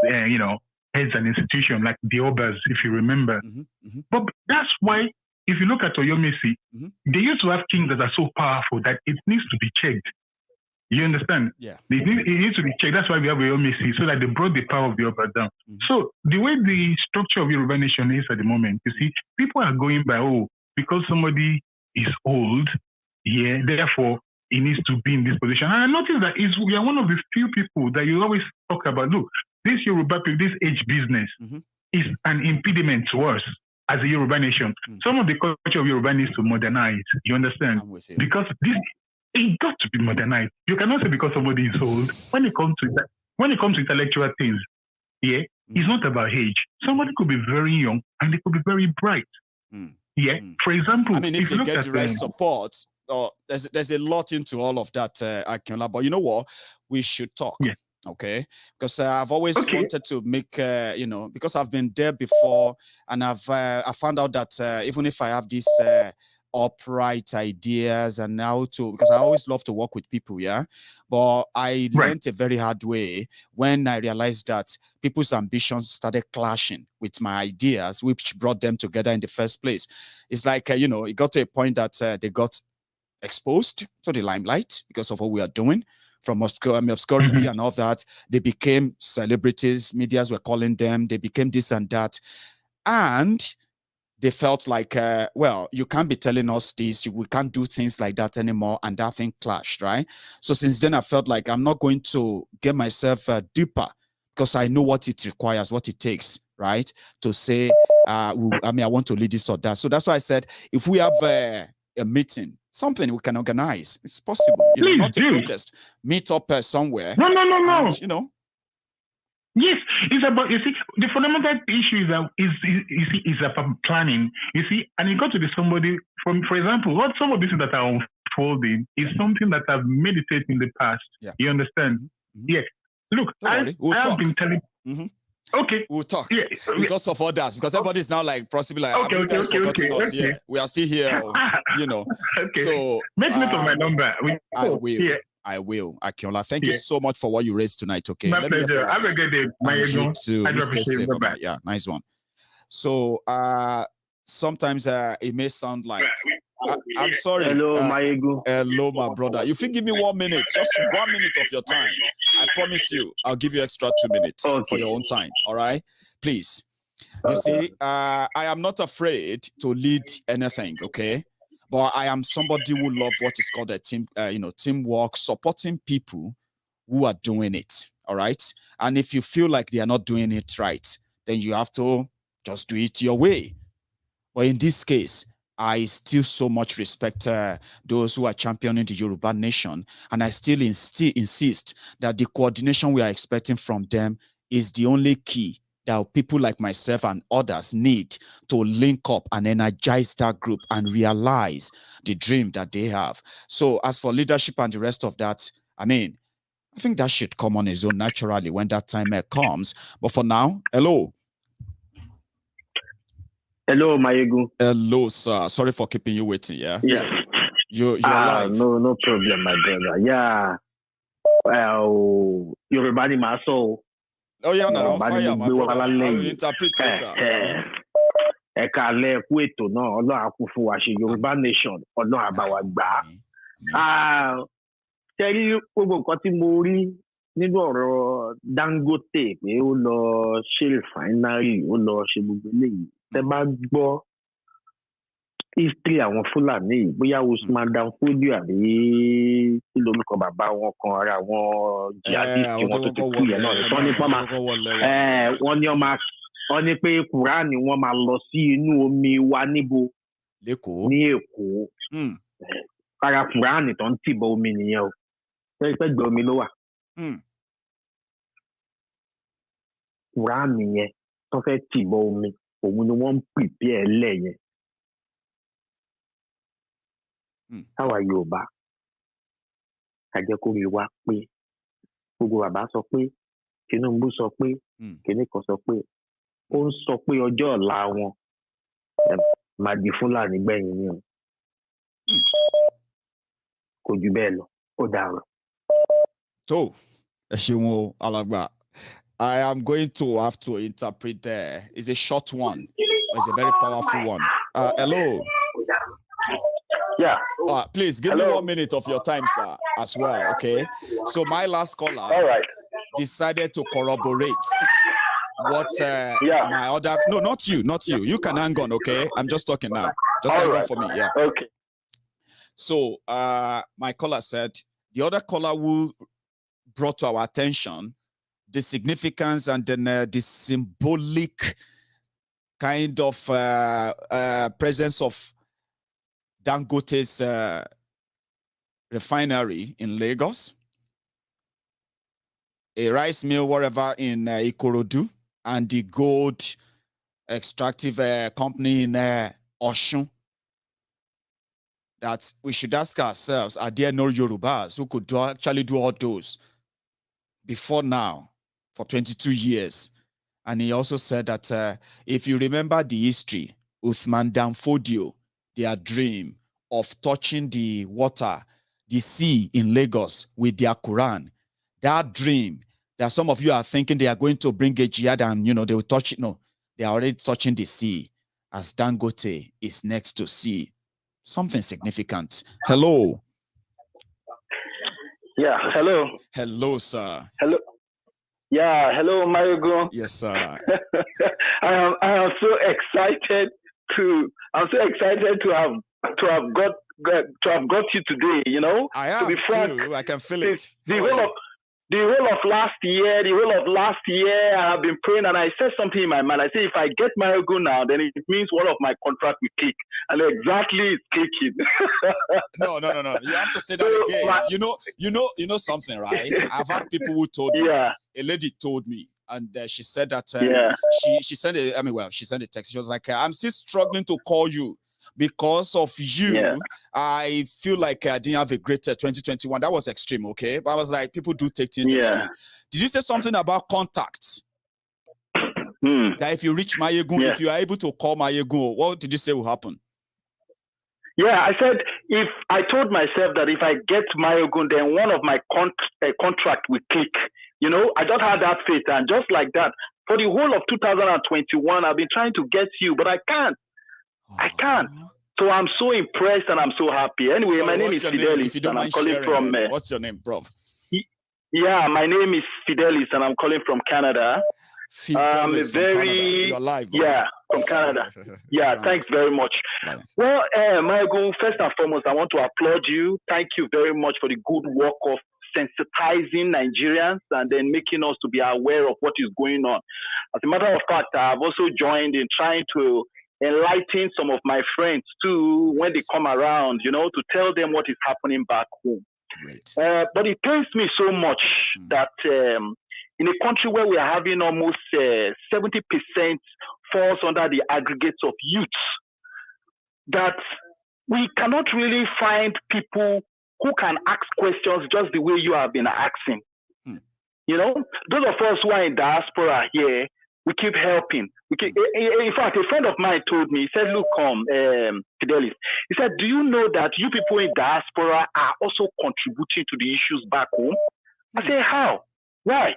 F: an institution, like the Obas, if you remember. But that's why, if you look at Oyomesi, they used to have kings that are so powerful that it needs to be checked. You understand?
C: Yeah.
F: It needs to be checked. That's why we have Oyomesi, so that they brought the power of the Oba down. So the way the structure of Yoruba nation is at the moment, you see, people are going by, because somebody is old, therefore he needs to be in this position. And I noticed that we are one of the few people that you always talk about. Look, this Yoruba people, this age business is an impediment to us as a Yoruba nation. Some of the culture of Yoruba needs to modernize. You understand? Because it got to be modernized. You cannot say because somebody is old. When it comes to intellectual things, it's not about age. Somebody could be very young and they could be very bright. For example,
C: I mean, if they get the right support, there's a lot into all of that, Akinola. But you know what? We should talk. Okay, because I've always wanted to make, because I've been there before, and I found out that even if I have these upright ideas and now because I always love to work with people, but I learned a very hard way when I realized that people's ambitions started clashing with my ideas, which brought them together in the first place. It's like, it got to a point that they got exposed to the limelight because of what we are doing. From obscurity and all that, they became celebrities. Medias were calling them. They became this and that, and they felt like, well, you can't be telling us this, we can't do things like that anymore, and that thing clashed, right? So since then, I felt like I'm not going to get myself deeper, because I know what it requires, what it takes, right? To say, I want to lead this or that. So that's why I said, if we have a meeting, something we can organize, it's possible. You know, not a protest, meet up somewhere.
F: No.
C: And, you know.
F: Yes, it's about, you see, the fundamental issue is about planning, you see, and you got to be somebody from, for example, what some of this that are unfolding is something that I've meditated in the past. Yeah. You understand? Mm-hmm. Yes. Look, I have been telling.
C: Mm-hmm.
F: Okay.
C: We'll talk. Yeah. Because of others, because everybody is now like possibly like, have you guys forgotten us? Yeah, we are still here, you know.
F: Okay.
C: So
F: make note of my number.
C: I will. Yeah. I will, Akinola. Thank you so much for what you raised tonight. Okay,
F: my pleasure. Have a good day.
C: You too. Stay safe. Bye-bye. Yeah, nice one. So, sometimes it may sound like I'm sorry.
A: Hello, my ego.
C: Hello, my brother. If you give me 1 minute, just 1 minute of your time, I promise you, I'll give you extra 2 minutes for your own time. All right, please. You see, I am not afraid to lead anything. Okay. But I am somebody who loves what is called a team, teamwork, supporting people who are doing it. All right. And if you feel like they are not doing it right, then you have to just do it your way. But in this case, I still so much respect those who are championing the Yoruba nation. And I still insist that the coordination we are expecting from them is the only key that people like myself and others need to link up and energize that group and realize the dream that they have. So as for leadership and the rest of that, I mean, I think that should come on its own naturally when that time comes. But for now, hello.
A: Hello, Mayegu.
C: Hello, sir. Sorry for keeping you waiting, yeah?
A: Yeah.
C: So you're live.
A: No problem, my brother. Yeah. Well, Yoruba ni ma so.
C: Oh yeah, no, fire, my brother. I will interpret later.
A: Ẹ káalẹ́ kú ètò náà, Ọlọ́run á kú fún wa ṣe Yorùbá nation, Ọlọ́run á bá wa gbà á. Tẹ́rí gbogbo nǹkan tí mo rí nínú ọ̀rọ̀ Dangote pé ó lọ ṣe refinery, ó lọ ṣe gbogbo eléyìí. Tẹ́ bá gbọ́ history àwọn Fúlàní yìí, bóyá Usman Dan Fodio àbí kí lorúkọ bàbá wọn kan ara àwọn jihadist tí wọ́n tó ti kú yẹn náà ní tán nípa máa wọ́n ní pé Kùránì wọ́n máa lọ sí inú omi wa níbo ní Èkó. Ara Kùránì tó ń tìbọ̀ omi nìyẹn o. Pẹ́gbẹ́ omi ló wà. Kùránì yẹn tó fẹ́ tìbọ̀ omi òun ni wọ́n ń prepare lẹ̀ yẹn. Táwa Yorùbá àjẹkórí wa pé gbogbo bàbá sọ pé Tinubu sọ pé kìnìún kan sọ pé ó ń sọ pé ọjọ́ ọ̀la wọn máa di Fúlàní gbẹ̀yìn ni o. Kò jù bẹ́ẹ̀ lọ, ó dàrú.
C: So, ẹ ṣeun o, alàgbà. I am going to have to interpret there. It's a short one, but it's a very powerful one. Hello.
A: Yeah.
C: Please give me 1 minute of your time, sir, as well. Okay. So my last caller decided to corroborate what my other. No, not you. You can hang on. Okay. I'm just talking now. Just hang on for me. Yeah.
A: Okay.
C: So my caller said the other caller who brought to our attention the significance and then the symbolic kind of presence of Dangote's refinery in Lagos, a rice mill wherever in Ikorodu, and the gold extractive company in Osun. That we should ask ourselves, are there no Yorubas who could actually do all those before now for 22 years? And he also said that if you remember the history, Usman Dan Fodio, their dream of touching the water, the sea in Lagos with their Quran, that dream that some of you are thinking they are going to bring a jihad and, they will touch it. No, they are already touching the sea as Dangote is next to sea. Something significant. Hello.
A: Yeah, hello.
C: Hello, sir.
A: Hello. Yeah, hello, Mayego.
C: Yes, sir.
A: I am so excited I'm so excited to have got you today. You know,
C: I am
A: to be frank,
C: too. I can feel it.
A: The whole of last year, I have been praying, and I said something in my mind. I said, if I get Mayogun now, then it means one of my contracts will click, and exactly it's clicking.
C: No. You have to say that again. You know something, right? I've had people who told me. A lady told me, and she said that she sent she sent a text. She was like, I'm still struggling to call you. Because of you, I feel like I didn't have a great 2021. That was extreme, okay? But I was like, people do take things extreme. Did you say something about contacts? That if you reach Mayegun, if you are able to call Mayegun, what did you say will happen?
A: Yeah, I said I told myself that if I get Mayegun, then one of my contract will click. You know, I just had that faith, and just like that, for the whole of 2021, I've been trying to get you, but I can't. I can't. So I'm so impressed and I'm so happy. Anyway, my name is Fidelis, and I'm calling from.
C: What's your name, bro?
A: Yeah, my name is Fidelis, and I'm calling from Canada.
C: Fidelis from Canada. You're live, bro.
A: Yeah, from Canada. Yeah, thanks very much. Well, Mayogun, first and foremost, I want to applaud you. Thank you very much for the good work of sensitizing Nigerians and then making us to be aware of what is going on. As a matter of fact, I've also joined in trying to enlighten some of my friends too when they come around, you know, to tell them what is happening back home. But it pains me so much that in a country where we are having almost 70% falls under the aggregates of youth, that we cannot really find people who can ask questions just the way you have been asking. You know, those of us who are in diaspora here, we keep helping. In fact, a friend of mine told me, he said, look, Fidelis, he said, do you know that you people in diaspora are also contributing to the issues back home? I said, how? Why?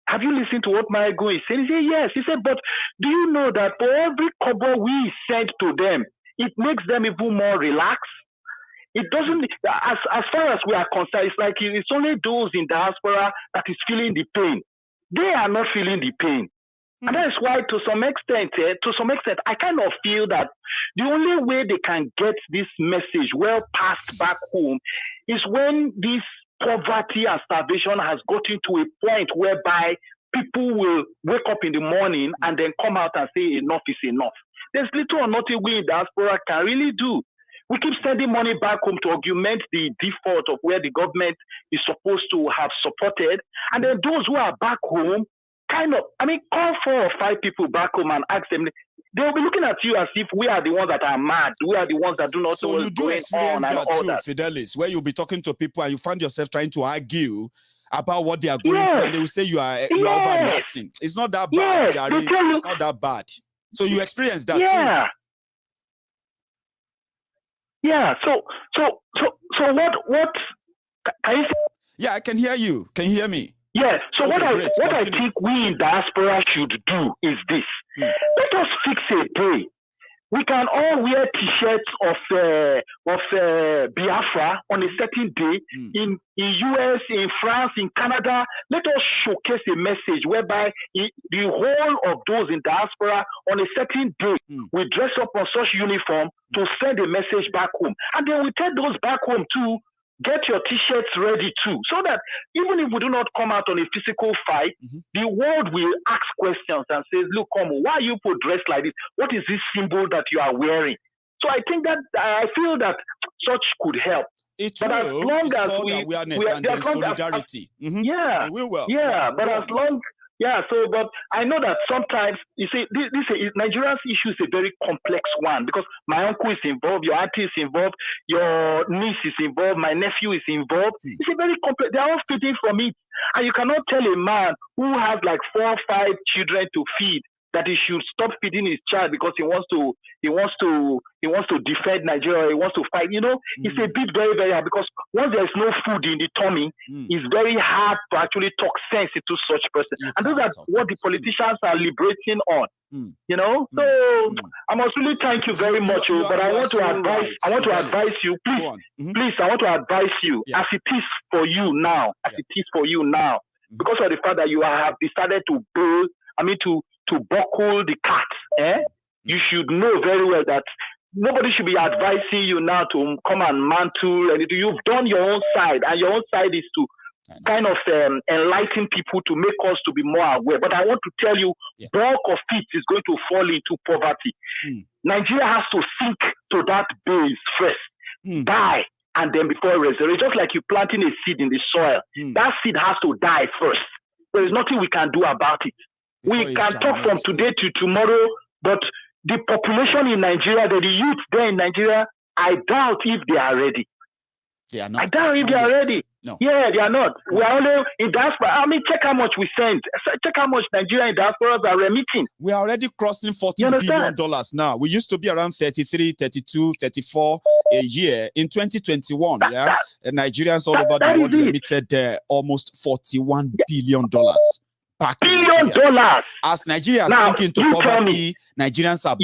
A: Have you listened to what Mayogun is saying? He said, yes. He said, but do you know that for every kobo we send to them, it makes them even more relaxed? It doesn't, as far as we are concerned, it's like it's only those in diaspora that is feeling the pain. They are not feeling the pain. And that is why, to some extent, I kind of feel that the only way they can get this message well passed back home is when this poverty and starvation has gotten to a point whereby people will wake up in the morning and then come out and say enough is enough. There's little or nothing we in diaspora can really do. We keep sending money back home to augment the default of where the government is supposed to have supported. And then those who are back home, call 4 or 5 people back home and ask them. They'll be looking at you as if we are the ones that are mad. We are the ones that do not know what's going on and all that.
C: Fidelis, where you'll be talking to people and you find yourself trying to argue about what they are going through, and they will say you are overreacting. It's not that bad, Jari. It's not that bad. So you experience that too.
A: Yeah. So what? Can you?
C: Yeah, I can hear you. Can you hear me?
A: Yes. So what I think we in diaspora should do is this. Let us fix a day. We can all wear T-shirts of Biafra on a certain day in US, in France, in Canada. Let us showcase a message whereby the whole of those in diaspora on a certain day we dress up on such uniform to send a message back home. And then we tell those back home too, get your T-shirts ready too, so that even if we do not come out on a physical fight, the world will ask questions and say, look, why are you put dressed like this? What is this symbol that you are wearing? So I think that I feel that such could help.
C: But as long as awareness and solidarity.
A: But I know that sometimes, you see, Nigeria's issue is a very complex one, because my uncle is involved, your auntie is involved, your niece is involved, my nephew is involved. It's a very complex, they're all feeding from it. And you cannot tell a man who has like 4 or 5 children to feed that he should stop feeding his child because he wants to defend Nigeria, he wants to fight. You know, it's a bit very, very hard, because once there's no food in the tummy, it's very hard to actually talk sense into such person. And those are what the politicians are liberating on. You know, so I must really thank you very much. But I want to advise you, please, I want to advise you as it is for you now, because of the fact that you have decided to buckle the cat, you should know very well that nobody should be advising you now to come and mantle. And you've done your own side, and your own side is to kind of enlighten people to make us to be more aware. But I want to tell you, bulk of it is going to fall into poverty. Nigeria has to sink to that base first, die, and then before resurrect. Just like you planting a seed in the soil, that seed has to die first. There is nothing we can do about it. We can talk from today to tomorrow, but the population in Nigeria, the youth there in Nigeria, I doubt if they are ready.
C: They are not.
A: I doubt if they are ready.
C: No.
A: Yeah, they are not. We are only in diaspora. I mean, check how much we send. Check how much Nigerian diasporas are remitting.
C: We are already crossing $40 billion now. We used to be around 33, 32, 34 a year. In 2021, Nigerians all over the world remitted almost $41 billion.
A: $1 billion.
C: As Nigeria is sinking into poverty, Nigerians are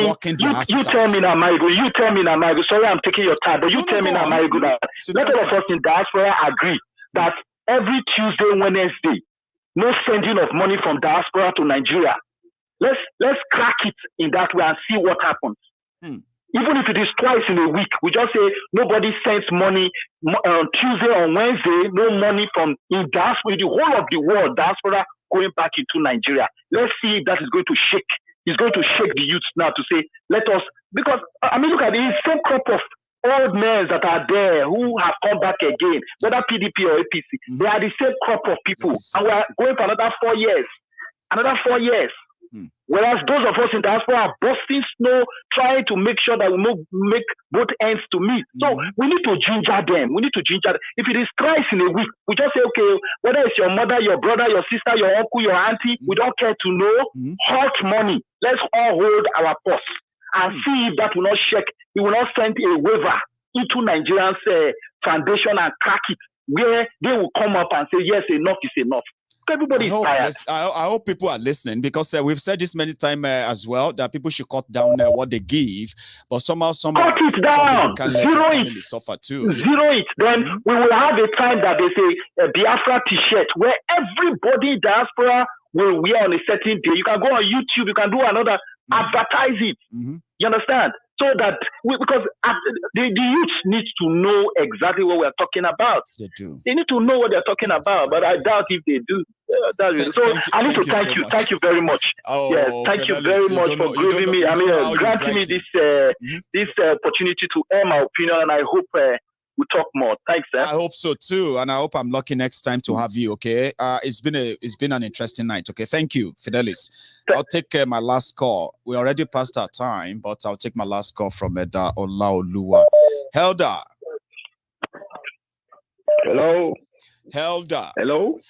C: working their asses
A: You tell me now, Marigo. You tell me now, Marigo. Sorry, I'm taking your time, but you tell me now, Marigo. Let all of us in diaspora agree that every Tuesday, Wednesday, no sending of money from diaspora to Nigeria. Let's crack it in that way and see what happens. Even if it is twice in a week, we just say nobody sends money on Tuesday or Wednesday, no money from in diaspora, the whole of the world, diaspora going back into Nigeria. Let's see if that is going to shake. It's going to shake the youth now to say, let us, because, I mean, look at the same crop of old men that are there who have come back again, whether PDP or APC, they are the same crop of people. And we are going for another 4 years. Another 4 years. Whereas those of us in diaspora are busting snow, trying to make sure that we make both ends to meet. So we need to ginger them. We need to ginger them. If it is twice in a week, we just say, okay, whether it's your mother, your brother, your sister, your uncle, your auntie, we don't care to know. Hot money. Let's all hold our purse and see if that will not shake. We will not send a waiver into Nigerians' foundation and crack it, where they will come up and say, yes, enough is enough. Everybody is tired.
C: I hope people are listening, because we've said this many times as well, that people should cut down what they give, but somehow
A: cut it down.
C: Can let
A: Zero
C: the family suffer too.
A: Zero it. Then we will have a time that they say a Biafra t-shirt where everybody in diaspora will wear on a certain day. You can go on YouTube, you can do another, advertise it. You understand? So that because the youth need to know exactly what we are talking about.
C: They do.
A: They need to know what they're talking about, but I doubt if they do. I need to thank you. Thank you very much. Thank you very much for giving me. I mean, granting me this opportunity to air my opinion, and I hope we talk more. Thanks, sir.
C: I hope so too, and I hope I'm lucky next time to have you. Okay, it's been an interesting night. Okay, thank you, Fidelis. I'll take my last call. We already passed our time, but I'll take my last call from Eda Olaoluwa. Helda.
A: Hello.
C: Helda.
A: Hello.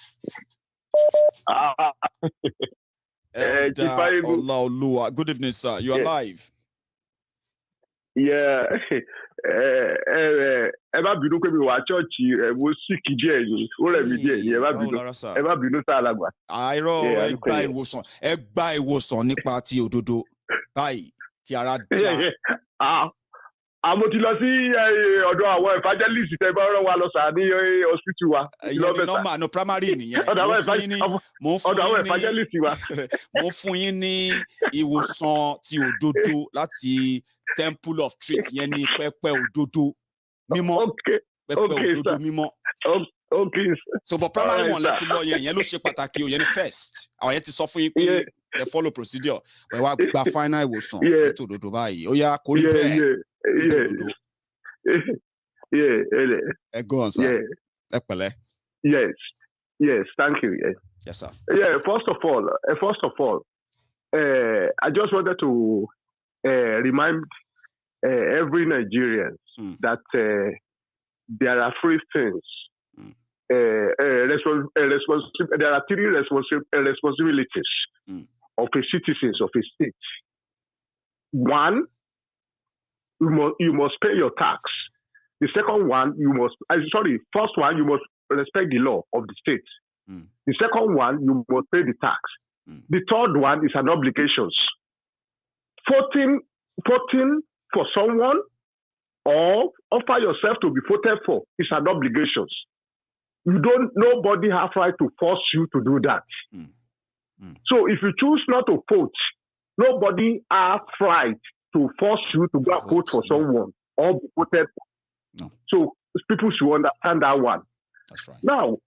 C: Elda Olaoluwa. Good evening, sir. You are live.
A: Yeah. Ẹ má bínú pé mi wà chọ́ọ̀chì mo sick díẹ̀ ni ó rẹ̀ mí díẹ̀ ni ẹ má bínú tá alàgbà.
C: Àìrọ̀ ẹ gba ìwòsàn nípa ti òdodo báyìí kí ara já.
A: Àmọ́ ti lọ sí ọ̀dọ̀ àwọn evangelist tẹ́ bá rán wa lọ sà ní hospital wa.
C: Ìyẹn normal no primary nìyẹn.
A: Ọ̀dọ̀ àwọn evangelist wa.
C: Mo fún yín ní ìwòsàn ti òdodo láti Temple of Truth, yẹn ní pẹpẹ òdodo mímọ́. Pẹpẹ òdodo mímọ́.
A: Okay.
C: So but primary one láti lọ yẹn ló ṣe pàtàkì o, yẹn ní first. Àwọn yẹn ti sọ fún yín pé ẹ follow procedure. Ẹ wá gba final ìwòsàn ètò òdodo báyìí. Ó yá kó rí bẹ́ẹ̀. Ẹ go on, sir. Ẹ pẹ̀lẹ́.
A: Yes, thank you.
C: Yes, sir.
A: Yeah, first of all, I just wanted to remind every Nigerian that there are three things. There are three responsibilities of a citizen of a state. One, you must pay your tax. The second one, first one, you must respect the law of the state. The second one, you must pay the tax. The third one is an obligation. Voting for someone or offer yourself to be voted for is an obligation. Nobody has right to force you to do that. So if you choose not to vote, Nobody has right to force you to go and vote for someone or be voted for.
C: No.
A: So people should understand that one.
C: That's right.
A: Now,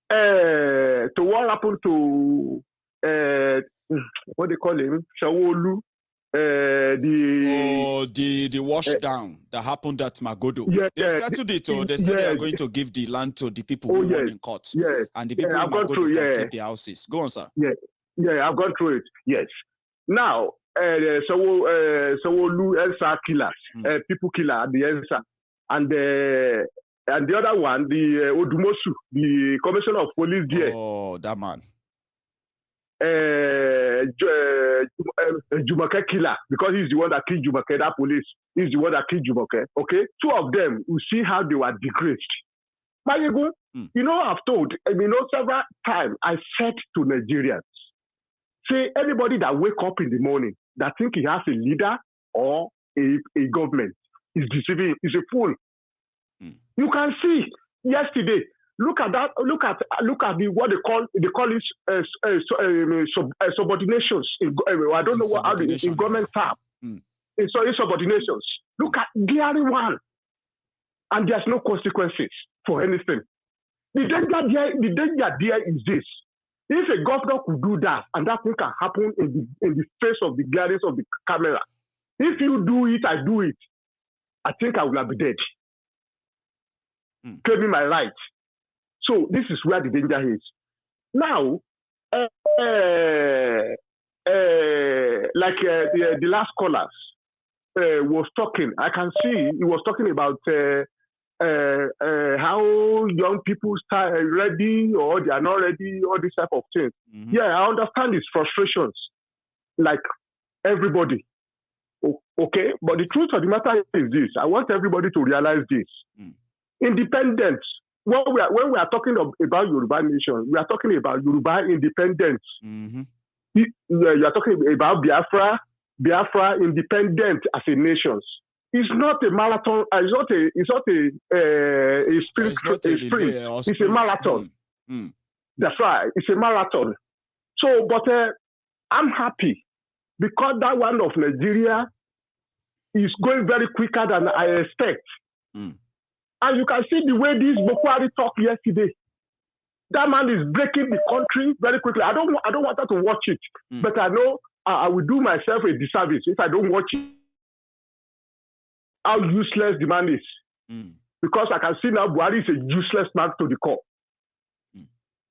A: to what happened to what they call him, Shawolu,
C: the wash down that happened at Magodo.
A: Yeah,
C: they settled it, or they said they are going to give the land to the people who won in court.
A: Yes,
C: and the people in Magodo can keep their houses. Go on, sir.
A: Yeah, I've gone through it. Yes. Now, Sawolu Elsa killers, people killer at the Elsa, and the other one, the Odumosu, the commissioner of police there.
C: Oh, that man.
A: Jumoke killer, because he's the one that killed Jumoke, that police. He's the one that killed Jumoke. Okay? Two of them, you see how they were degraded. Mayego, you know, I've told, several times I said to Nigerians, say anybody that wake up in the morning that think he has a leader or a government is deceiving, is a fool. You can see yesterday. Look at that. Look at the what they call it subordinations. I don't know what in government term. So subordinations. Look at Buhari one, and there's no consequences for anything. The danger there is this: if a governor could do that, and that thing can happen in the face of the glares of the camera. If you do it, I do it. I think I will have been dead. Claiming my right. So this is where the danger is. Now, the last callers was talking. I can see he was talking about how young people start ready or they are not ready, all this type of things. Yeah, I understand his frustrations, like everybody. Okay, but the truth of the matter is this: I want everybody to realize this. Independence. When we are talking about Yoruba nation, we are talking about Yoruba independence. You are talking about Biafra independent as a nation. It's not a marathon. It's not a sprint. It's a marathon. That's right. It's a marathon. So, but I'm happy because that one of Nigeria is going very quicker than I expect. And you can see the way this Buhari talked yesterday. That man is breaking the country very quickly. I don't want her to watch it, but I know I will do myself a disservice if I don't watch it. How useless the man is, because I can see now Buhari is a useless man to the core.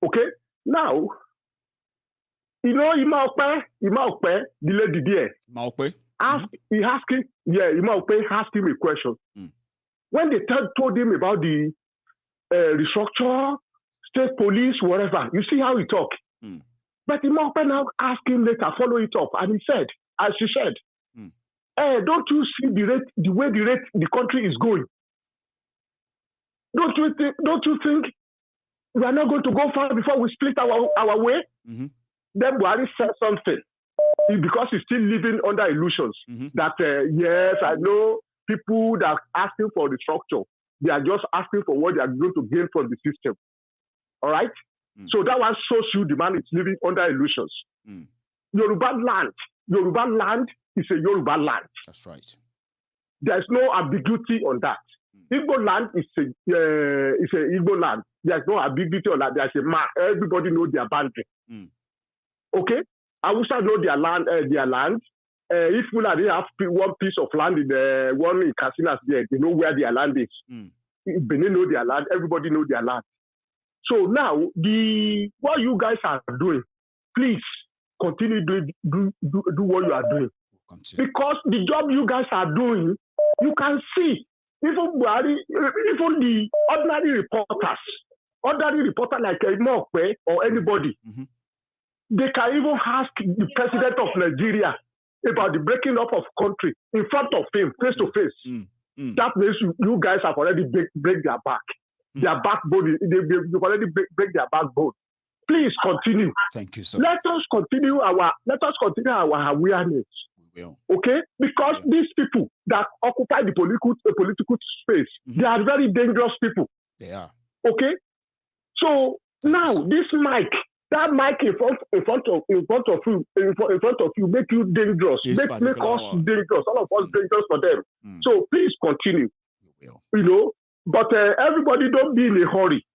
A: Okay, now Ima Okpe, the lady there. He asked him, Ima Okpe asked him a question. When they told him about the restructure, state police, whatever, you see how he talked. But Ima Okpe now asked him later, follow it up, and he said, as she said, don't you see the way the country is going? Don't you think we are not going to go far before we split our way? Then Buhari said something because he's still living under illusions that yes, I know people that are asking for the structure, they are just asking for what they are going to gain from the system. All right? So that one shows you the man is living under illusions. Yorubaland is a Yoruba land.
C: That's right.
A: There's no ambiguity on that. Igbo land is a Igbo land. There's no ambiguity on that. There's a map. Everybody knows their boundary. Okay? Hausa know their land. If Fulani have one piece of land in one in Kasinas there, they know where their land is. Benin know their land. Everybody know their land. So now, what you guys are doing, please continue do what you are doing. Because the job you guys are doing, you can see, even the ordinary reporter like Imokwe or anybody, they can even ask the president of Nigeria about the breaking up of country in front of him, face to face. That means you guys have already break their back. Their backbone, they've already break their backbone. Please continue.
C: Thank you, sir.
A: Let us continue our awareness.
C: We will.
A: Okay? Because these people that occupy the political space, they are very dangerous people.
C: They are.
A: Okay? So now this mic that mic in front of you make you dangerous, make us dangerous, all of us dangerous for them. So please continue. You know, but everybody don't be in a hurry.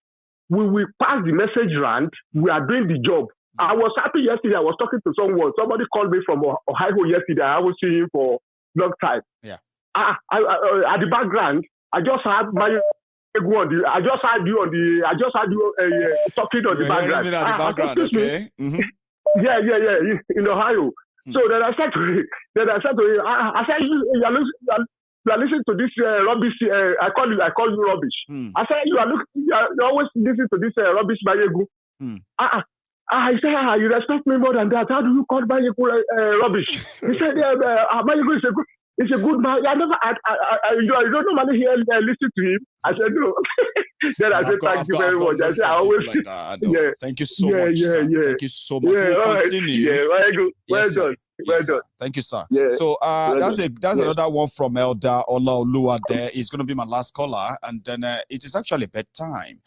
A: We will pass the message round. We are doing the job. I was happy yesterday. I was talking to someone. Somebody called me from Ohio yesterday. I was seeing him for a long time.
C: Yeah.
A: At the background, I just had my. I just had you talking on the background.
C: Okay.
A: Yeah. In Ohio. So then I said to him, I said, you are listening to this rubbish. I call you rubbish. I said you always listen to this rubbish Mayegu. I said, you respect me more than that. How do you call Mayegu rubbish? He said, Mayegu is a good man. I don't normally listen to him. I said, no. Then I said, thank you very much. I said, I always.
C: Like that, Thank you so much.
A: Yeah.
C: Thank you so much. We'll continue.
A: Yeah, very good. Well done. Well done.
C: Thank you, sir.
A: Yeah.
C: So that's another one from Elder Olaoluwa there. It's going to be my last caller, and then it is actually bedtime.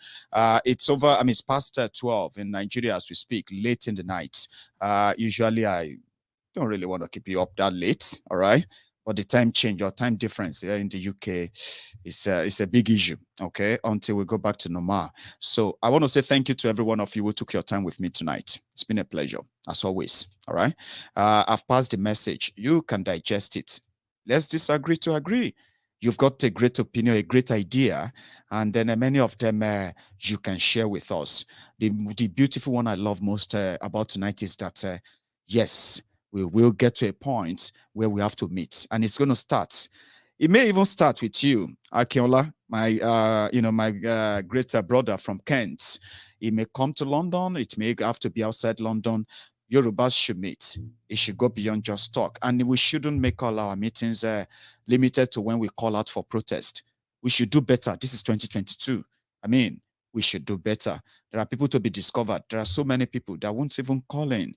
C: It's over. I mean, it's past 12 in Nigeria as we speak, late in the night. Usually, I don't really want to keep you up that late. All right. But the time change or time difference here in the UK is a big issue, okay, until we go back to normal. So I want to say thank you to every one of you who took your time with me tonight. It's been a pleasure, as always, all right? I've passed the message. You can digest it. Let's disagree to agree. You've got a great opinion, a great idea, and then many of them you can share with us. The beautiful one I love most about tonight is that, yes, we will get to a point where we have to meet, and it's going to start. It may even start with you, Akinola, my great brother from Kent. He may come to London. It may have to be outside London. Yorubas should meet. It should go beyond just talk, and we shouldn't make all our meetings limited to when we call out for protest. We should do better. This is 2022. I mean, we should do better. There are people to be discovered. There are so many people that won't even call in.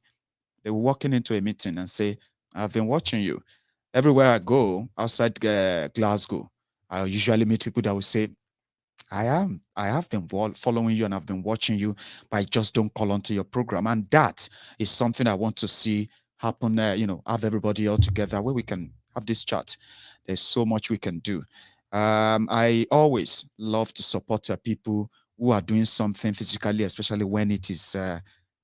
C: They were walking into a meeting and say, I've been watching you. Everywhere I go outside Glasgow, I usually meet people that will say, I have been following you and I've been watching you, but I just don't call onto your program. And that is something I want to see happen, have everybody all together where we can have this chat. There's so much we can do. I always love to support people who are doing something physically, especially when it is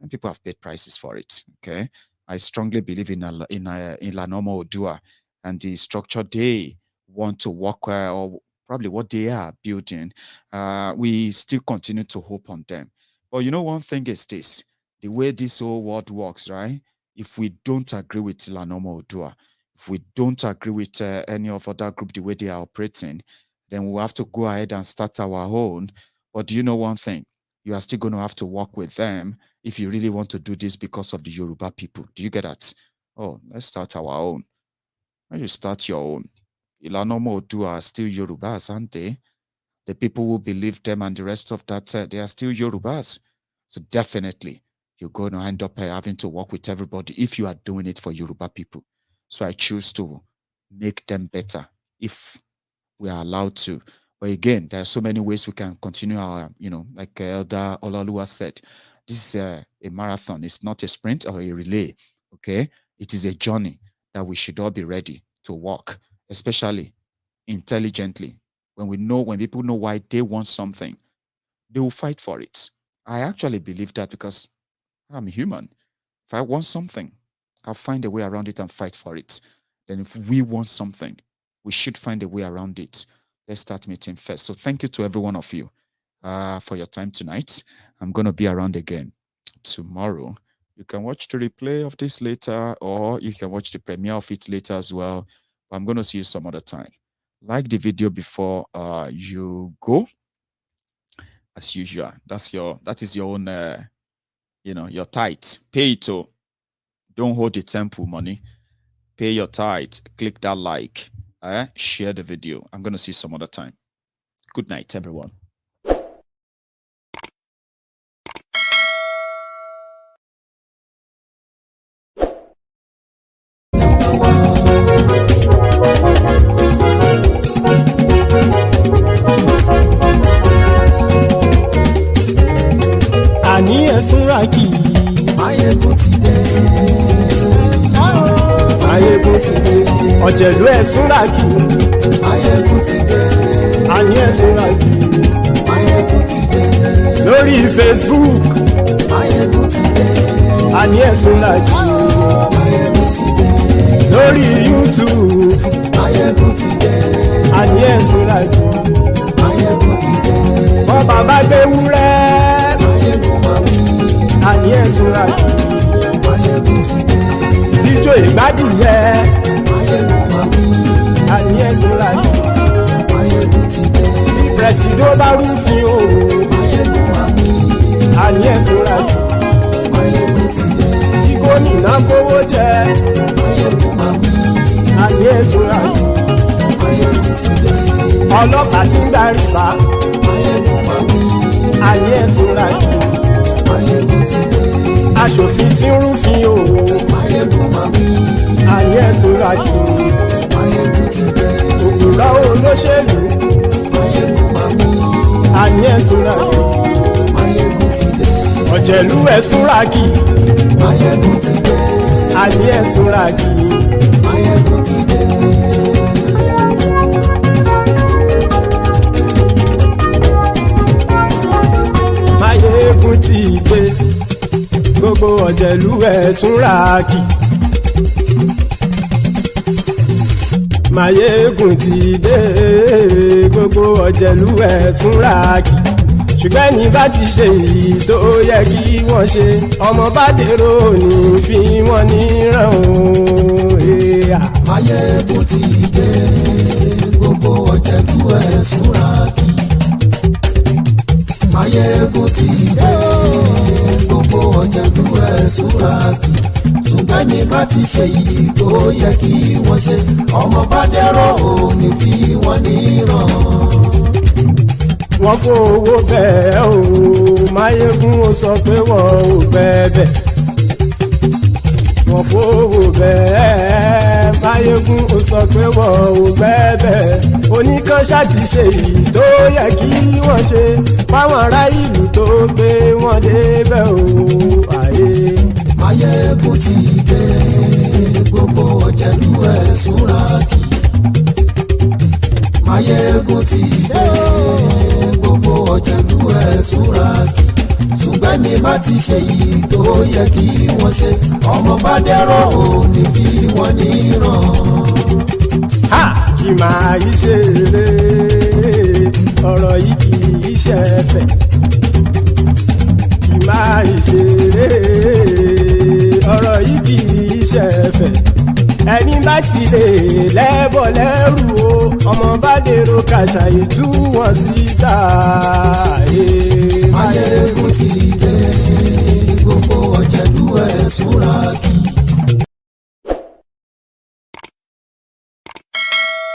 C: and people have paid prices for it. Okay, I strongly believe in Lanoma Odua and the structure they want to work or probably what they are building. We still continue to hope on them. But you know, one thing is this: the way this whole world works, right? If we don't agree with Lanoma Odua, if we don't agree with any of other group the way they are operating, then we'll have to go ahead and start our own. But do you know one thing? You are still going to have to work with them if you really want to do this because of the Yoruba people. Do you get that? Oh, let's start our own. When you start your own, Ilanomo Odu are still Yorubas, aren't they? The people who believe them and the rest of that, they are still Yorubas. So definitely, you're going to end up having to work with everybody if you are doing it for Yoruba people. So I choose to make them better if we are allowed to. But again, there are so many ways we can continue our, like Elder Olaoluwa said, this is a marathon. It's not a sprint or a relay, okay? It is a journey that we should all be ready to walk, especially intelligently. When people know why they want something, they will fight for it. I actually believe that because I'm human. If I want something, I'll find a way around it and fight for it. Then if we want something, we should find a way around it. Let's start meeting first. So thank you to every one of you for your time tonight. I'm going to be around again tomorrow. You can watch the replay of this later, or you can watch the premiere of it later as well. But I'm going to see you some other time. Like the video before you go. As usual, that is your own, your tithe. Pay it. Don't hold the temple money. Pay your tithe. Click that like. Share the video. I'm going to see you some other time. Good night, everyone.
B: Ani esunra ki ti dé.
G: Ọ̀jẹ̀lú ẹ̀súnràkì.
B: Máyégún ti dé.
G: Àní ẹ̀súnràkì.
B: Máyégún ti dé.
G: Lórí Facebook.
B: Máyégún ti dé.
G: Àní ẹ̀súnràkì.
B: Máyégún ti dé.
G: Lórí YouTube.
B: Máyégún ti dé.
G: Àní ẹ̀súnràkì.
B: Máyégún ti dé.
G: Wọ́n bàbá gbé wúrẹ́.
B: Máyégún máa wí.
G: Àní ẹ̀súnràkì.
B: Máyégún ti dé.
G: Ijó ìgbádìyẹ.
B: Máyégún máa wí.
G: Àní ẹ̀súnràkì.
B: Máyégún ti dé.
G: Pẹ̀sìdó bá rúfin o.
B: Máyégún máa wí.
G: Àní ẹ̀súnràkì.
B: Máyégún ti dé.
G: Kí gómìnà kówó jẹ.
B: Máyégún máa wí.
G: Àní ẹ̀súnràkì.
B: Máyégún ti dé.
G: Ọlọ́pàá tí ń darí bá.
B: Máyégún máa wí.
G: Àní ẹ̀súnràkì.
B: Máyégún ti dé.
G: Aṣòfin tí ń rúfin o.
B: Máyégún máa wí.
G: Àní ẹ̀súnràkì.
B: Máyégún ti dé.
G: Òkúra olóṣèlú.
B: Máyégún máa wí.
G: Àní ẹ̀súnràkì.
B: Máyégún ti dé.
G: Ọ̀jẹ̀lú ẹ̀súnràkì.
B: Máyégún ti dé.
G: Àní ẹ̀súnràkì.
B: Máyégún ti dé.
G: Máyégún ti dé. Gbogbo ọ̀jẹ̀lú ẹ̀súnràkì. Máyégún ti dé. Gbogbo ọ̀jẹ̀lú ẹ̀súnràkì. Ṣùgbọ́n ní bá ti ṣe èyí tó yẹ kí wọ́n ṣe, ọmọ bá dèrò ní fi wọ́n níran o.
B: Máyégún ti dé. Gbogbo ọ̀jẹ̀lú ẹ̀súnràkì. Máyégún ti dé. Gbogbo ọ̀jẹ̀lú ẹ̀súnràkì. Ṣùgbọ́n ní bá ti ṣe èyí tó yẹ kí wọ́n ṣe, ọmọ bá dèrò ní fi wọ́n níran.
G: Wọ́n fowó bẹ́ẹ̀ o, Máyégún ó sọ pé wọ́n ò bẹ́ẹ̀. Wọ́n fowó bẹ́ẹ̀, Máyégún ó sọ pé wọ́n ò bẹ́ẹ̀. Oníkan ṣáàtì ṣe èyí tó yẹ kí wọ́n ṣe, fáwọn ará ìlú tó gbé wọn débẹ̀ o.
B: Máyégún ti dé. Gbogbo ọ̀jẹ̀lú ẹ̀súnràkì. Máyégún ti dé. Gbogbo ọ̀jẹ̀lú ẹ̀súnràkì. Ṣùgbọ́n ní bá ti ṣe yìí tó yẹ kí wọ́n ṣe, ọmọ bá dẹ́rọ̀ ò ní fi wọ́n níran.
G: Ha! Kì máa yí ṣe eré, ọ̀rọ̀ yìí kì í ṣe ẹ̀fẹ̀. Kì máa yí ṣe eré, ọ̀rọ̀ yìí kì í ṣe ẹ̀fẹ̀. Ẹni bá ti lè lẹ́bọ̀ lẹ́rù o, ọmọ bá dèrò kàṣàyè tú wọn síta.